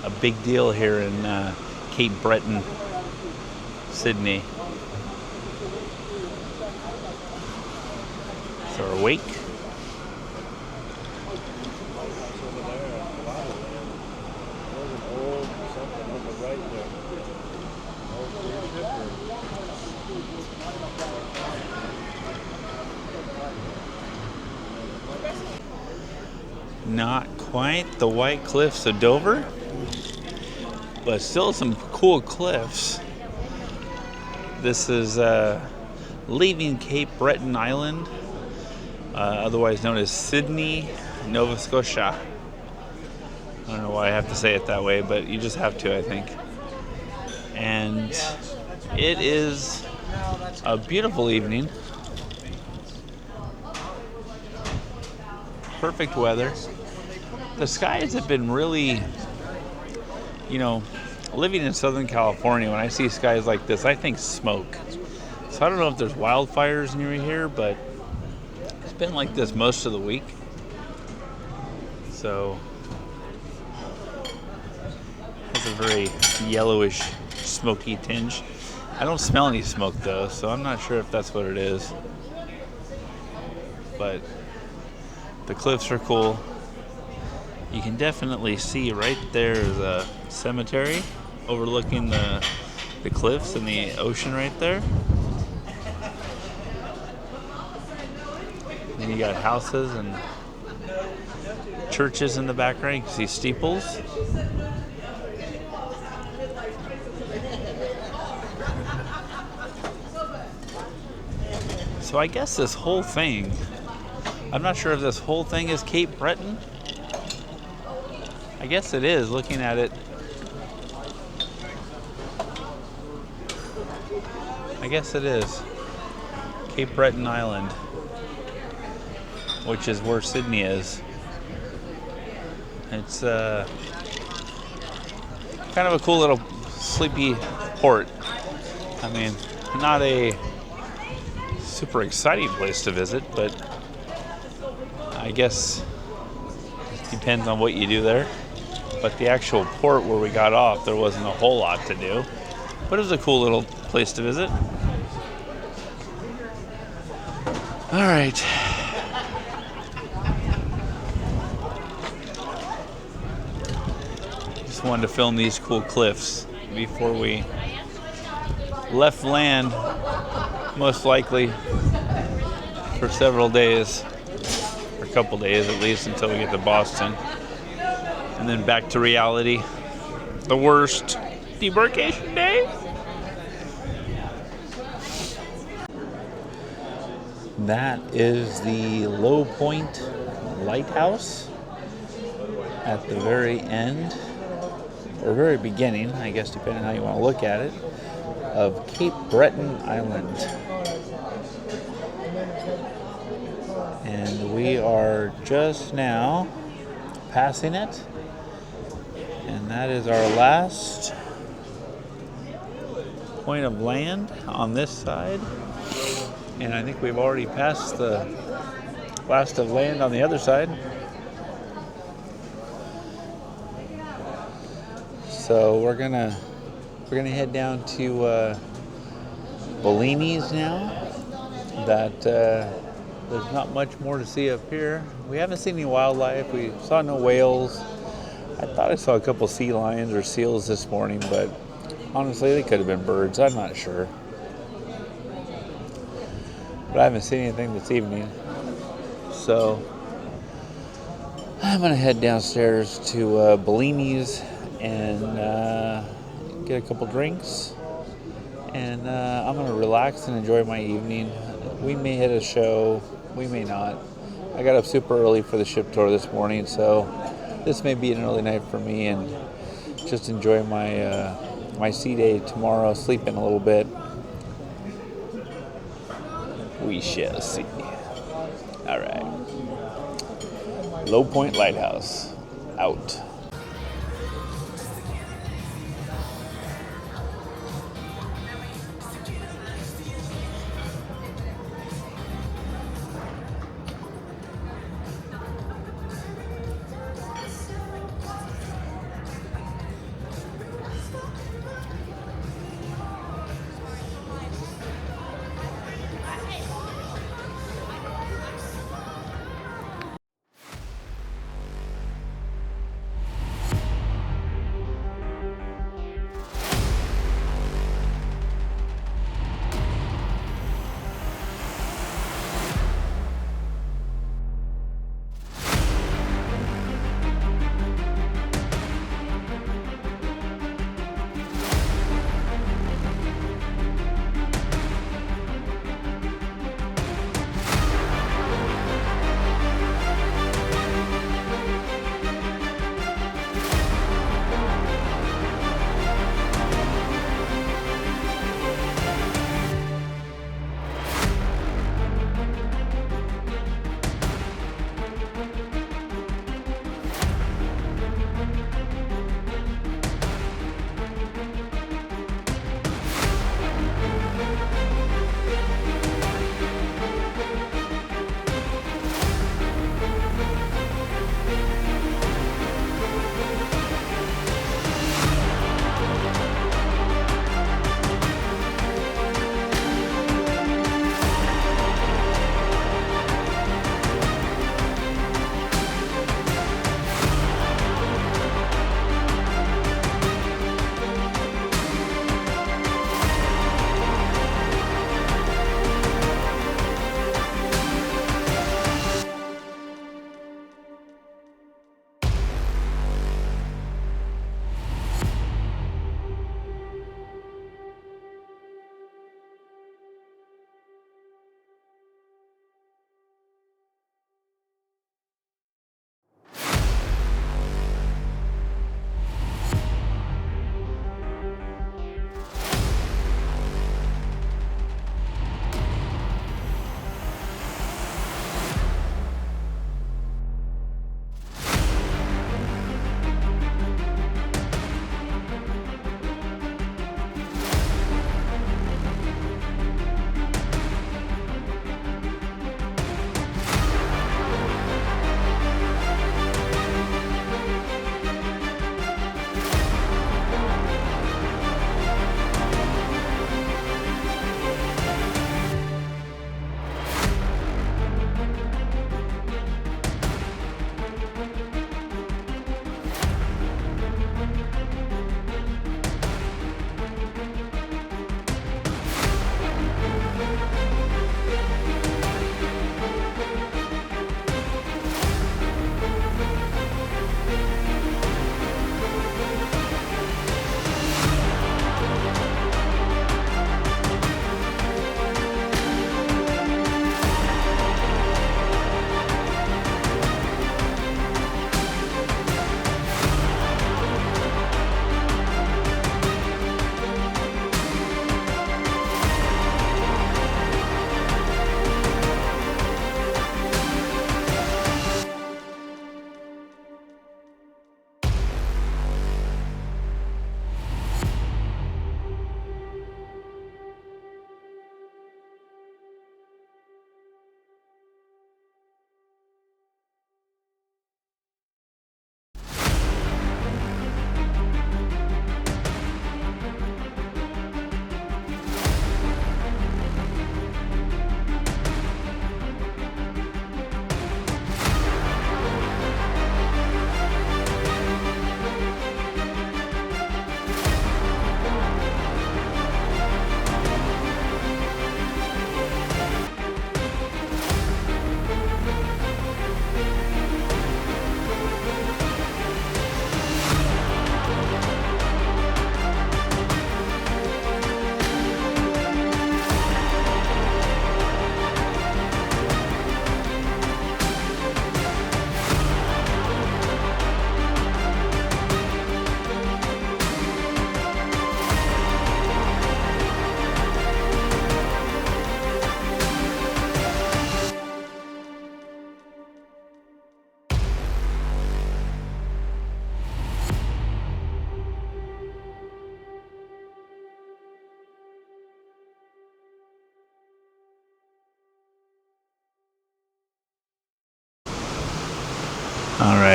a big deal here in Cape Breton, Sydney. So our wake. Not quite the White Cliffs of Dover, but still some cool cliffs. This is leaving Cape Breton Island, otherwise known as Sydney, Nova Scotia. I don't know why I have to say it that way, but you just have to, I think. And it is a beautiful evening. Perfect weather. The skies have been really, living in Southern California, when I see skies like this, I think smoke. So I don't know if there's wildfires near here, but it's been like this most of the week. So it has a very yellowish, smoky tinge. I don't smell any smoke though, so I'm not sure if that's what it is. But the cliffs are cool. You can definitely see right there the cemetery overlooking the cliffs and the ocean right there. Then you got houses and churches in the background. You can see steeples. So I guess this whole thing, I'm not sure if this whole thing is Cape Breton I guess it is, looking at it. I guess it is. Cape Breton Island, which is where Sydney is. It's kind of a cool little sleepy port. I mean, not a super exciting place to visit, but I guess it depends on what you do there. But the actual port where we got off, there wasn't a whole lot to do. But it was a cool little place to visit. All right. Just wanted to film these cool cliffs before we left land, most likely for several days, for a couple days at least, until we get to Boston. And then back to reality. The worst debarkation day. That is the Low Point Lighthouse at the very end, or very beginning, I guess, depending on how you want to look at it, of Cape Breton Island. And we are just now passing it. And that is our last point of land on this side. And I think we've already passed the last of land on the other side. So we're gonna head down to Bellini's now. That there's not much more to see up here. We haven't seen any wildlife. We saw no whales. I thought I saw a couple sea lions or seals this morning, but honestly, they could have been birds. I'm not sure. But I haven't seen anything this evening. So I'm gonna head downstairs to Bellini's and get a couple drinks. And I'm gonna relax and enjoy my evening. We may hit a show, we may not. I got up super early for the ship tour this morning, so this may be an early night for me, and just enjoy my my sea day tomorrow, sleep in a little bit. We shall see. All right. Low Point Lighthouse, out.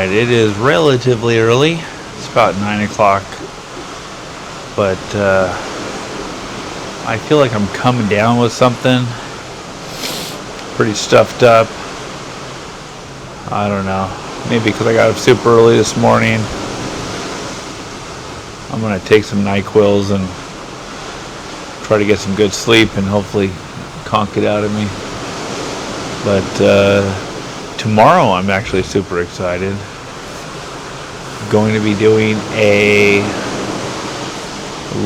right, it is relatively early. It's about 9 o'clock. But I feel like I'm coming down with something. Pretty stuffed up. I don't know. Maybe because I got up super early this morning. I'm going to take some NyQuils and try to get some good sleep and hopefully conk it out of me. But tomorrow I'm actually super excited. I'm going to be doing a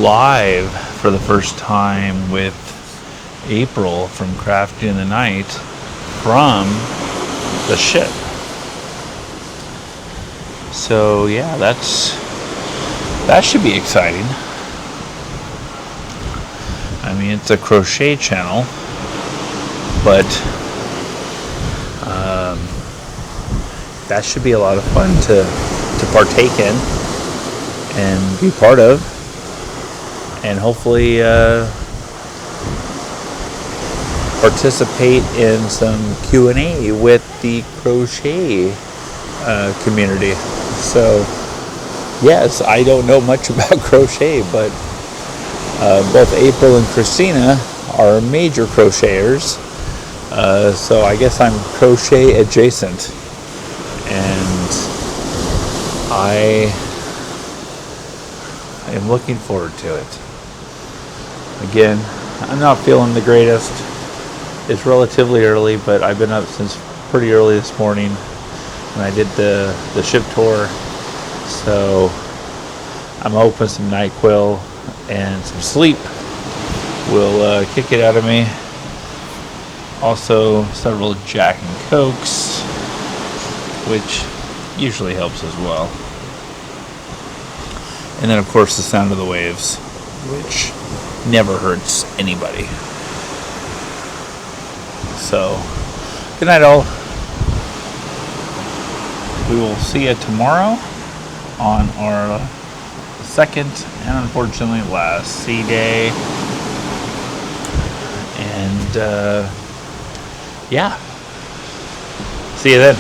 live for the first time with April from Crafting in the Night from the ship. So yeah, that should be exciting. I mean, it's a crochet channel, but that should be a lot of fun to partake in and be part of, and hopefully participate in some Q&A with the crochet community. So yes, I don't know much about crochet, but both April and Christina are major crocheters, so I guess I'm crochet adjacent, and I am looking forward to it. Again, I'm not feeling the greatest. It's relatively early, but I've been up since pretty early this morning when I did the ship tour, so I'm hoping some NyQuil and some sleep will kick it out of me. Also several Jack and Cokes, which usually helps as well. And then of course the sound of the waves, which never hurts anybody. So, good night all. We will see you tomorrow on our second and unfortunately last sea day. And yeah, see you then.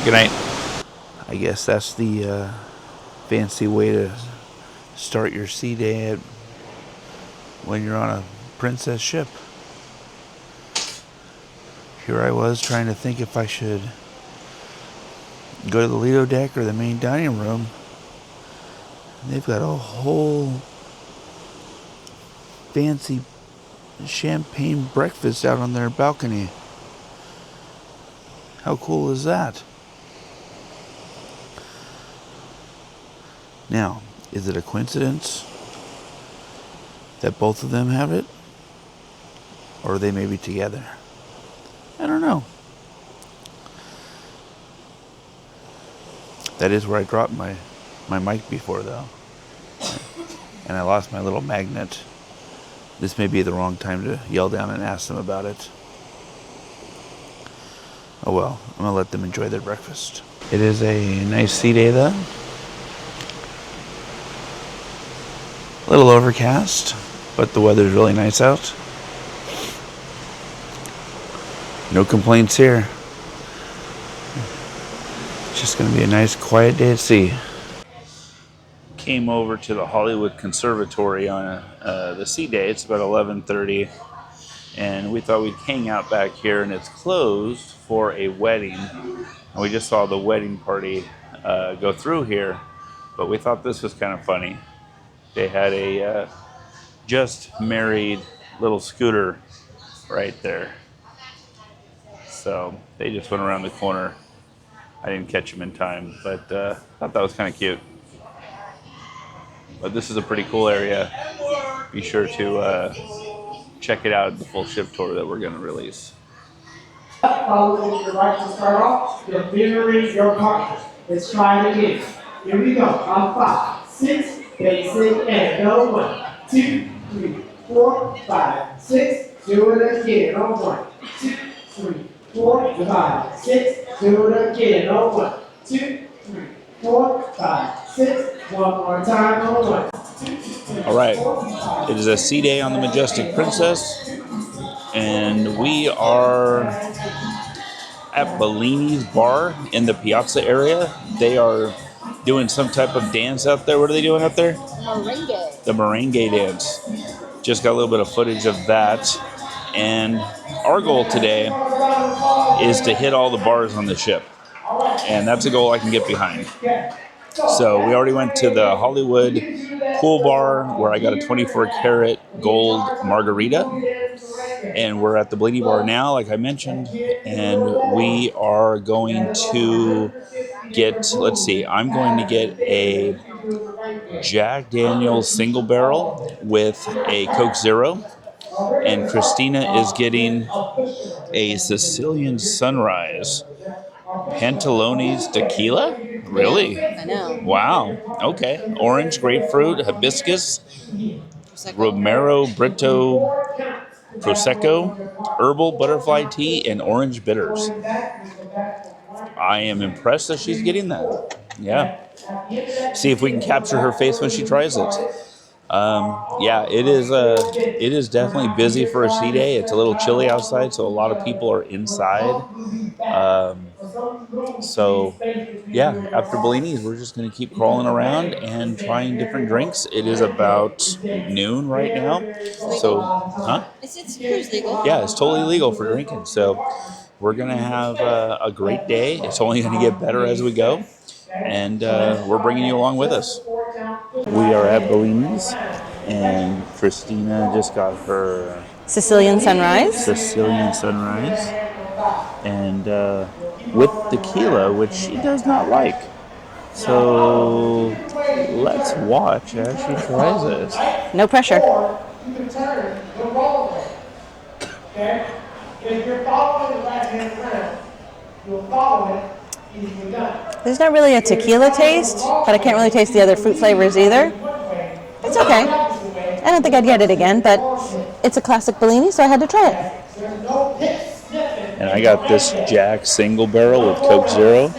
Good night. I guess that's the fancy way to start your sea day when you're on a princess ship. Here I was trying to think if I should go to the Lido deck or the main dining room. They've got a whole fancy champagne breakfast out on their balcony. How cool is that? Now, is it a coincidence that both of them have it? Or are they maybe together? I don't know. That is where I dropped my mic before, though. And I lost my little magnet. This may be the wrong time to yell down and ask them about it. Oh well, I'm going to let them enjoy their breakfast. It is a nice sea day, though. A little overcast, but the weather's really nice out. No complaints here. It's just going to be a nice quiet day at sea. Came over to the Hollywood Conservatory on the sea day. It's about 11:30, and we thought we'd hang out back here, and it's closed for a wedding. And we just saw the wedding party go through here, but we thought this was kind of funny. They had a just married little scooter right there. So they just went around the corner. I didn't catch them in time, but thought that was kind of cute. But this is a pretty cool area. Be sure to check it out, the full ship tour that we're going to release. Follow your right to start off. Your fingering your partner. Let's try it again. Here we go. On 5, 6, basic, and go. 1, 2, 3, 4, 5, 6. Do it again. On 1, 2, 3, 4, 5, 6. Do it again. On 1, 2, 3, 4, 5, 6. One more time. On 1, 2, 3. All right. It is a sea day on the Majestic Princess, and we are at Bellini's Bar in the Piazza area they are doing some type of dance out there. What are they doing out there? Merengue. The merengue dance. Just got a little bit of footage of that. And our goal today is to hit all the bars on the ship. And that's a goal I can get behind. So we already went to the Hollywood pool bar where I got a 24-karat gold margarita. And we're at the Blaney bar now, like I mentioned. And we are going to get, let's see, I'm going to get a Jack Daniel's single barrel with a Coke Zero. And Christina is getting a Sicilian Sunrise Pantalones tequila? Really? I know. Wow. Okay. Orange, grapefruit, hibiscus, Romero Brito Prosecco, herbal butterfly tea, and orange bitters. I am impressed that she's getting that. Yeah. See if we can capture her face when she tries it. Yeah, it is definitely busy for a sea day. It's a little chilly outside, so a lot of people are inside. So, yeah, after Bellini's, we're just going to keep crawling around and trying different drinks. It is about noon right now. So, huh? It's cruise legal. Yeah, it's totally legal for drinking. So, we're going to have a great day. It's only going to get better as we go. And we're bringing you along with us. We are at Bellini's, and Christina just got her Sicilian Sunrise. And with tequila, which she does not like. So let's watch as she tries this. No pressure. You can turn, go roll it. Okay? If you're following the right-hand round, you'll follow it. There's not really a tequila taste, but I can't really taste the other fruit flavors either. It's okay. I don't think I'd get it again, but it's a classic Bellini, so I had to try it. And I got this Jack single barrel with Coke Zero.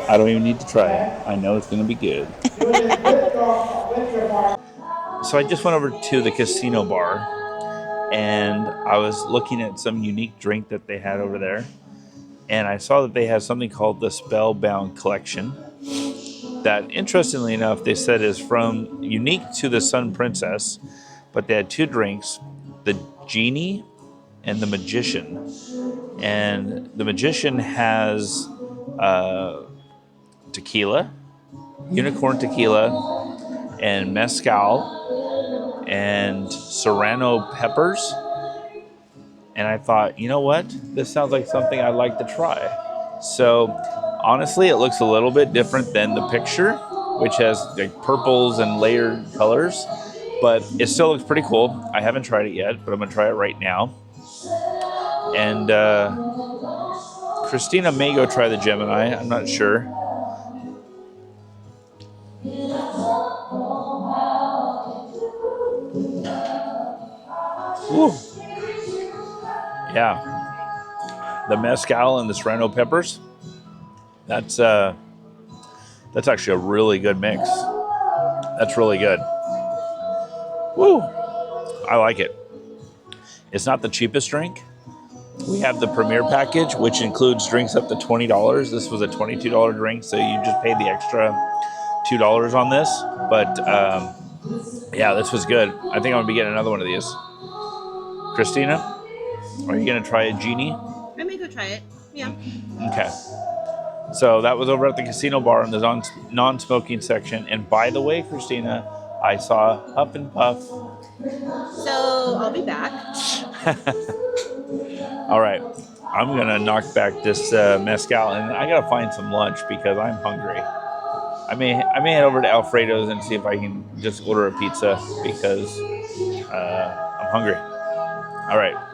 I don't even need to try it. I know it's going to be good. So I just went over to the casino bar, and I was looking at some unique drink that they had over there. And I saw that they had something called the Spellbound Collection that, interestingly enough, they said is from unique to the Sun Princess, but they had two drinks, the Genie and the Magician. And the Magician has tequila, unicorn tequila, and mezcal, and serrano peppers. And I thought, you know what? This sounds like something I'd like to try. So honestly, it looks a little bit different than the picture, which has like purples and layered colors, but it still looks pretty cool. I haven't tried it yet, but I'm gonna try it right now. And Christina may go try the Gemini. I'm not sure. Ooh. Yeah, the mezcal and the serrano peppers. That's actually a really good mix. That's really good. Woo! I like it. It's not the cheapest drink. We have the Premier package, which includes drinks up to $20. This was a $22 drink, so you just paid the extra $2 on this. But yeah, this was good. I think I'm gonna be getting another one of these. Christina? Are you going to try a Genie? I may go try it. Yeah. Okay. So that was over at the casino bar in the non-smoking section. And by the way, Christina, I saw Huff and Puff. So I'll be back. All right. I'm going to knock back this mezcal, and I got to find some lunch because I'm hungry. I may head over to Alfredo's and see if I can just order a pizza because I'm hungry. All right.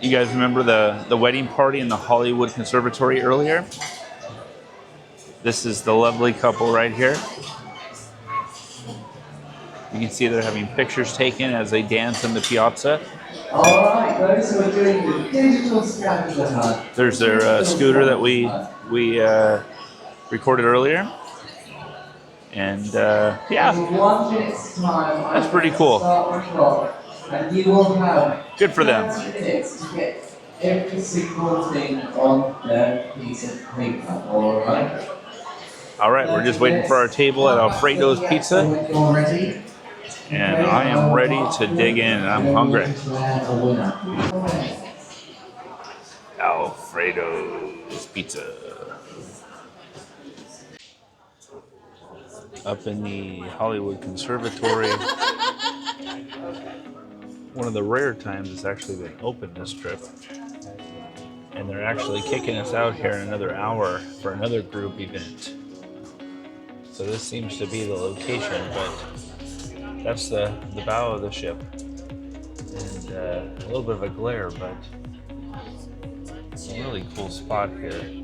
You guys remember the wedding party in the Hollywood Conservatory earlier? This is the lovely couple right here. You can see they're having pictures taken as they dance in the piazza. All right, guys, so we're doing the digital scavenger hunt. There's their scooter that we recorded earlier. And yeah, in 1 minute's time, that's pretty cool. And you will have good for them. 30 minutes to get every single thing on that piece of paper, alright? All right, we're just waiting for our table at Alfredo's Pizza. And I am ready to dig in. I'm hungry. Alfredo's Pizza. Up in the Hollywood Conservatory. One of the rare times it's actually been open this trip. And they're actually kicking us out here in another hour for another group event. So this seems to be the location, but that's the bow of the ship. And a little bit of a glare, but it's a really cool spot here.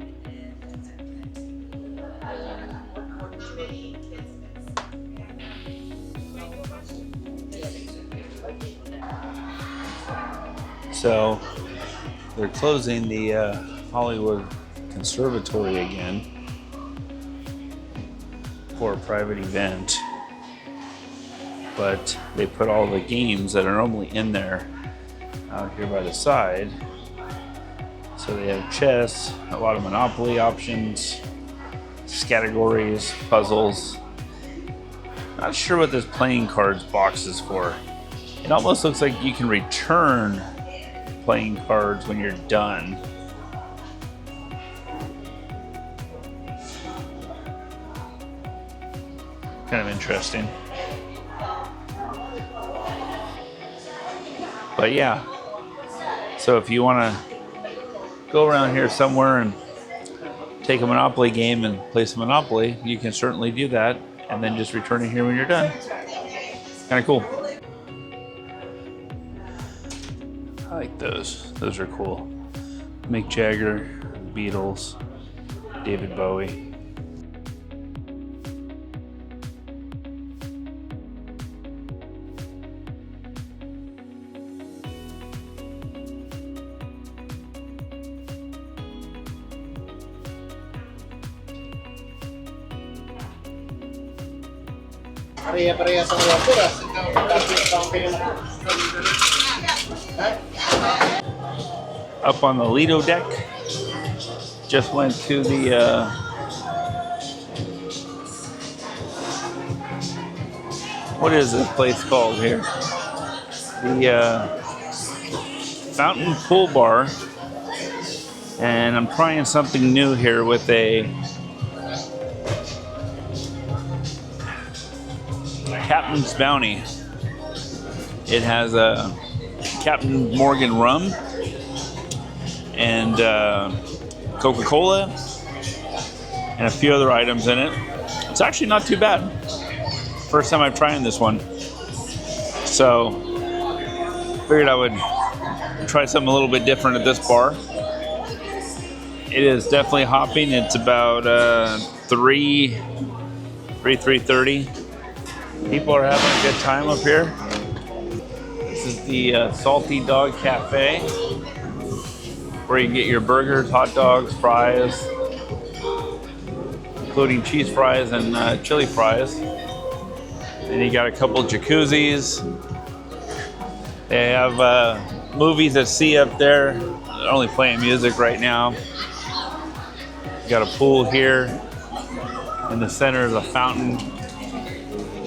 So they're closing the Hollywood Conservatory again for a private event, but they put all the games that are normally in there out here by the side. So they have chess, a lot of Monopoly options, categories, puzzles. Not sure what this playing cards box is for. It almost looks like you can return playing cards when you're done. Kind of interesting. But yeah, so if you want to go around here somewhere and take a Monopoly game and play some Monopoly, you can certainly do that and then just return it here when you're done. Kind of cool. I like those. Those are cool. Mick Jagger, Beatles, David Bowie. Up on the Lido deck. Just went to the what is this place called here? The Fountain Pool Bar. And I'm trying something new here with a Captain's Bounty. It has a Captain Morgan rum and Coca-Cola and a few other items in it. It's actually not too bad. First time I'm trying this one. So figured I would try something a little bit different at this bar. It is definitely hopping. It's about 3:30. People are having a good time up here. This is the Salty Dog Cafe, where you can get your burgers, hot dogs, fries, including cheese fries and chili fries. And you got a couple jacuzzis. They have movies at sea up there. They're only playing music right now. You got a pool here. In the center is a fountain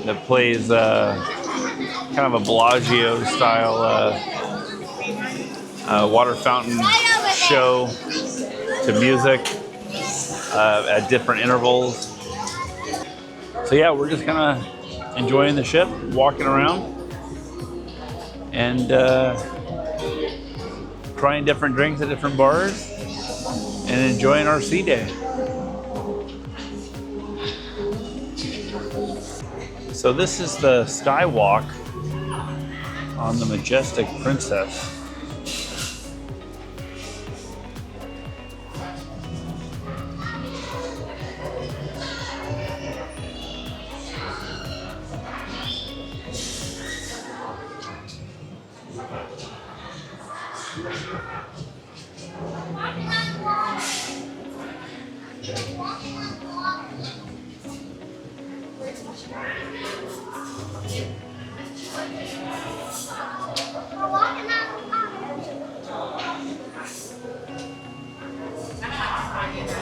that plays kind of a Bellagio style water fountain show to music at different intervals. So yeah, we're just kind of enjoying the ship, walking around, and trying different drinks at different bars, and enjoying our sea day. So this is the skywalk on the Majestic Princess.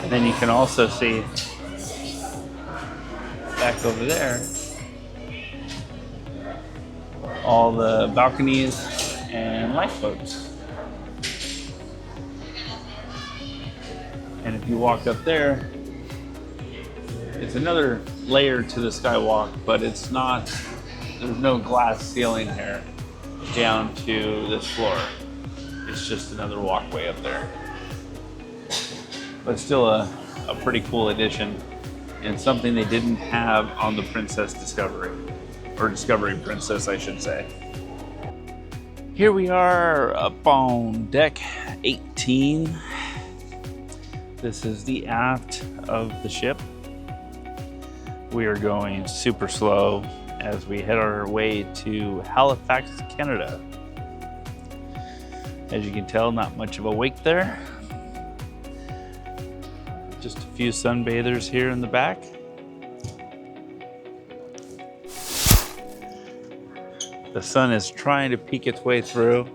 And then you can also see back over there all the balconies and lifeboats. And if you walk up there, it's another layer to the skywalk, but it's not, there's no glass ceiling here down to this floor. It's just another walkway up there. But still a pretty cool addition and something they didn't have on the Princess Discovery, or Discovery Princess, I should say. Here we are up on deck 18. This is the aft of the ship. We are going super slow as we head our way to Halifax, Canada. As you can tell, not much of a wake there. Just a few sunbathers here in the back. The sun is trying to peek its way through.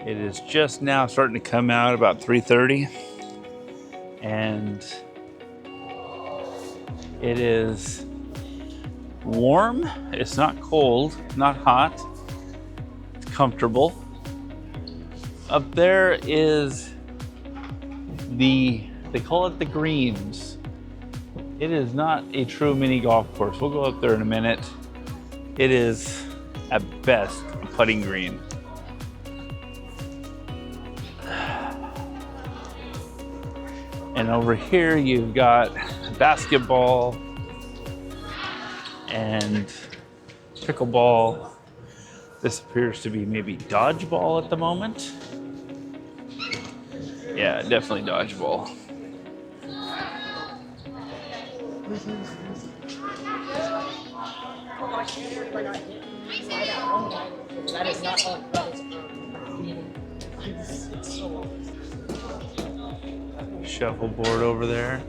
It is just now starting to come out about 3:30. And it is warm. It's not cold, not hot. It's comfortable. Up there is they call it the greens. It is not a true mini golf course. We'll go up there in a minute. It is at best a putting green. And over here you've got basketball and pickleball. This appears to be maybe dodgeball at the moment. Yeah, definitely dodgeball. That is not all. Shuffleboard over there.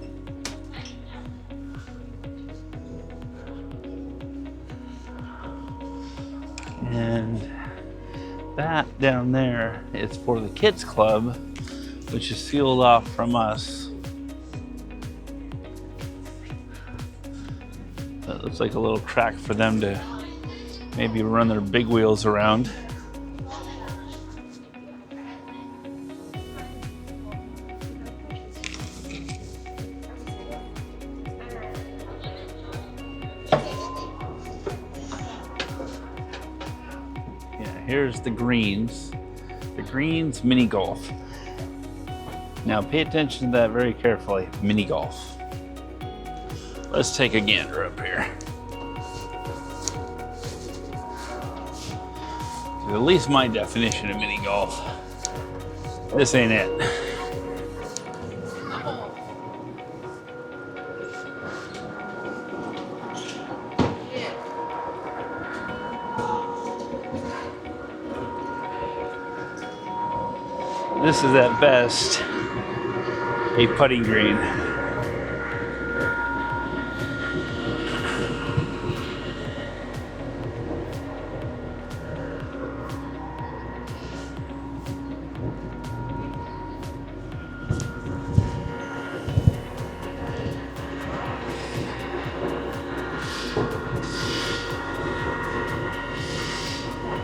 And that down there is for the kids club, which is sealed off from us. That looks like a little track for them to maybe run their big wheels around. Here's the greens mini golf. Now pay attention to that very carefully, mini golf. Let's take a gander up here. At least my definition of mini golf. This ain't it. This is at best a putting green.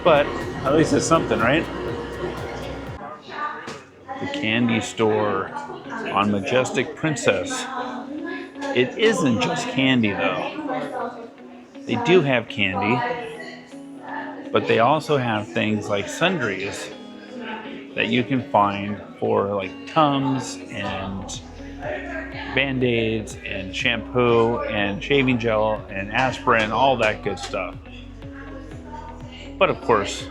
But at least it's something, right? The candy store on Majestic Princess. It isn't just candy though. They do have candy, but they also have things like sundries that you can find for like Tums and Band-Aids and shampoo and shaving gel and aspirin, all that good stuff. But of course,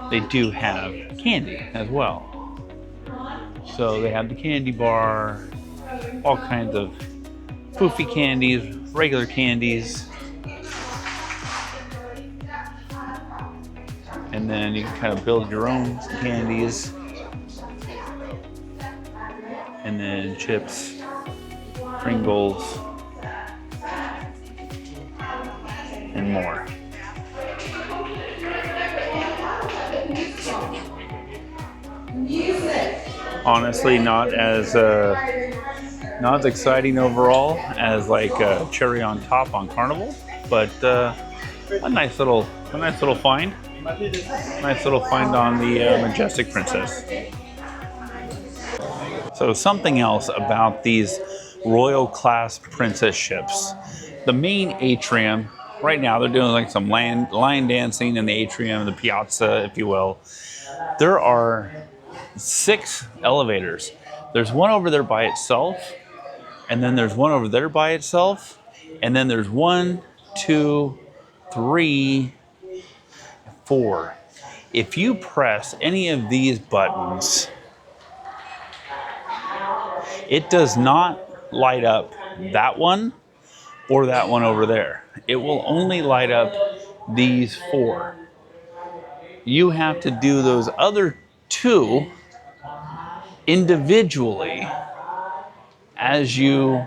they do have candy as well. So they have the candy bar, all kinds of poofy candies, regular candies. And then you can kind of build your own candies. And then chips, Pringles, and more. Honestly, not as Not as exciting overall as like cherry on top on Carnival, but a nice little find. Nice little find on the Majestic Princess. So something else about these royal class princess ships. The main atrium, right now they're doing like some line dancing in the atrium, the piazza, if you will. There are 6 elevators. There's one over there by itself, and then there's one over there by itself, and then there's 1, 2, 3, 4. If you press any of these buttons, it does not light up that one or that one over there. It will only light up these 4. You have to do those other 2 individually as you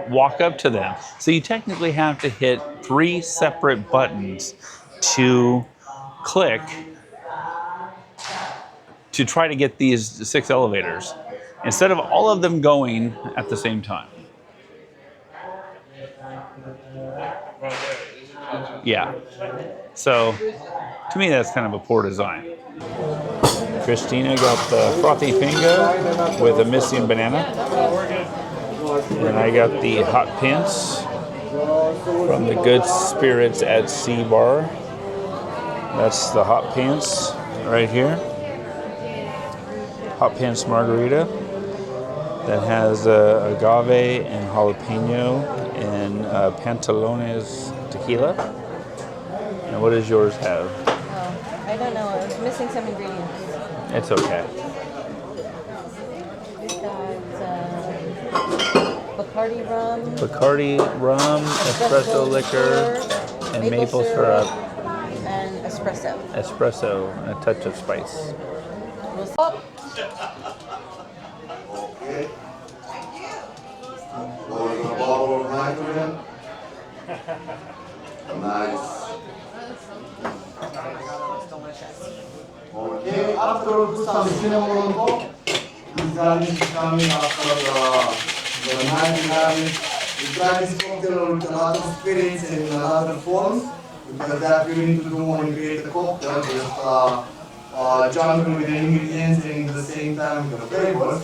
walk up to them. So you technically have to hit 3 separate buttons to click to try to get these 6 elevators, instead of all of them going at the same time. Yeah. So to me, that's kind of a poor design. Christina got the frothy fingo with a missing banana. And I got the hot pants from the Good Spirits at Sea Bar. That's the hot pants right here. Hot pants margarita that has agave and jalapeno and pantalones tequila. And what does yours have? Oh, I don't know. I was missing some ingredients. It's okay. We got Bacardi rum. Bacardi rum, espresso liquor, and maple syrup. And espresso. Espresso, and a touch of spice. Oh. Okay. Pouring a bottle of nitrogen. Nice. Okay, after put some cinnamon on top. This garnish is coming after the night garnish. We try this cocktail with a lot of spirits and other forms, because that we need to do when we create a cocktail, just jumping with the ingredients and at the same time the flavors.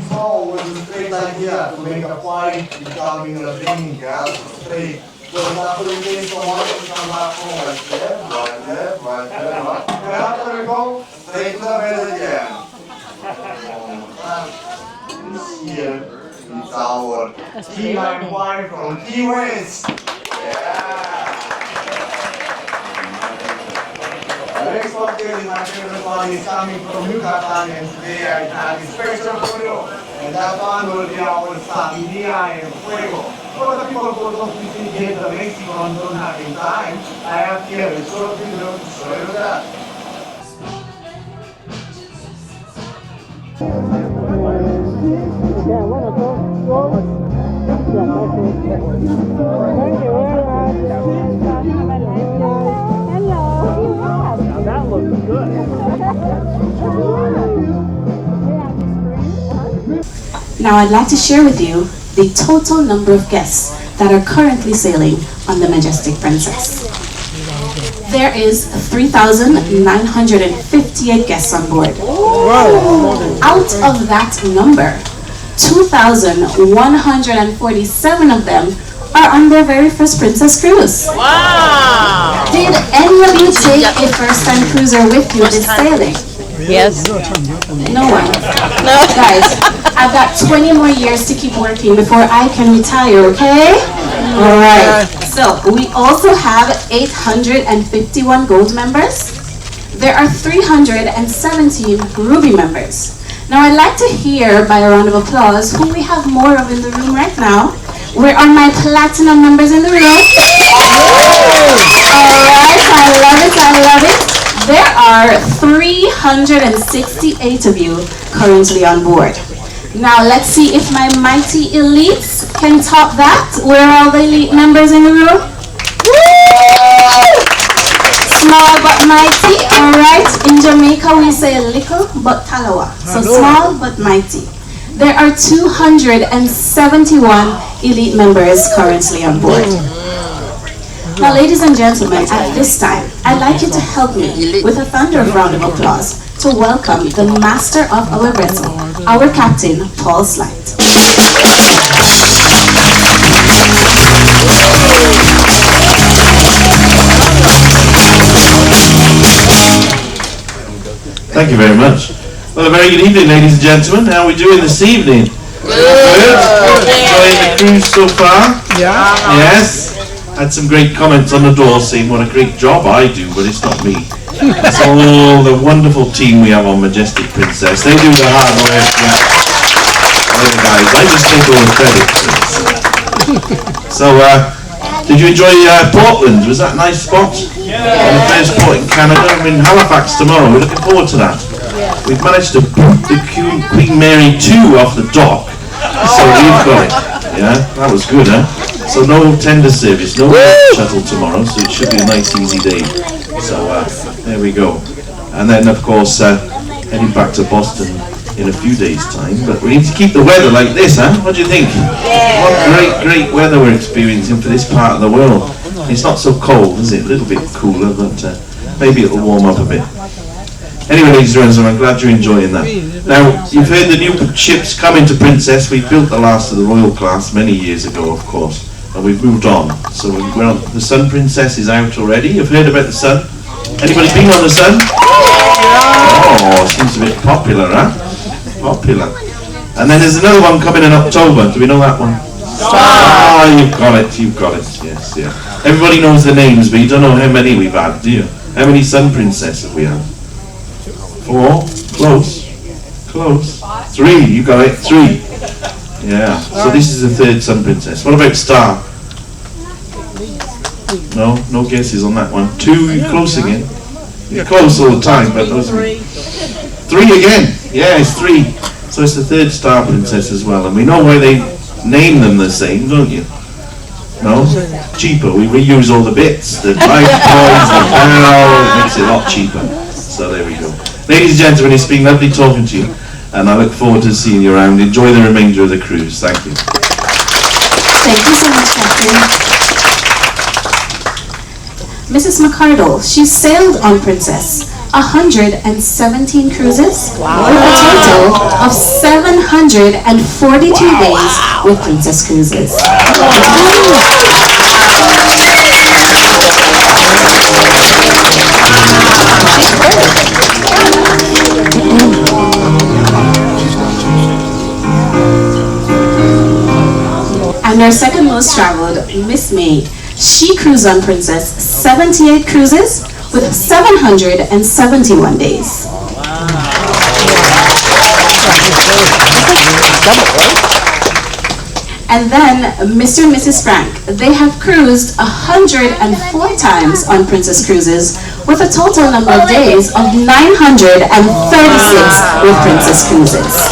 So it was a straight idea to make a white becoming a drinking glass straight. So after we taste so much, we come back home like that, like that, like that, like that. And after we go, straight to the bed again. This here is our key lime wine from Key West. Yeah! The next cocktail is my favorite one, is coming from Yucatan, and today I have a special for you. And that one will be our Sandía and Fuego. For the people who don't get the Mexican don't have in time, I have here a short video to show you that. Now that looks good. Now I'd like to share with you the total number of guests that are currently sailing on the Majestic Princess. There is 3,958 guests on board. Out of that number, 2,147 of them are on their very first Princess Cruise. Wow! Did any of you take a first-time cruiser with you this sailing? Yes. No one. No. Guys, I've got 20 more years to keep working before I can retire, okay? All right. So we also have 851 gold members. There are 317 ruby members. Now I'd like to hear, by a round of applause, who we have more of in the room right now. Where are my platinum members in the room? All right, I love it, I love it. There are 368 of you currently on board. Now let's see if my mighty elites can top that. Where are all the elite members in the room? Woo! Small but mighty, all right. In Jamaica we say little but talawa. So small but mighty. There are 271 elite members currently on board. Now, ladies and gentlemen, at this time, I'd like you to help me with a thunder round of applause to welcome the master of our vessel, our captain, Paul Slight. Thank you very much. Well, a very good evening, ladies and gentlemen. How are we doing this evening? Good. Enjoying the cruise so far? Yeah. Yes. Had some great comments on the door saying what a great job I do, but it's not me. It's all the wonderful team we have on Majestic Princess. They do the hard work. Well, guys, I just take all the credit. So, did you enjoy Portland? Was that a nice spot? Yeah. The first port in Canada. I'm in Halifax tomorrow. We're looking forward to that. We've managed to boot the Queen Mary 2 off the dock. So we've got it. Yeah, that was good, huh? So no tender service, no shuttle tomorrow, so it should be a nice easy day. So there we go. And then of course heading back to Boston in a few days' time. But we need to keep the weather like this, huh? What do you think? Yeah. What great weather we're experiencing for this part of the world. It's not so cold, is it? A little bit cooler, but maybe it'll warm up a bit. Anyway, ladies and gentlemen, I'm glad you're enjoying that. Now, you've heard the new ships coming to Princess. We built the last of the Royal class many years ago, of course, and we've moved on. So we're on, the Sun Princess is out already. You've heard about the Sun? Anybody been on the Sun? Oh, seems a bit popular, huh? Popular. And then there's another one coming in October. Do we know that one? Ah, you've got it, yes, yeah. Everybody knows the names, but you don't know how many we've had, do you? How many Sun Princesses have we had? 4? Close. 3, you got it, 3. Yeah, so this is the 3rd Sun Princess. What about Star? No guesses on that one. 2, you're close again. You're close all the time, but those 3 again. Yeah, it's 3. So it's the 3rd Star Princess as well, and we know why they name them the same, don't you? No? Cheaper. We reuse all the bits, the life toys, the bell, it makes it a lot cheaper. So there we go. Ladies and gentlemen, it's been lovely talking to you, and I look forward to seeing you around. Enjoy the remainder of the cruise. Thank you. Thank you so much, Captain. Mrs. McCardle, she sailed on Princess 117 cruises with a total of 742 days with Princess Cruises. And our second most traveled, Miss May, she cruised on Princess 78 cruises with 771 days. And then Mr. and Mrs. Frank, they have cruised 104 times on Princess Cruises with a total number of days of 936 with Princess Cruises.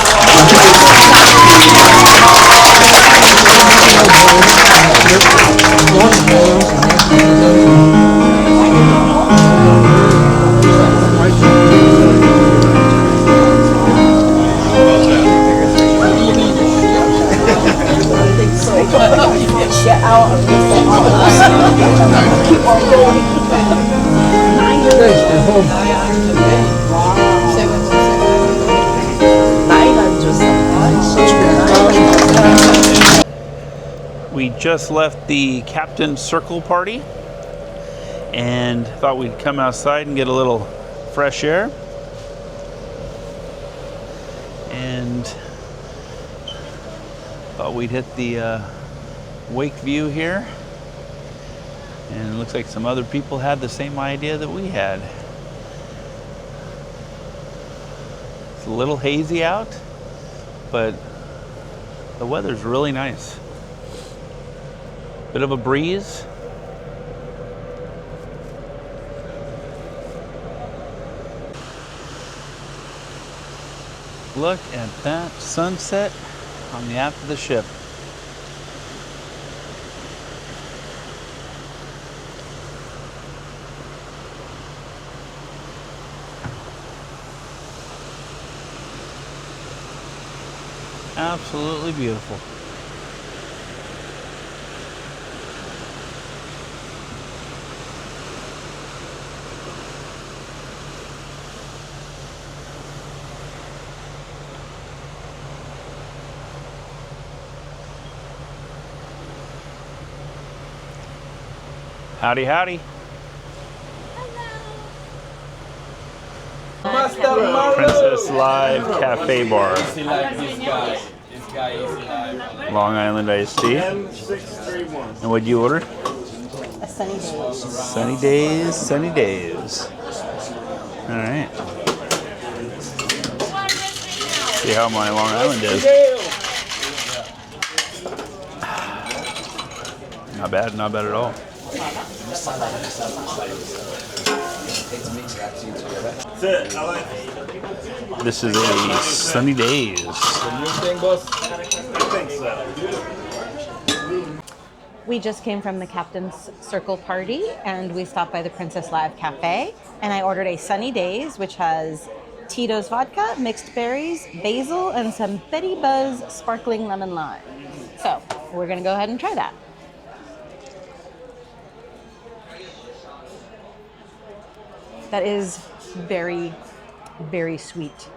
We just left the Captain's Circle party and thought we'd come outside and get a little fresh air. And thought we'd hit the wake view here. And it looks like some other people had the same idea that we had. It's a little hazy out, but the weather's really nice. Bit of a breeze. Look at that sunset on the aft of the ship. Absolutely beautiful. Howdy, howdy. Princess Live Cafe Bar. Long Island iced tea. And what'd you order? A sunny day. Sunny days, sunny days. All right. See how my Long Island is. Not bad, not bad at all. This is a sunny days. We just came from the Captain's Circle party and we stopped by the Princess Live Cafe and I ordered a Sunny Days, which has Tito's vodka, mixed berries, basil, and some Betty Buzz sparkling lemon lime. So we're gonna go ahead and try that. That is very, very sweet.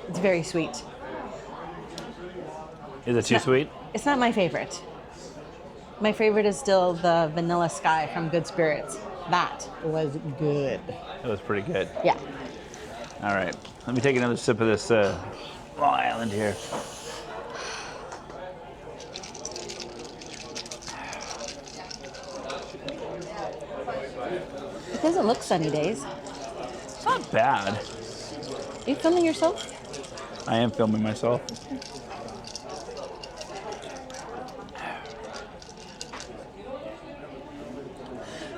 It's very sweet. Is it too sweet? It's not my favorite. My favorite is still the Vanilla Sky from Good Spirits. That was good. It was pretty good. Yeah. All right, let me take another sip of this Long Island here. It doesn't look Sunny Days. It's not bad. Are you filming yourself? I am filming myself.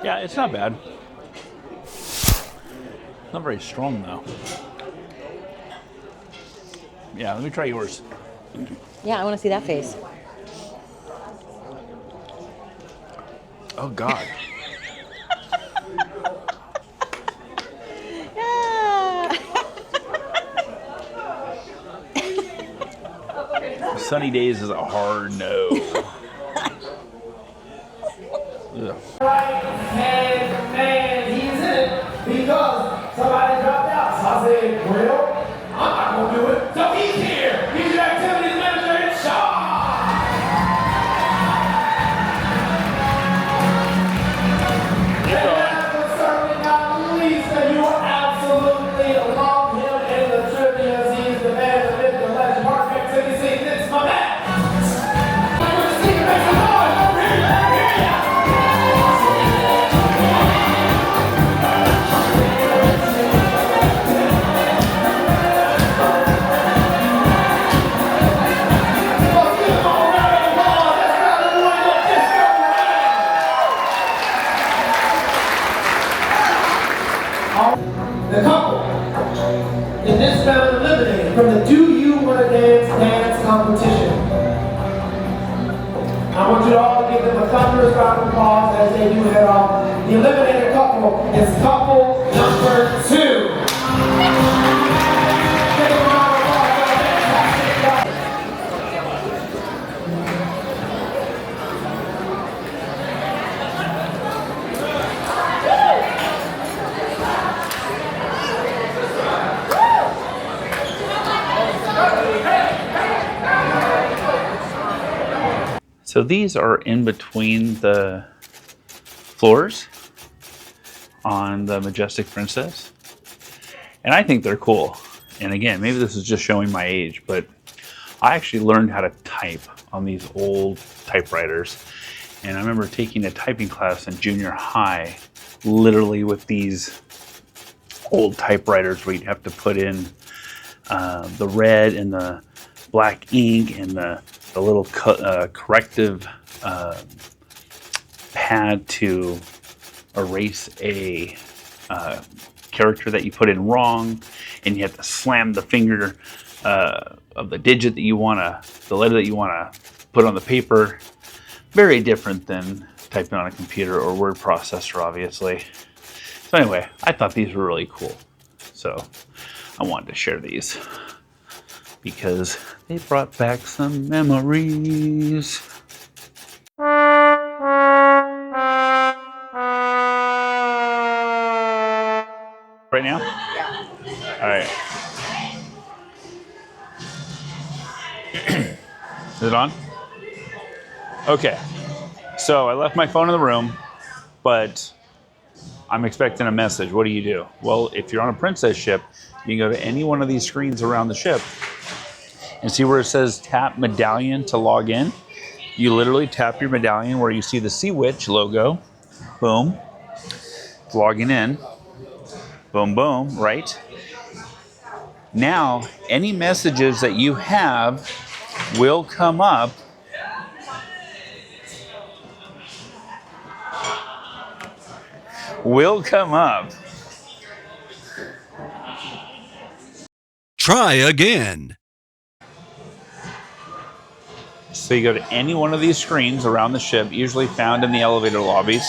Yeah, it's not bad. Not very strong though. Yeah, let me try yours. Yeah, I want to see that face. Oh God. Sunny Days is a hard no. Ugh. And he's in it because somebody dropped out. So I said, well, I'm not going to do it. So he's here. He's your activities manager in charge. And last but certainly not least, and you absolutely love him in the trivia. He's the man, the myth, the legend, Mark Activity. This is my man. The couple in this round eliminated from the Do You Want to Dance competition. I want you all to give them a thunderous round of applause as they do head off. The eliminated couple is couple number 2. So these are in between the floors on the Majestic Princess. And I think they're cool. And again, maybe this is just showing my age, but I actually learned how to type on these old typewriters. And I remember taking a typing class in junior high, literally with these old typewriters where you'd have to put in the red and the black ink and the little corrective pad to erase a character that you put in wrong, and you have to slam the finger of the digit that you want to, the letter that you want to put on the paper. Very different than typing on a computer or word processor, obviously. So anyway, I thought these were really cool, so I wanted to share these. because they brought back some memories. Right now? Yeah. All right. Is it on? Okay. So I left my phone in the room, but I'm expecting a message. What do you do? Well, if you're on a princess ship, you can go to any one of these screens around the ship and see where it says tap medallion to log in. You literally tap your medallion where you see the Sea Witch logo. Boom. It's logging in. Boom, boom, right? Now, any messages that you have will come up Try again. So you go to any one of these screens around the ship, usually found in the elevator lobbies.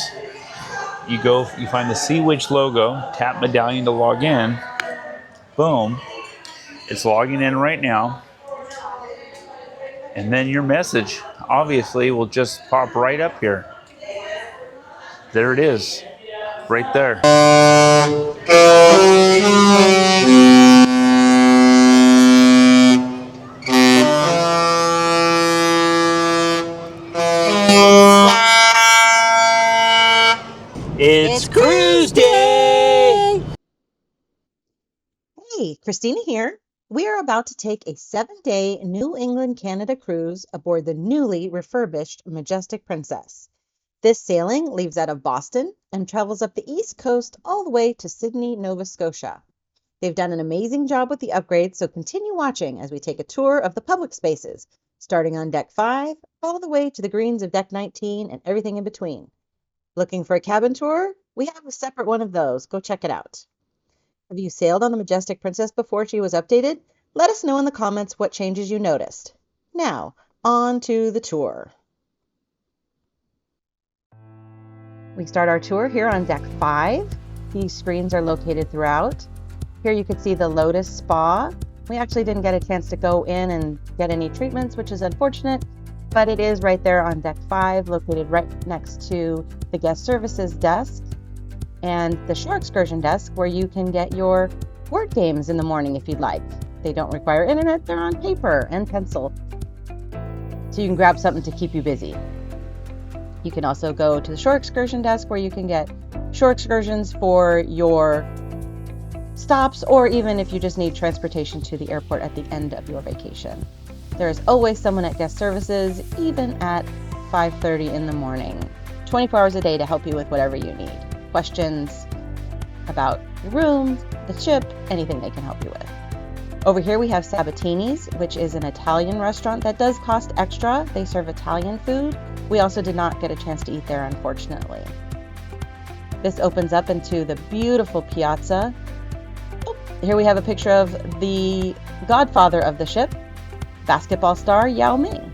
You find the Sea Witch logo, tap medallion to log in. Boom. It's logging in right now. And then your message, obviously, will just pop right up here. There it is, right there. It's cruise day! Hey, Christina here. We are about to take a 7-day New England, Canada cruise aboard the newly refurbished Majestic Princess. This sailing leaves out of Boston and travels up the East Coast all the way to Sydney, Nova Scotia. They've done an amazing job with the upgrades, so continue watching as we take a tour of the public spaces, starting on Deck 5, all the way to the greens of Deck 19 and everything in between. Looking for a cabin tour? We have a separate one of those. Go check it out. Have you sailed on the Majestic Princess before she was updated? Let us know in the comments what changes you noticed. Now, on to the tour. We start our tour here on Deck 5. These screens are located throughout. Here you can see the Lotus Spa. We actually didn't get a chance to go in and get any treatments, which is unfortunate, but it is right there on Deck 5, located right next to the guest services desk and the shore excursion desk where you can get your word games in the morning if you'd like. They don't require internet, they're on paper and pencil. So you can grab something to keep you busy. You can also go to the shore excursion desk where you can get shore excursions for your stops, or even if you just need transportation to the airport at the end of your vacation. There is always someone at guest services, even at 5:30 in the morning, 24 hours a day to help you with whatever you need. Questions about your rooms, the ship, anything they can help you with. Over here we have Sabatini's, which is an Italian restaurant that does cost extra. They serve Italian food. We also did not get a chance to eat there, unfortunately. This opens up into the beautiful piazza. Oh, here we have a picture of the godfather of the ship, basketball star Yao Ming.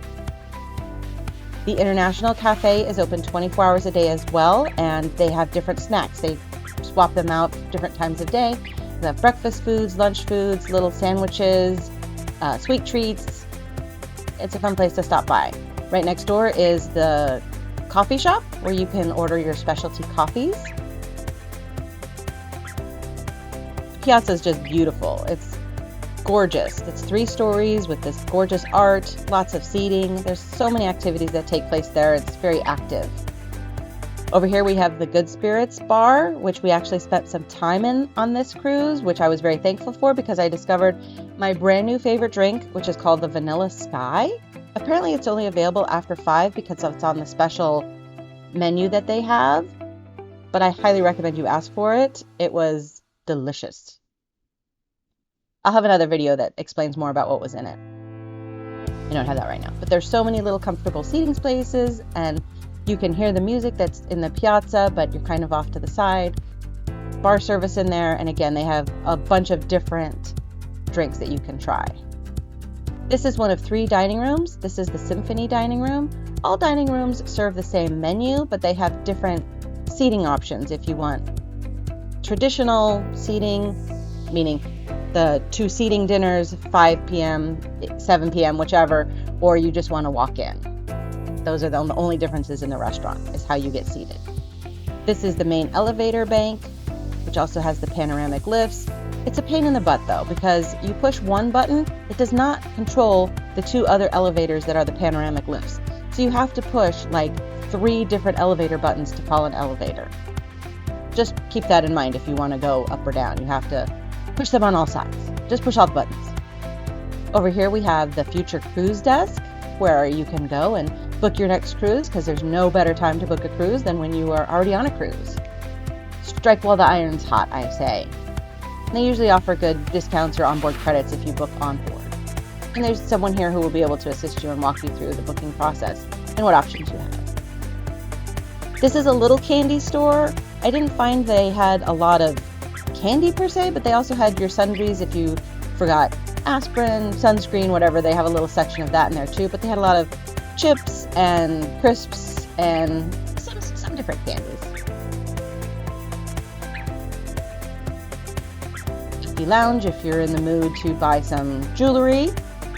The International Cafe is open 24 hours a day as well, and they have different snacks. They swap them out different times of day. They have breakfast foods, lunch foods, little sandwiches, sweet treats. It's a fun place to stop by. Right next door is the coffee shop where you can order your specialty coffees. The piazza is just beautiful. It's gorgeous. It's 3 stories with this gorgeous art, lots of seating. There's so many activities that take place there. It's very active. Over here we have the Good Spirits bar, which we actually spent some time in on this cruise, which I was very thankful for because I discovered my brand new favorite drink, which is called the Vanilla Sky. Apparently it's only available after 5 because it's on the special menu that they have, but I highly recommend you ask for it. It was delicious. I'll have another video that explains more about what was in it. I don't have that right now, but there's so many little comfortable seating spaces, and you can hear the music that's in the piazza, but you're kind of off to the side. Bar service in there, and again, they have a bunch of different drinks that you can try. This is one of 3 dining rooms. This is the Symphony dining room. All dining rooms serve the same menu, but they have different seating options if you want traditional seating, meaning the 2 seating dinners, 5 p.m., 7 p.m., whichever, or you just want to walk in. Those are the only differences in the restaurant, is how you get seated. This is the main elevator bank, which also has the panoramic lifts. It's a pain in the butt though, because you push one button, it does not control the 2 other elevators that are the panoramic lifts. So you have to push like 3 different elevator buttons to call an elevator. Just keep that in mind if you want to go up or down. You have to push them on all sides. Just push all the buttons. Over here we have the future cruise desk, where you can go and book your next cruise, because there's no better time to book a cruise than when you are already on a cruise. Strike while the iron's hot, I say. And they usually offer good discounts or onboard credits if you book onboard. And there's someone here who will be able to assist you and walk you through the booking process and what options you have. This is a little candy store. I didn't find they had a lot of candy per se, but they also had your sundries if you forgot aspirin, sunscreen, whatever. They have a little section of that in there too, but they had a lot of chips and crisps and some different candies. The lounge if you're in the mood to buy some jewelry.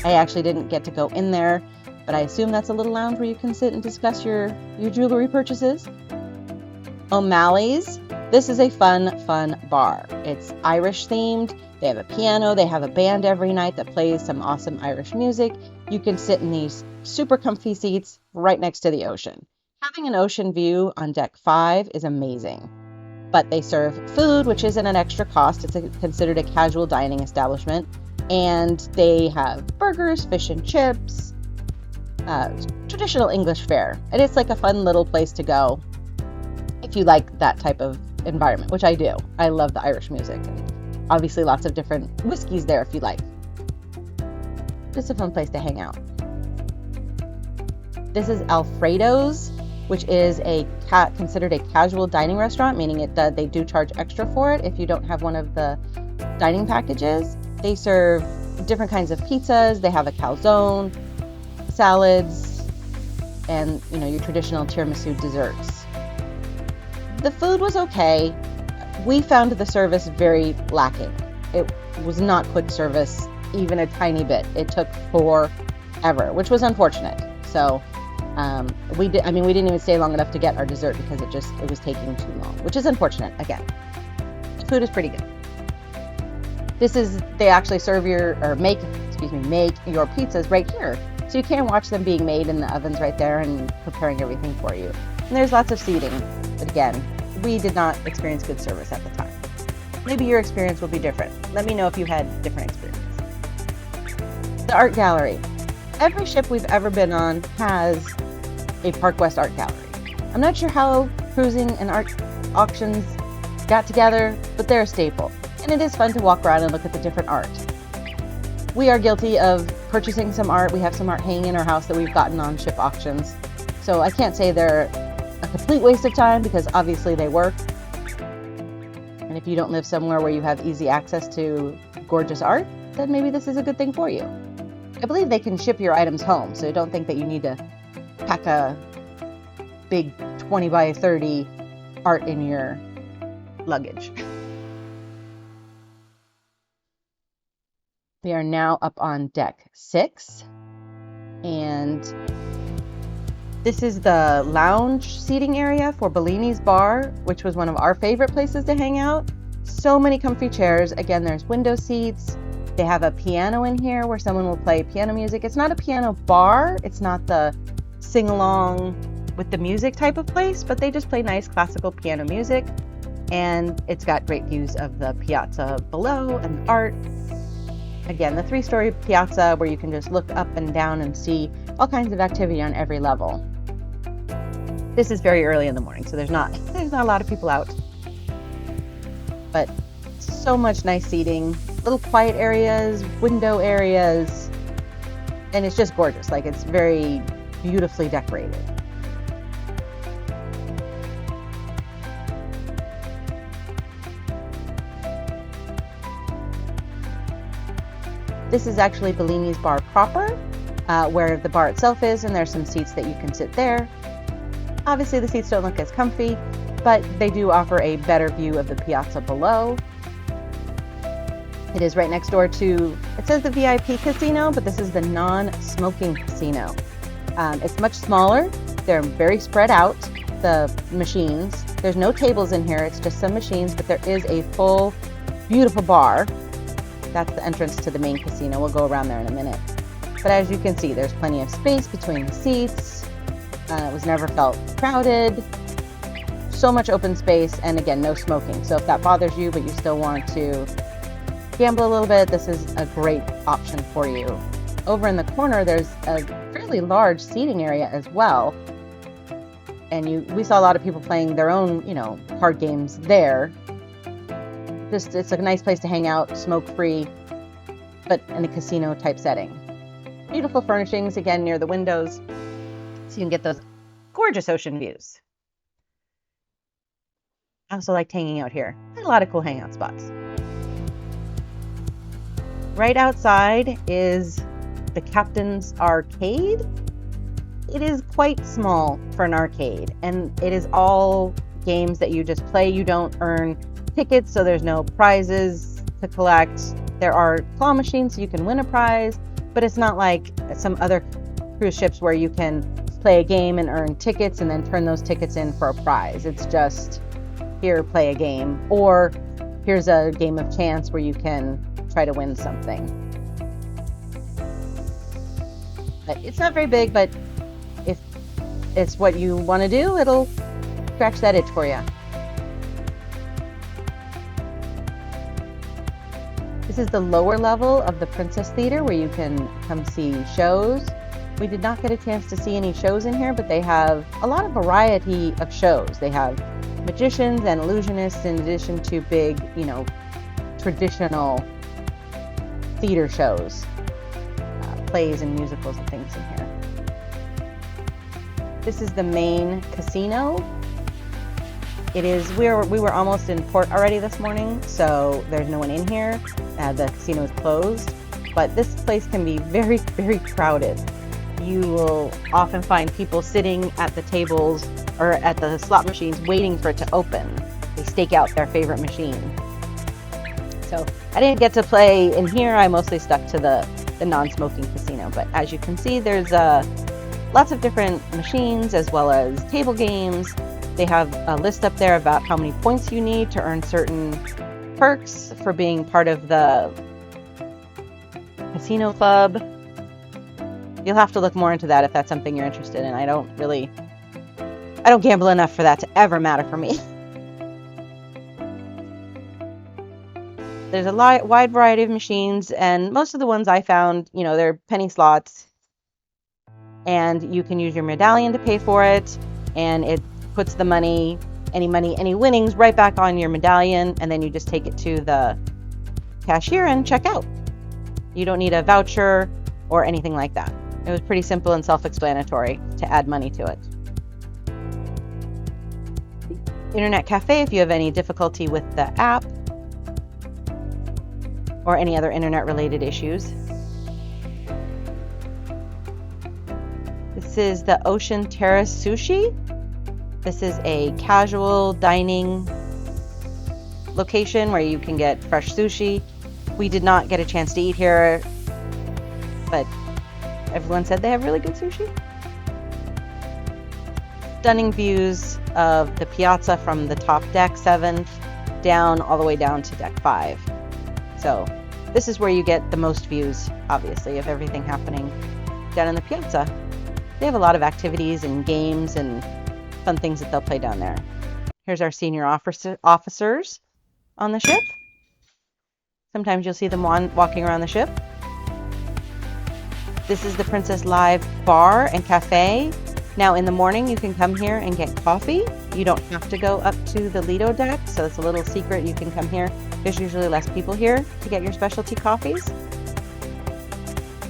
I actually didn't get to go in there, but I assume that's a little lounge where you can sit and discuss your jewelry purchases. O'Malley's. This is a fun bar. It's Irish themed. They have a piano. They have a band every night that plays some awesome Irish music. You can sit in these super comfy seats right next to the ocean. Having an ocean view on deck 5 is amazing. But they serve food, which isn't an extra cost. It's considered a casual dining establishment. And they have burgers, fish and chips, traditional English fare. And it's like a fun little place to go if you like that type of environment, which I do. I love the Irish music. And obviously lots of different whiskeys there if you like. Just a fun place to hang out. This is Alfredo's, which is considered a casual dining restaurant, meaning they do charge extra for it if you don't have one of the dining packages. They serve different kinds of pizzas. They have a calzone, salads, and your traditional tiramisu desserts. The food was okay. We found the service very lacking. It was not quick service, even a tiny bit. It took forever, which was unfortunate. So we didn't even stay long enough to get our dessert because it was taking too long, which is unfortunate. Again, the food is pretty good. They actually make your pizzas right here. So you can watch them being made in the ovens right there and preparing everything for you. And there's lots of seating, but again, we did not experience good service at the time. Maybe your experience will be different. Let me know if you had different experiences. The art gallery. Every ship we've ever been on has a Park West art gallery. I'm not sure how cruising and art auctions got together, but they're a staple. And it is fun to walk around and look at the different art. We are guilty of purchasing some art. We have some art hanging in our house that we've gotten on ship auctions. So I can't say they're a complete waste of time because obviously they work. And if you don't live somewhere where you have easy access to gorgeous art, then maybe this is a good thing for you. I believe they can ship your items home, so don't think that you need to pack a big 20 by 30 art in your luggage. We are now up on deck 6, and this is the lounge seating area for Bellini's Bar, which was one of our favorite places to hang out. So many comfy chairs. Again, there's window seats. They have a piano in here where someone will play piano music. It's not a piano bar. It's not the sing-along with the music type of place, but they just play nice classical piano music. And it's got great views of the piazza below and art. Again, the 3-story piazza where you can just look up and down and see all kinds of activity on every level. This is very early in the morning, so there's not a lot of people out. But so much nice seating, little quiet areas, window areas, and it's just gorgeous. Like, it's very beautifully decorated. This is actually Bellini's Bar proper, where the bar itself is, and there's some seats that you can sit there. Obviously the seats don't look as comfy, but they do offer a better view of the piazza below. It is right next door to, it says the VIP casino, but this is the non-smoking casino. It's much smaller. They're very spread out, the machines. There's no tables in here. It's just some machines, but there is a full, beautiful bar. That's the entrance to the main casino. We'll go around there in a minute. But as you can see, there's plenty of space between the seats. It was never felt crowded. So much open space, and again, no smoking. So if that bothers you, but you still want to gamble a little bit, this is a great option for you. Over in the corner, there's a fairly large seating area as well. And we saw a lot of people playing their own, card games there. Just, it's a nice place to hang out, smoke-free, but in a casino type setting. Beautiful furnishings, again, near the windows, so you can get those gorgeous ocean views. I also liked hanging out here. Had a lot of cool hangout spots. Right outside is the Captain's Arcade. It is quite small for an arcade, and it is all games that you just play. You don't earn tickets, so there's no prizes to collect. There are claw machines, so you can win a prize, but it's not like some other cruise ships where you can play a game and earn tickets and then turn those tickets in for a prize. It's just, here, play a game, or here's a game of chance where you can try to win something. But it's not very big, but if it's what you want to do, it'll scratch that itch for you. This is the lower level of the Princess Theater where you can come see shows. We did not get a chance to see any shows in here, but they have a lot of variety of shows. They have magicians and illusionists in addition to big, traditional theater shows, plays and musicals and things in here. This is the main casino. It is, we were almost in port already this morning, so there's no one in here. The casino is closed, but this place can be very, very crowded. You will often find people sitting at the tables or at the slot machines waiting for it to open. They stake out their favorite machine. So I didn't get to play in here. I mostly stuck to the non-smoking casino, but as you can see, there's lots of different machines as well as table games. They have a list up there about how many points you need to earn certain perks for being part of the casino club. You'll have to look more into that if that's something you're interested in. I don't gamble enough for that to ever matter for me. There's a wide variety of machines, and most of the ones I found, they're penny slots, and you can use your medallion to pay for it, and it puts the money, any winnings right back on your medallion, and then you just take it to the cashier and check out. You don't need a voucher or anything like that. It was pretty simple and self-explanatory to add money to it. Internet cafe, if you have any difficulty with the app or any other internet related issues. This is the Ocean Terrace Sushi. This is a casual dining location where you can get fresh sushi. We did not get a chance to eat here, but everyone said they have really good sushi. Stunning views of the piazza from the top deck 7 down all the way down to deck 5. So this is where you get the most views, obviously, of everything happening down in the piazza. They have a lot of activities and games and fun things that they'll play down there. Here's our senior officers on the ship. Sometimes you'll see them walking around the ship. This is the Princess Live Bar and Cafe. Now in the morning you can come here and get coffee. You don't have to go up to the Lido deck, so it's a little secret. You can come here. There's usually less people here to get your specialty coffees.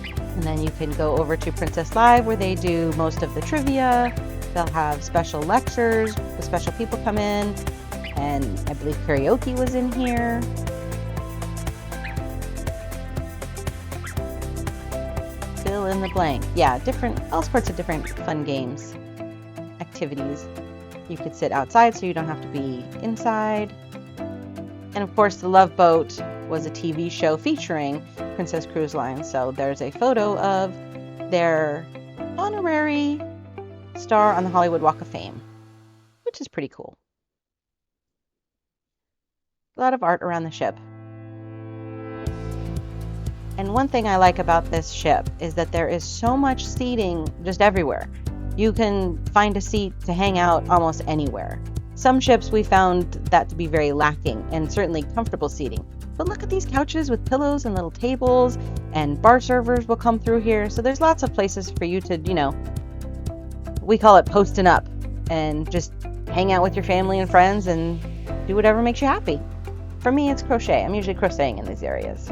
And then you can go over to Princess Live where they do most of the trivia. They'll have special lectures, the special people come in, and I believe karaoke was in here. Fill in the blank. Yeah, all sorts of different fun games, activities. You could sit outside so you don't have to be inside. And of course, the Love Boat was a TV show featuring Princess Cruise Line. So there's a photo of their honorary star on the Hollywood Walk of Fame, which is pretty cool. A lot of art around the ship. And one thing I like about this ship is that there is so much seating just everywhere. You can find a seat to hang out almost anywhere. Some ships we found that to be very lacking, and certainly comfortable seating. But look at these couches with pillows and little tables, and bar servers will come through here. So there's lots of places for you to, you know, we call it posting up, and just hang out with your family and friends and do whatever makes you happy. For me, it's crochet. I'm usually crocheting in these areas.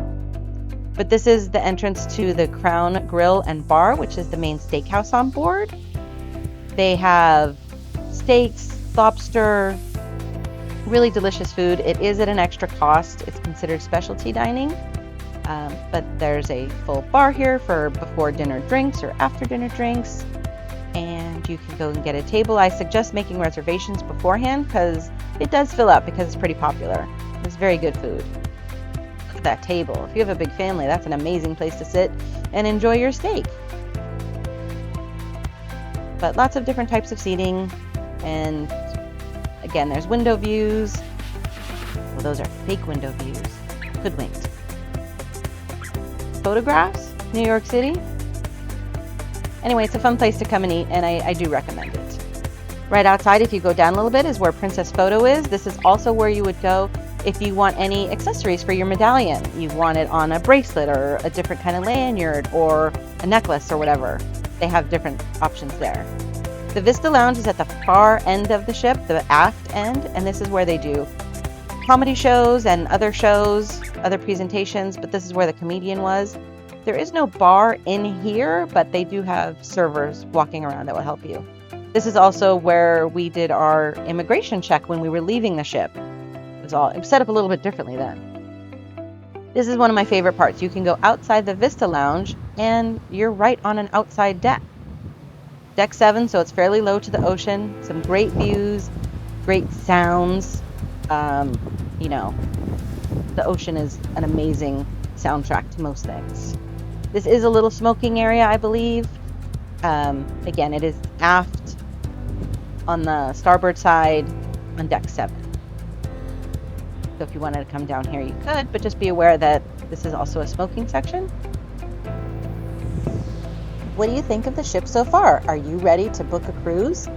But this is the entrance to the Crown Grill and Bar, which is the main steakhouse on board. They have steaks, lobster, really delicious food. It is at an extra cost. It's considered specialty dining, but there's a full bar here for before dinner drinks or after dinner drinks, and you can go and get a table. I suggest making reservations beforehand because it does fill up because it's pretty popular. It's very good food. Look at that table. If you have a big family, that's an amazing place to sit and enjoy your steak. But lots of different types of seating, and again, there's window views. Well, those are fake window views. Hoodwinked. Photographs, New York City. Anyway, it's a fun place to come and eat, and I do recommend it. Right outside, if you go down a little bit, is where Princess Photo is. This is also where you would go if you want any accessories for your medallion. You want it on a bracelet or a different kind of lanyard or a necklace or whatever. They have different options there. The Vista Lounge is at the far end of the ship, the aft end, and this is where they do comedy shows and other shows, other presentations, but this is where the comedian was. There is no bar in here, but they do have servers walking around that will help you. This is also where we did our immigration check when we were leaving the ship. It was set up a little bit differently then. This is one of my favorite parts. You can go outside the Vista Lounge and you're right on an outside deck. Deck 7, so it's fairly low to the ocean. Some great views, great sounds. You know, the ocean is an amazing soundtrack to most things. This is a little smoking area, I believe. Again, it is aft on the starboard side on deck 7. So if you wanted to come down here, you could, but just be aware that this is also a smoking section. What do you think of the ship so far? Are you ready to book a cruise?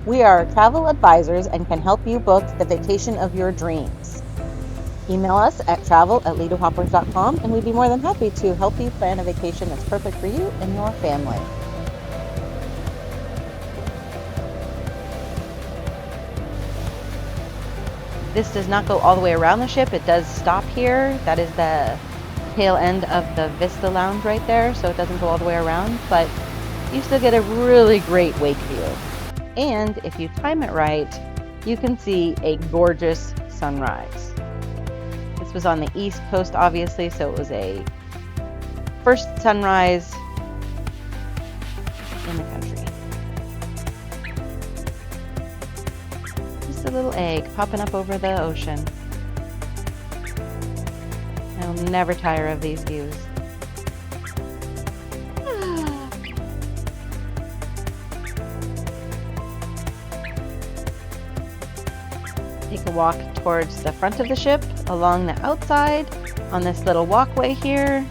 We are travel advisors and can help you book the vacation of your dreams. Email us at travel@lidohoppers.com and we'd be more than happy to help you plan a vacation that's perfect for you and your family. This does not go all the way around the ship. It does stop here. That is the tail end of the Vista Lounge right there, so it doesn't go all the way around, but you still get a really great wake view. And if you time it right, you can see a gorgeous sunrise. This was on the East Coast, obviously, so it was a first sunrise in the country. Just a little egg popping up over the ocean. I'll never tire of these views. Take a walk towards the front of the ship along the outside on this little walkway here.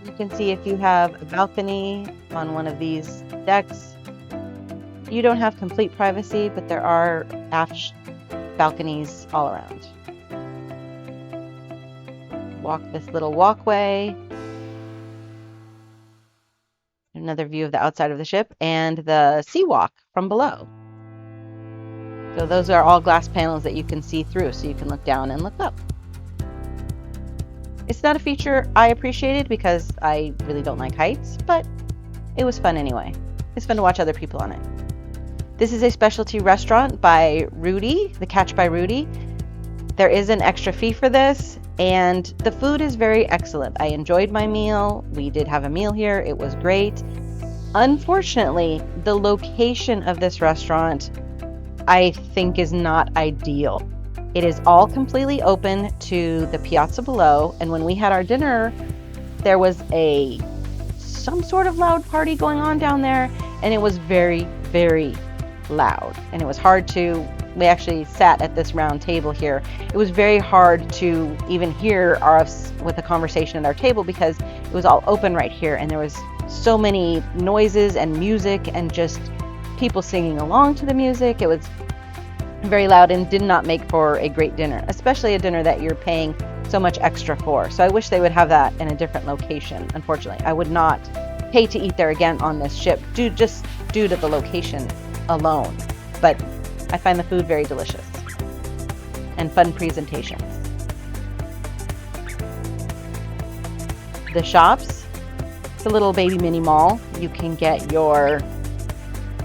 You can see if you have a balcony on one of these decks. You don't have complete privacy, but there are aft balconies all around. Walk this little walkway. Another view of the outside of the ship and the sea walk from below. So those are all glass panels that you can see through, so you can look down and look up. It's not a feature I appreciated because I really don't like heights, but it was fun anyway. It's fun to watch other people on it. This is a specialty restaurant by Rudy, the Catch by Rudy. There is an extra fee for this, and the food is very excellent. I enjoyed my meal. We did have a meal here. It was great. Unfortunately, the location of this restaurant, I think, is not ideal. It is all completely open to the piazza below, and when we had our dinner, there was some sort of loud party going on down there, and it was very, very loud, and it was hard to, we actually sat at this round table here. It was very hard to even hear us with the conversation at our table because it was all open right here, and there was so many noises and music and just people singing along to the music. It was very loud and did not make for a great dinner, especially a dinner that you're paying so much extra for. So I wish they would have that in a different location. Unfortunately, I would not pay to eat there again on this ship just due to the location alone. But I find the food very delicious and fun presentations. The shops, it's a little baby mini mall. You can get your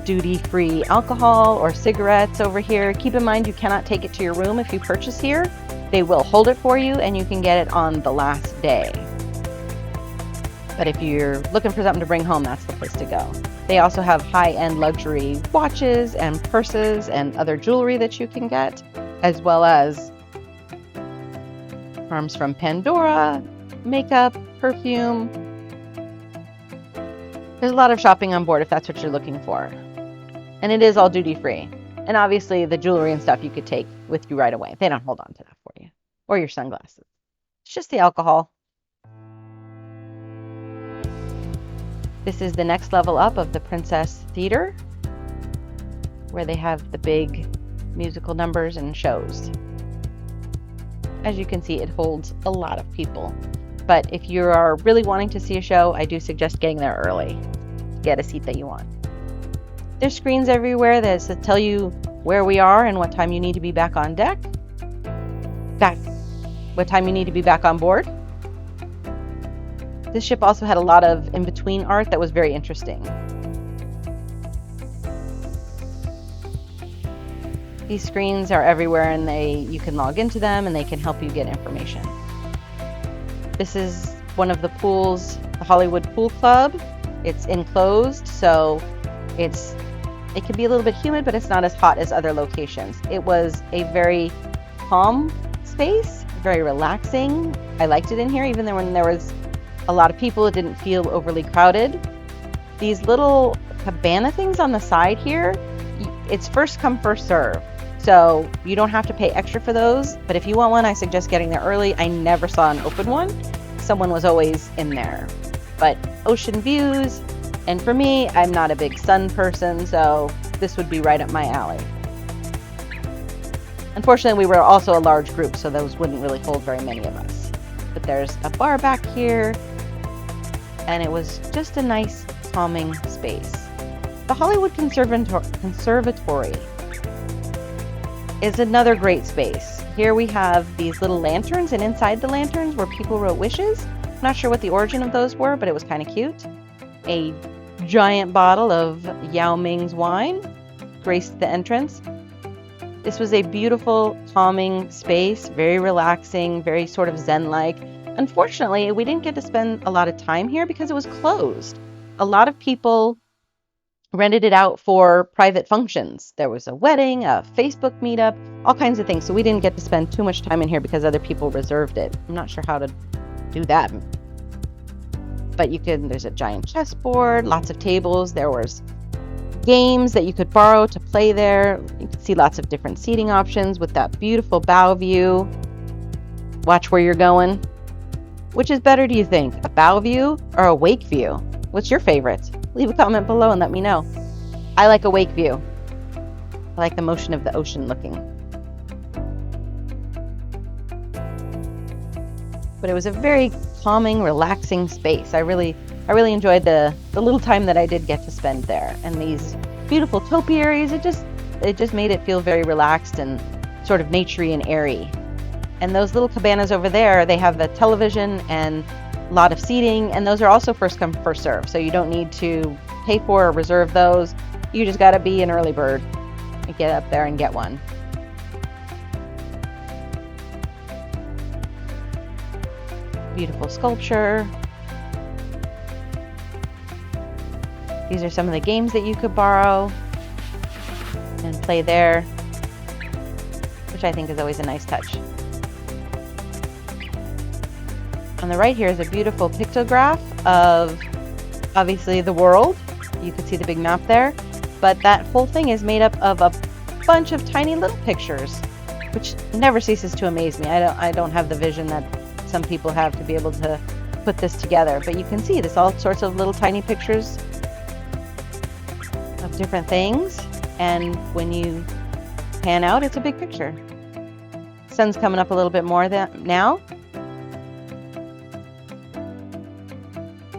duty-free alcohol or cigarettes over here. Keep in mind you cannot take it to your room if you purchase here. They will hold it for you and you can get it on the last day. But if you're looking for something to bring home, that's the place to go. They also have high-end luxury watches and purses and other jewelry that you can get, as well as charms from Pandora, makeup, perfume. There's a lot of shopping on board if that's what you're looking for. And it is all duty-free. And obviously the jewelry and stuff you could take with you right away. They don't hold on to that for you. Or your sunglasses. It's just the alcohol. This is the next level up of the Princess Theater, where they have the big musical numbers and shows. As you can see, it holds a lot of people. But if you are really wanting to see a show, I do suggest getting there early. Get a seat that you want. There's screens everywhere that tell you where we are and what time you need to be back on deck. What time you need to be back on board. This ship also had a lot of in-between art that was very interesting. These screens are everywhere and you can log into them and they can help you get information. This is one of the pools, the Hollywood Pool Club. It's enclosed, so it can be a little bit humid, but it's not as hot as other locations. It was a very calm space, very relaxing. I liked it in here, even though when there was a lot of people, it didn't feel overly crowded. These little cabana things on the side here, it's first come, first serve. So you don't have to pay extra for those, but if you want one, I suggest getting there early. I never saw an open one. Someone was always in there. But ocean views, and for me, I'm not a big sun person, so this would be right up my alley. Unfortunately, we were also a large group, so those wouldn't really hold very many of us. But there's a bar back here, and it was just a nice, calming space. The Hollywood Conservatory is another great space. Here we have these little lanterns, and inside the lanterns where people wrote wishes. I'm not sure what the origin of those were, but it was kind of cute. A giant bottle of Yao Ming's wine graced the entrance. This was a beautiful, calming space, very relaxing, very sort of zen-like. Unfortunately, we didn't get to spend a lot of time here because it was closed. A lot of people rented it out for private functions. There was a wedding, a Facebook meetup, all kinds of things. So we didn't get to spend too much time in here because other people reserved it. I'm not sure how to do that. But there's a giant chessboard, lots of tables. There was games that you could borrow to play there. You could see lots of different seating options with that beautiful bow view. Watch where you're going. Which is better, do you think? A bow view or a wake view? What's your favorite? Leave a comment below and let me know. I like a wake view. I like the motion of the ocean looking. But it was a very calming, relaxing space. I really enjoyed the little time that I did get to spend there. And these beautiful topiaries, it just made it feel very relaxed and sort of naturey and airy. And those little cabanas over there, they have the television and a lot of seating, and those are also first come, first serve. So you don't need to pay for or reserve those. You just got to be an early bird and get up there and get one. Beautiful sculpture. These are some of the games that you could borrow and play there, which I think is always a nice touch. On the right here is a beautiful pictograph of, obviously, the world. You can see the big map there, but that whole thing is made up of a bunch of tiny little pictures, which never ceases to amaze me. I don't have the vision that some people have to be able to put this together, but you can see there's all sorts of little tiny pictures of different things, and when you pan out, it's a big picture. Sun's coming up a little bit more now.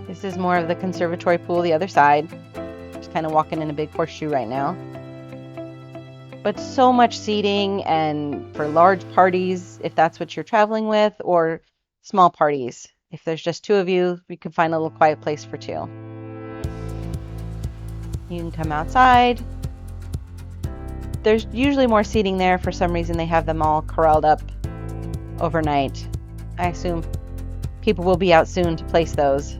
This is more of the conservatory pool, the other side. Just kind of walking in a big horseshoe right now. But so much seating, and for large parties, if that's what you're traveling with, or small parties. If there's just two of you, we can find a little quiet place for two. You can come outside. There's usually more seating there. For some reason, they have them all corralled up overnight. I assume people will be out soon to place those.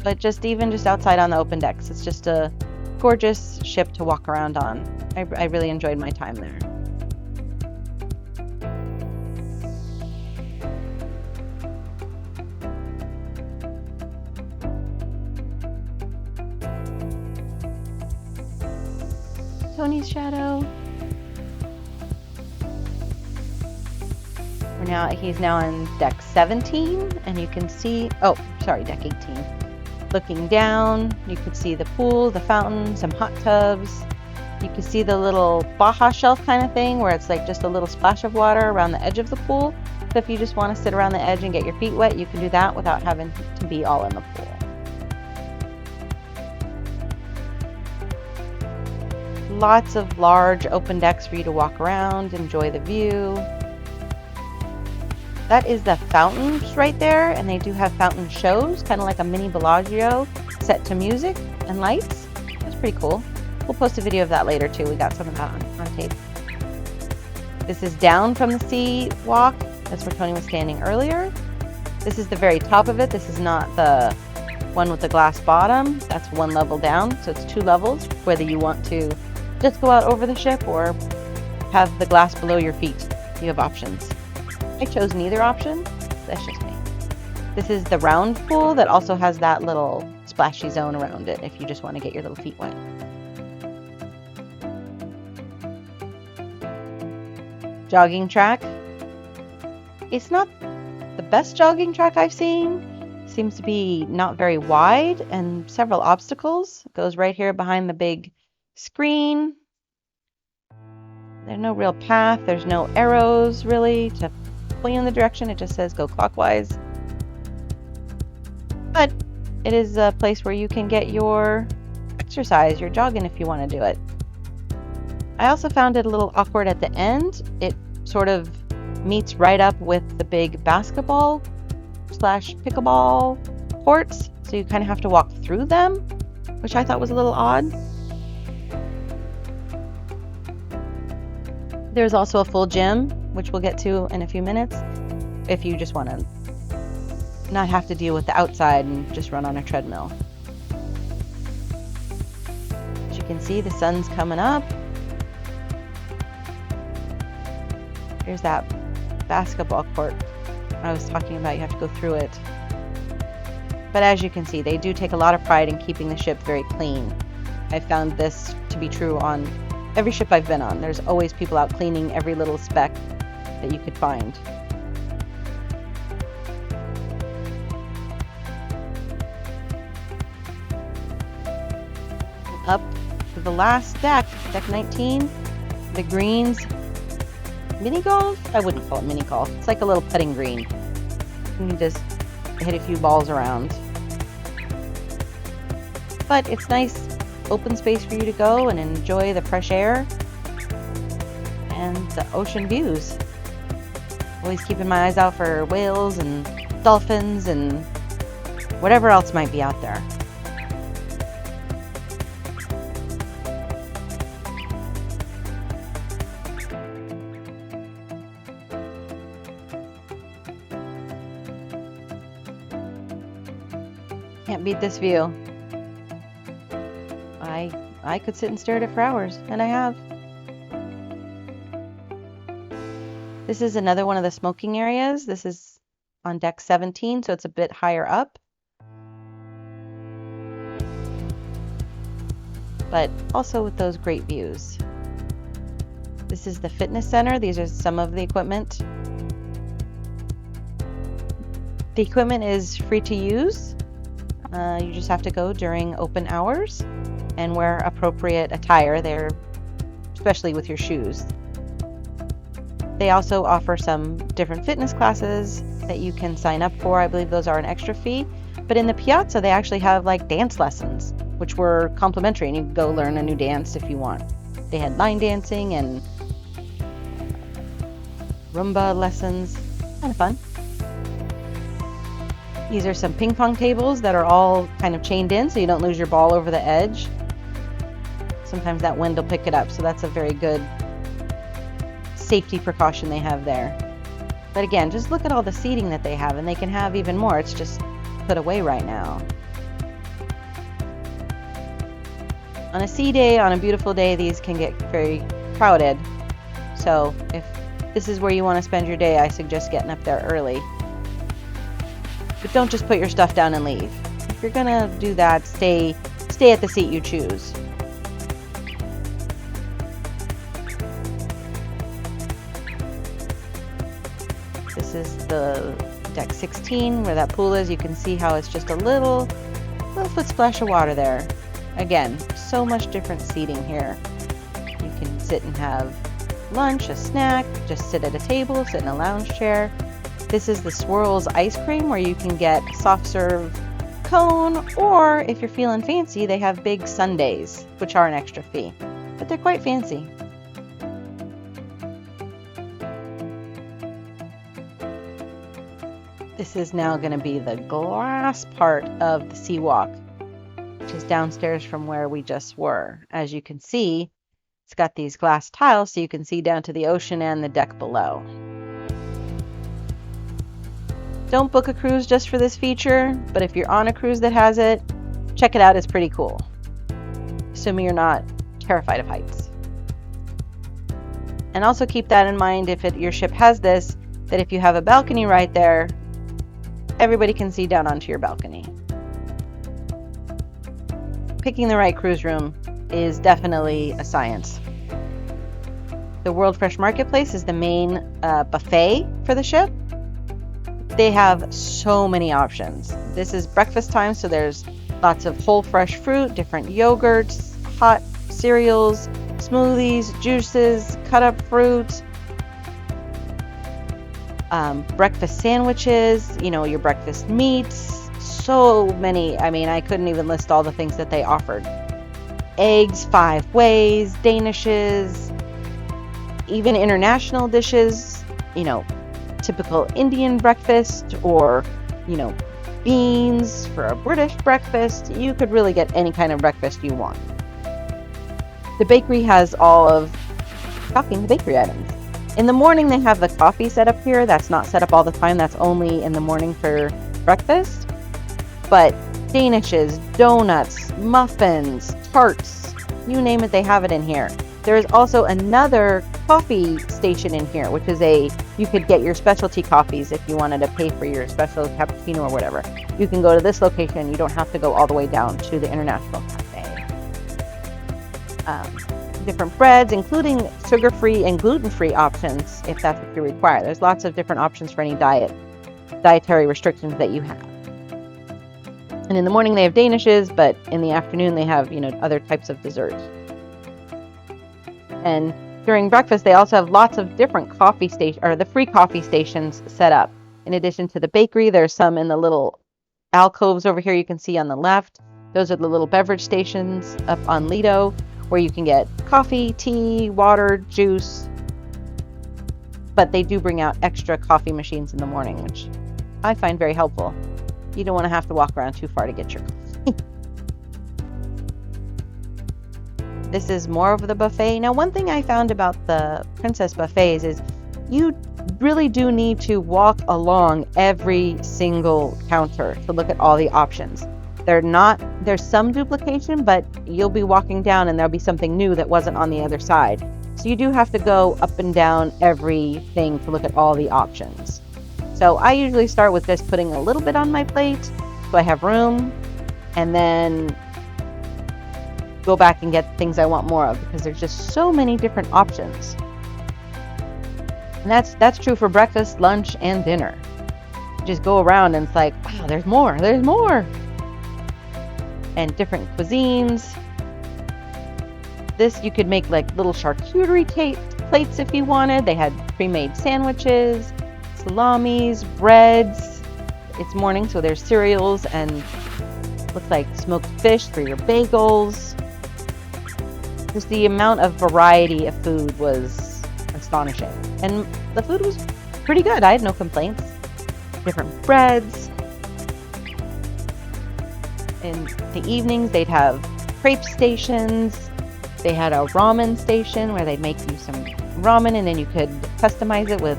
But even just outside on the open decks, it's just a gorgeous ship to walk around on. I really enjoyed my time there. Tony's shadow. He's now on deck 17, and you can see, deck 18. Looking down, you could see the pool, the fountain, some hot tubs. You can see the little Baja shelf kind of thing where it's like just a little splash of water around the edge of the pool. So if you just want to sit around the edge and get your feet wet, you can do that without having to be all in the pool. Lots of large open decks for you to walk around, enjoy the view. That is the fountains right there, and they do have fountain shows, kind of like a mini Bellagio set to music and lights. That's pretty cool. We'll post a video of that later too. We got some of that on tape. This is down from the sea walk. That's where Tony was standing earlier. This is the very top of it. This is not the one with the glass bottom. That's one level down, so it's 2 levels, whether you want to just go out over the ship or have the glass below your feet. You have options. I chose neither option. That's just me. This is the round pool that also has that little splashy zone around it if you just want to get your little feet wet. Jogging track. It's not the best jogging track I've seen. Seems to be not very wide and several obstacles. It goes right here behind the big screen. There's no real path. There's no arrows really to point you in the direction. It just says go clockwise. But it is a place where you can get your exercise, your jogging if you want to do it. I also found it a little awkward at the end. It sort of meets right up with the big basketball / pickleball courts. So you kind of have to walk through them, which I thought was a little odd. There's also a full gym, which we'll get to in a few minutes, if you just want to not have to deal with the outside and just run on a treadmill. As you can see, the sun's coming up. Here's that basketball court I was talking about. You have to go through it. But as you can see, they do take a lot of pride in keeping the ship very clean. I found this to be true on every ship I've been on. There's always people out cleaning every little speck that you could find. Up to the last deck, deck 19, the greens. Mini golf? I wouldn't call it mini golf. It's like a little putting green. You can just hit a few balls around. But it's nice open space for you to go and enjoy the fresh air and the ocean views. Always keeping my eyes out for whales and dolphins and whatever else might be out there. Can't beat this view. I could sit and stare at it for hours, and I have. This is another one of the smoking areas. This is on deck 17, so it's a bit higher up. But also with those great views. This is the fitness center. These are some of the equipment. The equipment is free to use. You just have to go during open hours and wear appropriate attire there, especially with your shoes. They also offer some different fitness classes that you can sign up for. I believe those are an extra fee. But in the Piazza, they actually have like dance lessons, which were complimentary, and you can go learn a new dance if you want. They had line dancing and Rumba lessons. Kind of fun. These are some ping pong tables that are all kind of chained in so you don't lose your ball over the edge. Sometimes that wind will pick it up, so that's a very good safety precaution they have there. But again, just look at all the seating that they have, and they can have even more. It's just put away right now. On a sea day, on a beautiful day, these can get very crowded. So if this is where you want to spend your day, I suggest getting up there early. But don't just put your stuff down and leave. If you're gonna do that, stay at the seat you choose. This is the deck 16 where that pool is. You can see how it's just a little foot splash of water there. Again, so much different seating here. You can sit and have lunch, a snack, just sit at a table, sit in a lounge chair. This is the Swirls ice cream where you can get soft serve cone, or if you're feeling fancy, they have big sundaes, which are an extra fee, but they're quite fancy. This is now going to be the glass part of the sea walk, which is downstairs from where we just were. As you can see, it's got these glass tiles so you can see down to the ocean and the deck below. Don't book a cruise just for this feature, but if you're on a cruise that has it, check it out. It's pretty cool, assuming you're not terrified of heights. And also keep that in mind if your ship has this, that if you have a balcony right there, everybody can see down onto your balcony. Picking the right cruise room is definitely a science. The World Fresh Marketplace is the main buffet for the ship. They have so many options. This is breakfast time, so there's lots of whole fresh fruit, different yogurts, hot cereals, smoothies, juices, cut up fruit, breakfast sandwiches, your breakfast meats, so many. I mean, I couldn't even list all the things that they offered. Eggs 5 ways, danishes, even international dishes, typical Indian breakfast, or, beans for a British breakfast. You could really get any kind of breakfast you want. The bakery has all of the bakery items. In the morning, they have the coffee set up here. That's not set up all the time. That's only in the morning for breakfast. But danishes, donuts, muffins, tarts, you name it, they have it in here. There is also another coffee station in here, which is you could get your specialty coffees if you wanted to pay for your special cappuccino or whatever. You can go to this location. You don't have to go all the way down to the International Cafe. Different breads, including sugar-free and gluten-free options, if that's what you require. There's lots of different options for any dietary restrictions that you have. And in the morning they have danishes, but in the afternoon they have, other types of desserts. And during breakfast, they also have lots of different the free coffee stations set up. In addition to the bakery, there's some in the little alcoves over here you can see on the left. Those are the little beverage stations up on Lido, where you can get coffee, tea, water, juice. But they do bring out extra coffee machines in the morning, which I find very helpful. You don't want to have to walk around too far to get your coffee. This is more of the buffet. Now, one thing I found about the Princess buffets is you really do need to walk along every single counter to look at all the options. There's some duplication, but you'll be walking down and there'll be something new that wasn't on the other side. So you do have to go up and down everything to look at all the options. So I usually start with just putting a little bit on my plate so I have room, and then go back and get things I want more of, because there's just so many different options. And that's true for breakfast, lunch, and dinner. You just go around and it's like, wow, there's more. And different cuisines. This you could make like little charcuterie plates if you wanted. They had pre-made sandwiches, salamis, breads. It's morning, so there's cereals and looks like smoked fish for your bagels. Just the amount of variety of food was astonishing. And the food was pretty good. I had no complaints. Different breads. In the evenings, they'd have crepe stations. They had a ramen station where they'd make you some ramen, and then you could customize it with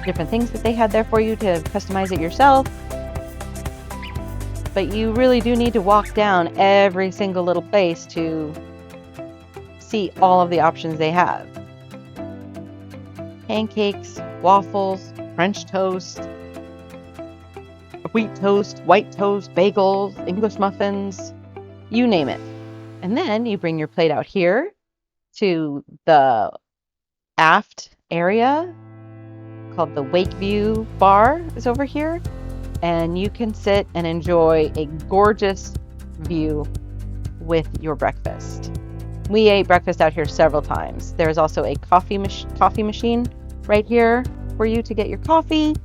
different things that they had there for you to customize it yourself. But you really do need to walk down every single little place to see all of the options they have. Pancakes, waffles, French toast, wheat toast, white toast, bagels, English muffins, you name it. And then you bring your plate out here to the aft area called the Wakeview Bar is over here. And you can sit and enjoy a gorgeous view with your breakfast. We ate breakfast out here several times. There's also a coffee machine right here for you to get your coffee,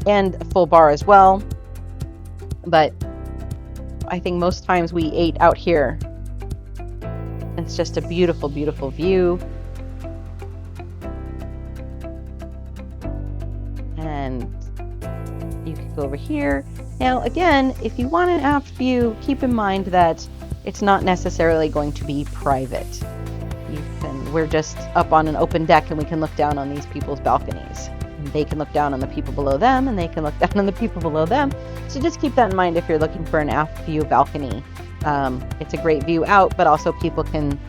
and a full bar as well. But I think most times we ate out here. It's just a beautiful, beautiful view. And you can go over here. Now, again, if you want an aft view, keep in mind that it's not necessarily going to be private. We're just up on an open deck, and we can look down on these people's balconies. And they can look down on the people below them, and they can look down on the people below them. So just keep that in mind if you're looking for an aft view balcony. It's a great view out, but also people can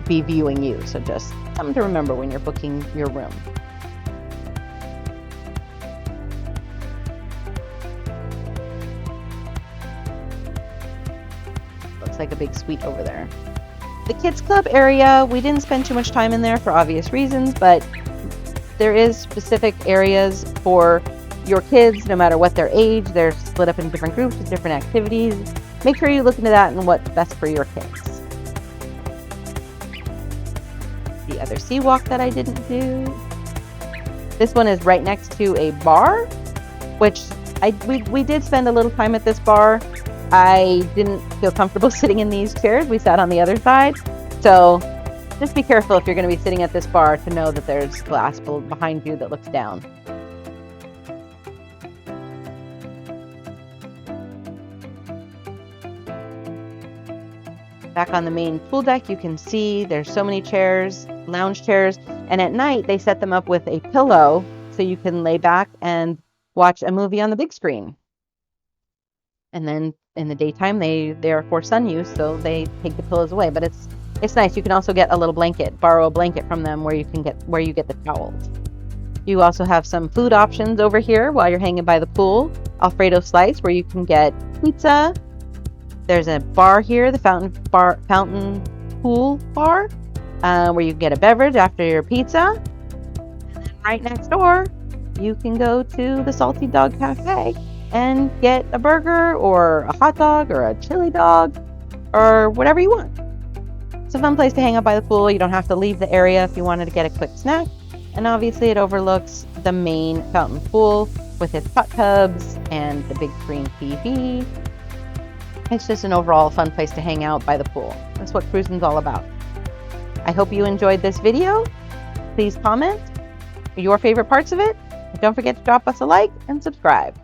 be viewing you. So just something to remember when you're booking your room. Looks like a big suite over there. The kids club area, we didn't spend too much time in there for obvious reasons, but there is specific areas for your kids, no matter what their age. They're split up in different groups with different activities. Make sure you look into that and what's best for your kids. The other sea walk that I didn't do. This one is right next to a bar, which we did spend a little time at this bar. I didn't feel comfortable sitting in these chairs. We sat on the other side. So just be careful if you're going to be sitting at this bar to know that there's glass behind you that looks down. Back on the main pool deck, you can see there's so many chairs, lounge chairs, and at night they set them up with a pillow so you can lay back and watch a movie on the big screen. And then in the daytime, they are for sun use, so they take the pillows away. But it's nice. You can also get a little blanket, borrow a blanket from them where you get the towels. You also have some food options over here while you're hanging by the pool. Alfredo slice, where you can get pizza. There's a bar here, the fountain pool bar, where you can get a beverage after your pizza. And then right next door, you can go to the Salty Dog Cafe and get a burger or a hot dog or a chili dog or whatever you want. It's a fun place to hang out by the pool. You don't have to leave the area if you wanted to get a quick snack. And obviously it overlooks the main fountain pool with its hot tubs and the big screen TV. It's just an overall fun place to hang out by the pool. That's what cruising's all about. I hope you enjoyed this video. Please comment your favorite parts of it. And don't forget to drop us a like and subscribe.